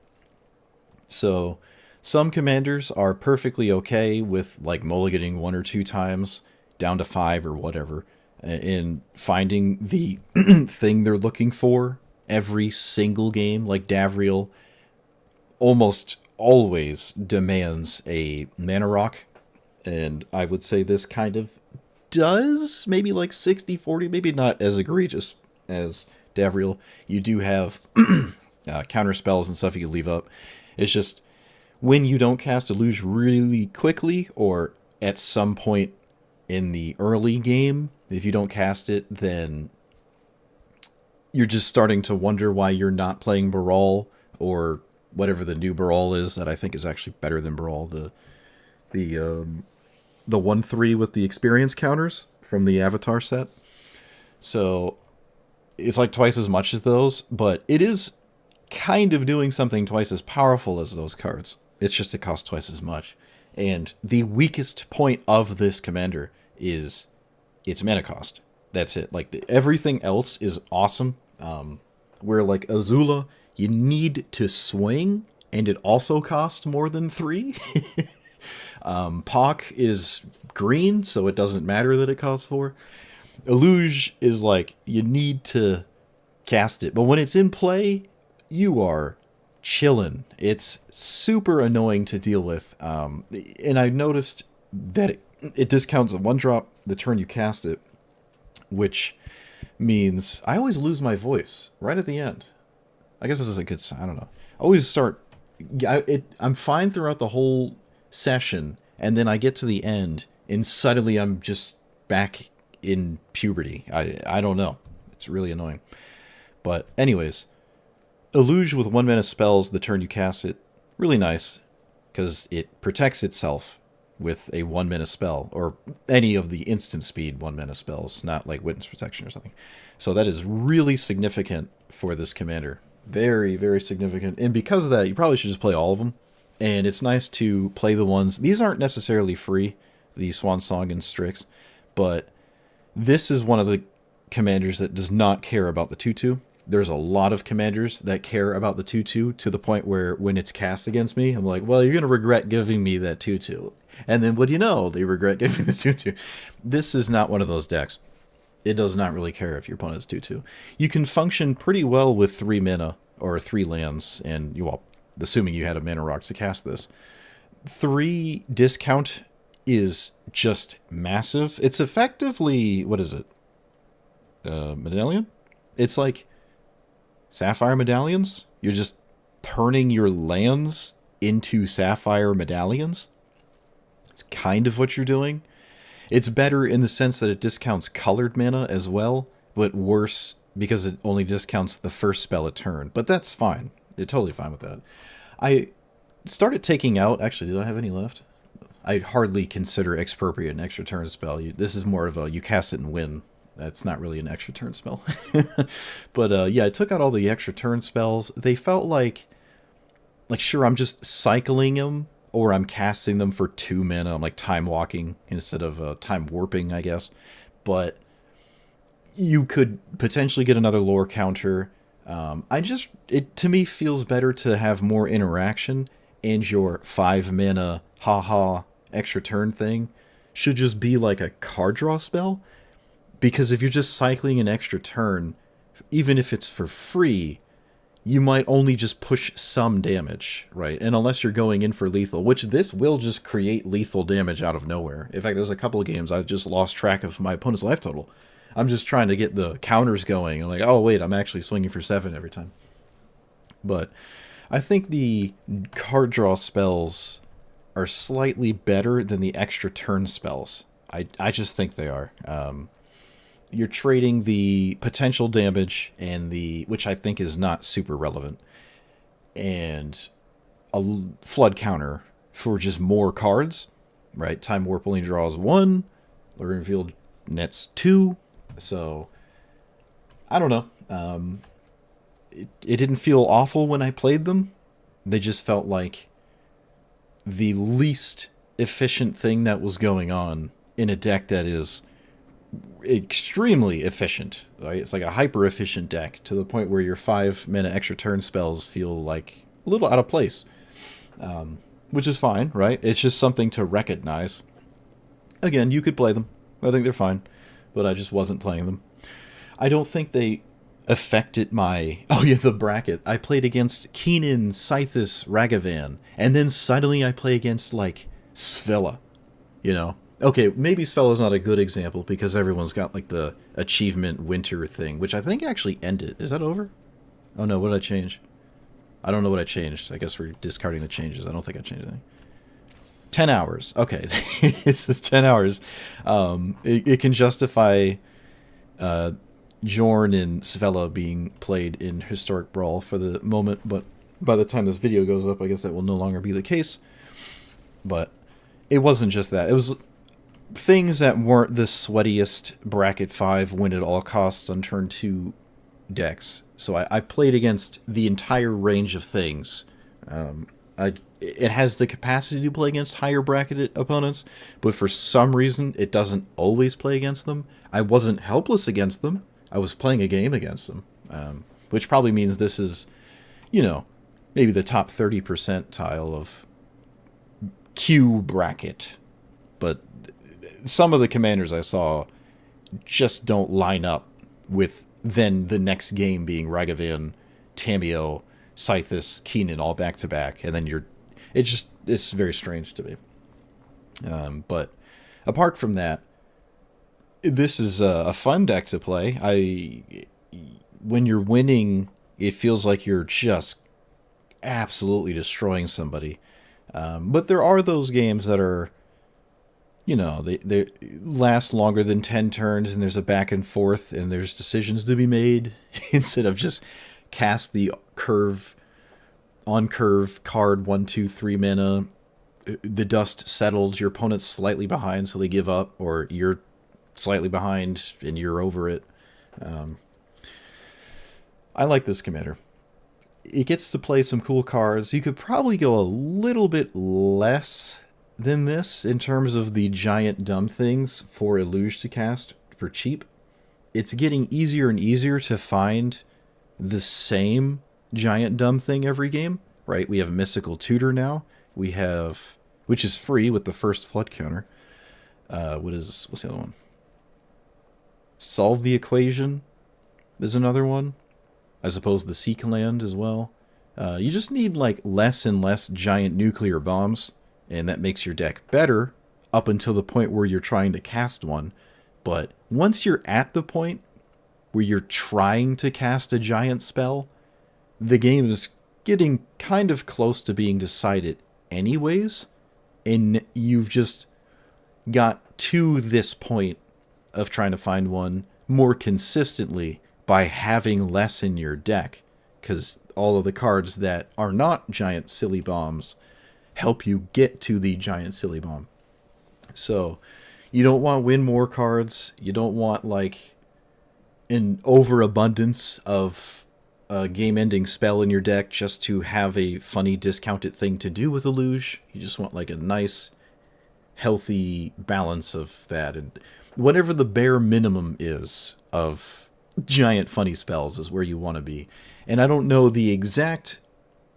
[SPEAKER 1] So some commanders are perfectly okay with like mulliganing 1 or 2 times down to 5 or whatever, and finding the thing they're looking for every single game. Like Davriel almost always demands a mana rock, and I would say this kind of does, maybe like 60-40, maybe not as egregious as Davriel. You do have counter spells and stuff you can leave up. It's just when you don't cast Eluge really quickly, or at some point in the early game, if you don't cast it, then you're just starting to wonder why you're not playing Baral, or whatever the new Baral is that I think is actually better than Baral. The 1/3 with the experience counters from the Avatar set. So it's like twice as much as those, but it is kind of doing something twice as powerful as those cards. It's just it costs twice as much. And the weakest point of this commander is its mana cost. That's it. Like everything else is awesome. Where like Azula, you need to swing, and it also costs more than 3. Pock is green, so it doesn't matter that it costs 4. Eluge is like, you need to cast it, but when it's in play, you are chillin'. It's super annoying to deal with, and I noticed that it discounts a 1-drop the turn you cast it, which means I always lose my voice right at the end. I guess this is a good sign. I don't know. I always start... I'm fine throughout the whole session, and then I get to the end, and suddenly I'm just back in puberty. I don't know. It's really annoying. But anyways, Eluge with 1 mana spells the turn you cast it, really nice, because it protects itself with a 1 mana spell, or any of the instant speed 1 mana spells, not like Witness Protection or something. So that is really significant for this commander. Very, very significant. And because of that, you probably should just play all of them. And it's nice to play the ones... These aren't necessarily free, the Swan Song and Strix, but this is one of the commanders that does not care about the 2/2. There's a lot of commanders that care about the 2/2 to the point where when it's cast against me, I'm like, well, you're going to regret giving me that 2/2. And then what do you know? They regret giving the 2/2. This is not one of those decks. It does not really care if your opponent's 2/2. You can function pretty well with 3 mana or 3 lands, and well, assuming you had a mana rock to cast this. 3 discount is just massive. It's effectively, what is it? Medallion? It's like Sapphire Medallions. You're just turning your lands into Sapphire Medallions. It's kind of what you're doing. It's better in the sense that it discounts colored mana as well, but worse because it only discounts the first spell a turn. But that's fine. You're totally fine with that. I started taking out... Actually, did I have any left? I'd hardly consider Expropriate an extra turn spell. This is more of a you cast it and win. That's not really an extra turn spell. But yeah, I took out all the extra turn spells. They felt like sure, I'm just cycling them or I'm casting them for 2 mana. I'm like time walking instead of time warping, I guess. But you could potentially get another lore counter. It to me feels better to have more interaction, and your 5 mana haha extra turn thing should just be like a card draw spell. Because if you're just cycling an extra turn, even if it's for free, you might only just push some damage, right? And unless you're going in for lethal, which this will just create lethal damage out of nowhere. In fact, there's a couple of games I just lost track of my opponent's life total. I'm just trying to get the counters going. I'm like, oh wait, I'm actually swinging for 7 every time. But I think the card draw spells are slightly better than the extra turn spells. I just think they are. You're trading the potential damage and which I think is not super relevant, and a flood counter for just more cards, right? Time Warp only draws 1, Lurking Field nets 2, so I don't know. It didn't feel awful when I played them. They just felt like the least efficient thing that was going on in a deck that is extremely efficient. Right? It's like a hyper efficient deck to the point where your 5 mana extra turn spells feel like a little out of place, which is fine, right? It's just something to recognize. Again, you could play them. I think they're fine, but I just wasn't playing them. I don't think they affected my... Oh yeah, the bracket. I played against Keenan, Scythus, Ragavan, and then suddenly I play against, like, Svella, you know? Okay, maybe Svella's not a good example because everyone's got, like, the achievement winter thing, which I think actually ended. Is that over? Oh no, what did I change? I don't know what I changed. I guess we're discarding the changes. I don't think I changed anything. 10 hours. Okay, this is 10 hours. It can justify Jorn and Svella being played in Historic Brawl for the moment, but by the time this video goes up, I guess that will no longer be the case. But it wasn't just that. It was things that weren't the sweatiest bracket 5 win at all costs on turn 2 decks. So I played against the entire range of things. It has the capacity to play against higher bracketed opponents, but for some reason it doesn't always play against them. I wasn't helpless against them. I was playing a game against them, which probably means this is, you know, maybe the top 30 percentile of Q bracket. But some of the commanders I saw just don't line up with then the next game being Ragavan, Tamiyo, Scythus, Keenan all back to back, and then it's very strange to me. But apart from that, this is a fun deck to play. When you're winning, it feels like you're just absolutely destroying somebody. But there are those games that are, you know, they last longer than 10 turns, and there's a back and forth, and there's decisions to be made instead of just cast the on curve card 1, 2, 3 mana. The dust settles, your opponent's slightly behind, so they give up, or you're slightly behind and you're over it. I like this commander. It gets to play some cool cards. You could probably go a little bit less than this in terms of the giant dumb things for Eluge to cast for cheap. It's getting easier and easier to find the same giant dumb thing every game, right? We have Mystical Tutor now. We have, which is free with the first flood counter. What's the other one? Solve the Equation is another one. I suppose the Seek Land as well. You just need like less and less giant nuclear bombs, and that makes your deck better up until the point where you're trying to cast one. But once you're at the point where you're trying to cast a giant spell, the game is getting kind of close to being decided anyways, and you've just got to this point of trying to find one more consistently by having less in your deck, because all of the cards that are not giant silly bombs help you get to the giant silly bomb. So you don't want win more cards. You don't want like an overabundance of a game-ending spell in your deck just to have a funny discounted thing to do with Eluge. You just want like a nice, healthy balance of that, and whatever the bare minimum is of giant funny spells is where you want to be. And I don't know the exact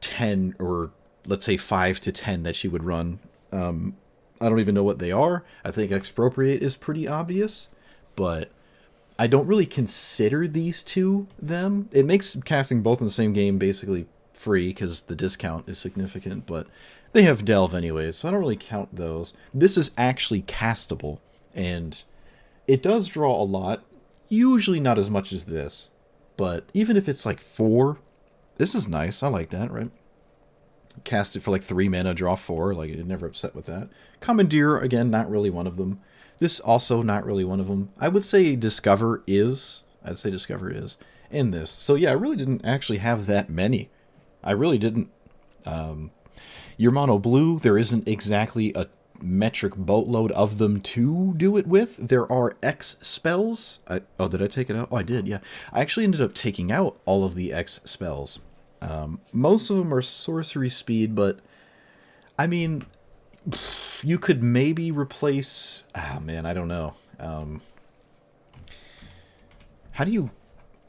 [SPEAKER 1] 10 or let's say 5 to 10 that she would run. I don't even know what they are. I think Expropriate is pretty obvious, but I don't really consider these two them. It makes casting both in the same game basically free because the discount is significant, but they have Delve anyways, so I don't really count those. This is actually castable, and it does draw a lot. Usually not as much as this, but even if it's like 4, this is nice. I like that, right? Cast it for like 3 mana, draw 4. Like, you're never upset with that. Commandeer, again, not really one of them. This also not really one of them. I would say Discover is. I'd say Discover is. And this. So yeah, I really didn't actually have that many. I really didn't. Your mono blue, there isn't exactly a metric boatload of them to do it with. There are X spells. Oh, did I take it out? Oh, I did, yeah. I actually ended up taking out all of the X spells. Most of them are sorcery speed, but I mean, you could maybe replace... Oh, man, I don't know. How do you...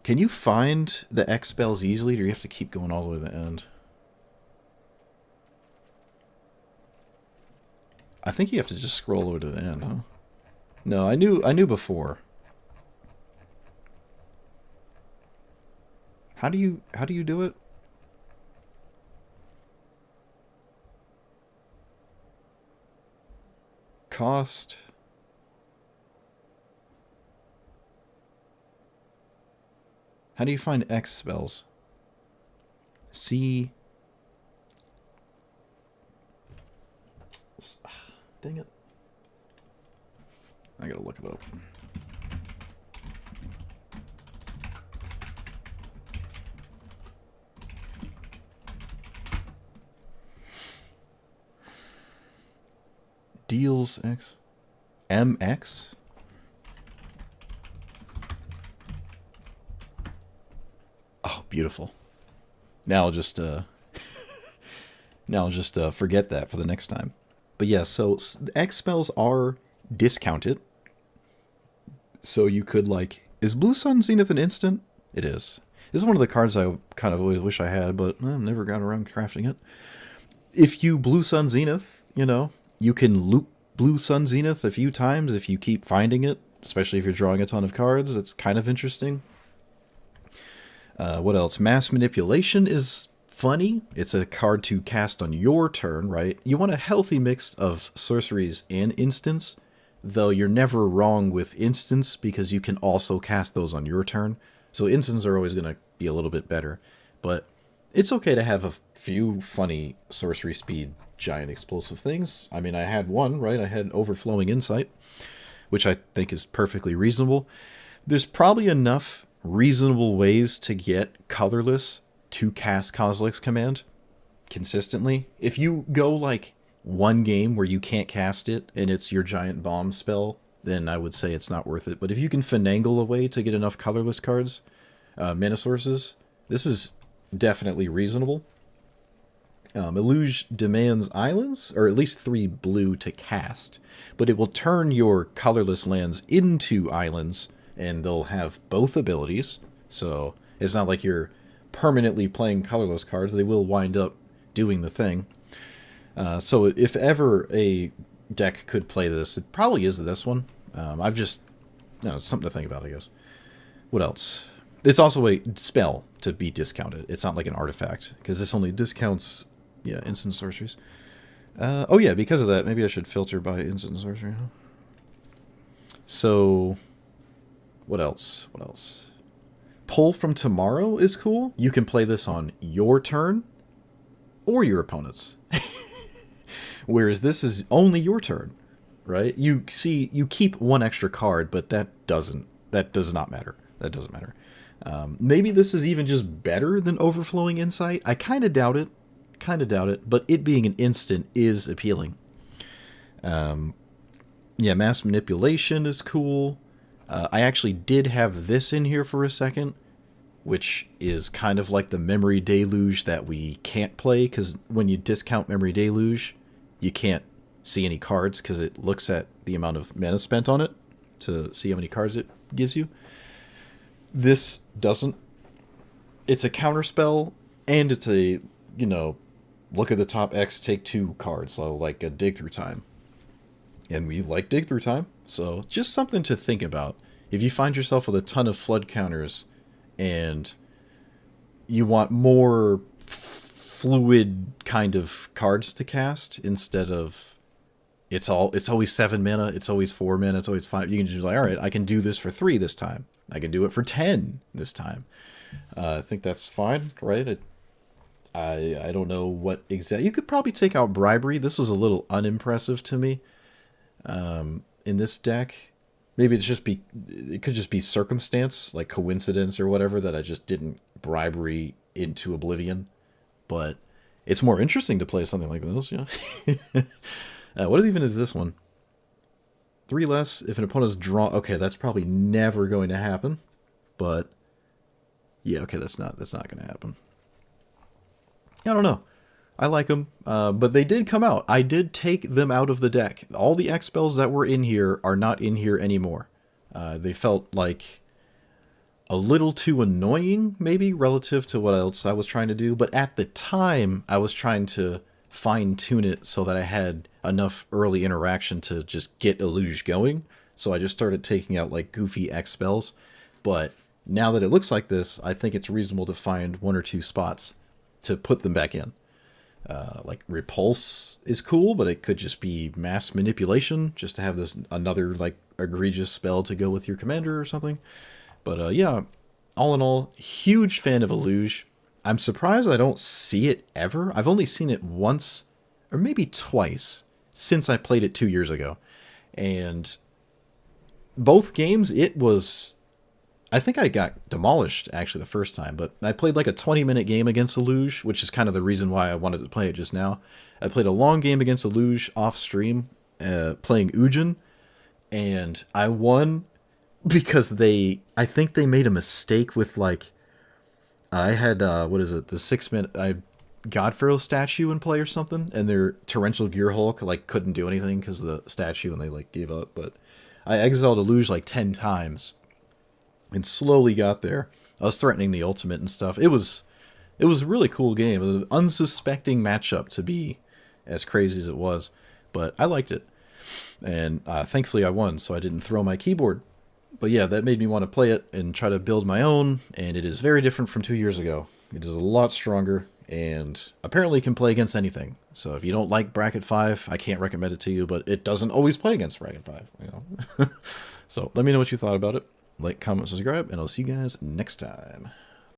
[SPEAKER 1] Can you find the X spells easily, or do you have to keep going all the way to the end? I think you have to just scroll over to the end, huh? No, I knew before. How do you do it? Cost. How do you find X spells? C. Dang it. I gotta look it up. Deals X. MX? Oh, beautiful. Now I'll just forget that for the next time. But yeah, so X spells are discounted. So you could, like... Is Blue Sun Zenith an instant? It is. This is one of the cards I kind of always wish I had, but I never got around to crafting it. If you Blue Sun Zenith, you know, you can loop Blue Sun Zenith a few times if you keep finding it, especially if you're drawing a ton of cards. It's kind of interesting. What else? Mass Manipulation is funny. It's a card to cast on your turn, right? You want a healthy mix of sorceries and instants, though you're never wrong with instants because you can also cast those on your turn. So instants are always going to be a little bit better. But it's okay to have a few funny sorcery speed giant explosive things. I mean, I had one, right? I had Overflowing Insight, which I think is perfectly reasonable. There's probably enough reasonable ways to get colorless to cast Kozilek's Command consistently. If you go like one game where you can't cast it and it's your giant bomb spell, then I would say it's not worth it. But if you can finagle a way to get enough colorless cards, mana sources, this is definitely reasonable. Eluge demands islands, or at least 3 blue to cast, but it will turn your colorless lands into islands, and they'll have both abilities, so it's not like you're permanently playing colorless cards. They will wind up doing the thing. So if ever a deck could play this, it probably is this one. It's something to think about, I guess. What else? It's also a spell to be discounted. It's not like an artifact, because this only discounts, instant sorceries. Oh yeah, because of that, maybe I should filter by instant sorcery. Huh? So, what else? Pull from Tomorrow is cool. You can play this on your turn or your opponent's. Whereas this is only your turn, right? You keep 1 extra card, but that does not matter. That doesn't matter. Maybe this is even just better than Overflowing Insight. I kind of doubt it. But it being an instant is appealing. Mass Manipulation is cool. I actually did have this in here for a second. which is kind of like the Memory Deluge that we can't play, because when you discount Memory Deluge, you can't see any cards because it looks at the amount of mana spent on it to see how many cards it gives you. This doesn't. It's a counterspell, and it's a, look at the top X, take 2 cards, so like a Dig Through Time. And we like Dig Through Time, so just something to think about. If you find yourself with a ton of flood counters and you want more fluid kind of cards to cast instead of it's always 7 mana, it's always 4 mana, it's always 5, you can just be like, all right, I can do this for 3 this time. I can do it for 10 this time. I think that's fine, right? I don't know what exactly. You could probably take out Bribery. This was a little unimpressive to me in this deck. Maybe it could just be circumstance, like coincidence or whatever, that I just didn't Bribery into Oblivion. But it's more interesting to play something like this, yeah. What even is this one? 3 less if an opponent's drawn. Okay, that's probably never going to happen. But yeah, okay, that's not going to happen. I don't know. I like them, but they did come out. I did take them out of the deck. All the X spells that were in here are not in here anymore. They felt like a little too annoying, maybe, relative to what else I was trying to do. But at the time, I was trying to fine-tune it so that I had enough early interaction to just get Eluge going. So I just started taking out, like, goofy X spells. But now that it looks like this, I think it's reasonable to find 1 or 2 spots to put them back in. Like Repulse is cool, but it could just be mass manipulation, just to have this another like egregious spell to go with your commander or something. But yeah, all in all, huge fan of Eluge. I'm surprised I don't see it ever. I've only seen it once, or maybe twice, since I played it 2 years ago. And both games, it was... I think I got demolished, actually, the first time, but I played like a 20-minute game against Eluge, which is kind of the reason why I wanted to play it just now. I played a long game against Eluge off-stream, playing Ujin, and I won because I think they made a mistake with, like, I had, the 6-minute, I Godpharaoh statue in play or something, and their Torrential Gearhulk, like, couldn't do anything because of the statue, and they, like, gave up, but I exiled Eluge, like, 10 times. And slowly got there. I was threatening the ultimate and stuff. It was a really cool game. It was an unsuspecting matchup to be as crazy as it was. But I liked it. And thankfully I won, so I didn't throw my keyboard. But yeah, that made me want to play it and try to build my own. And it is very different from 2 years ago. It is a lot stronger. And apparently can play against anything. So if you don't like Bracket 5, I can't recommend it to you. But it doesn't always play against Bracket 5. So let me know what you thought about it. Like, comment, subscribe, and I'll see you guys next time.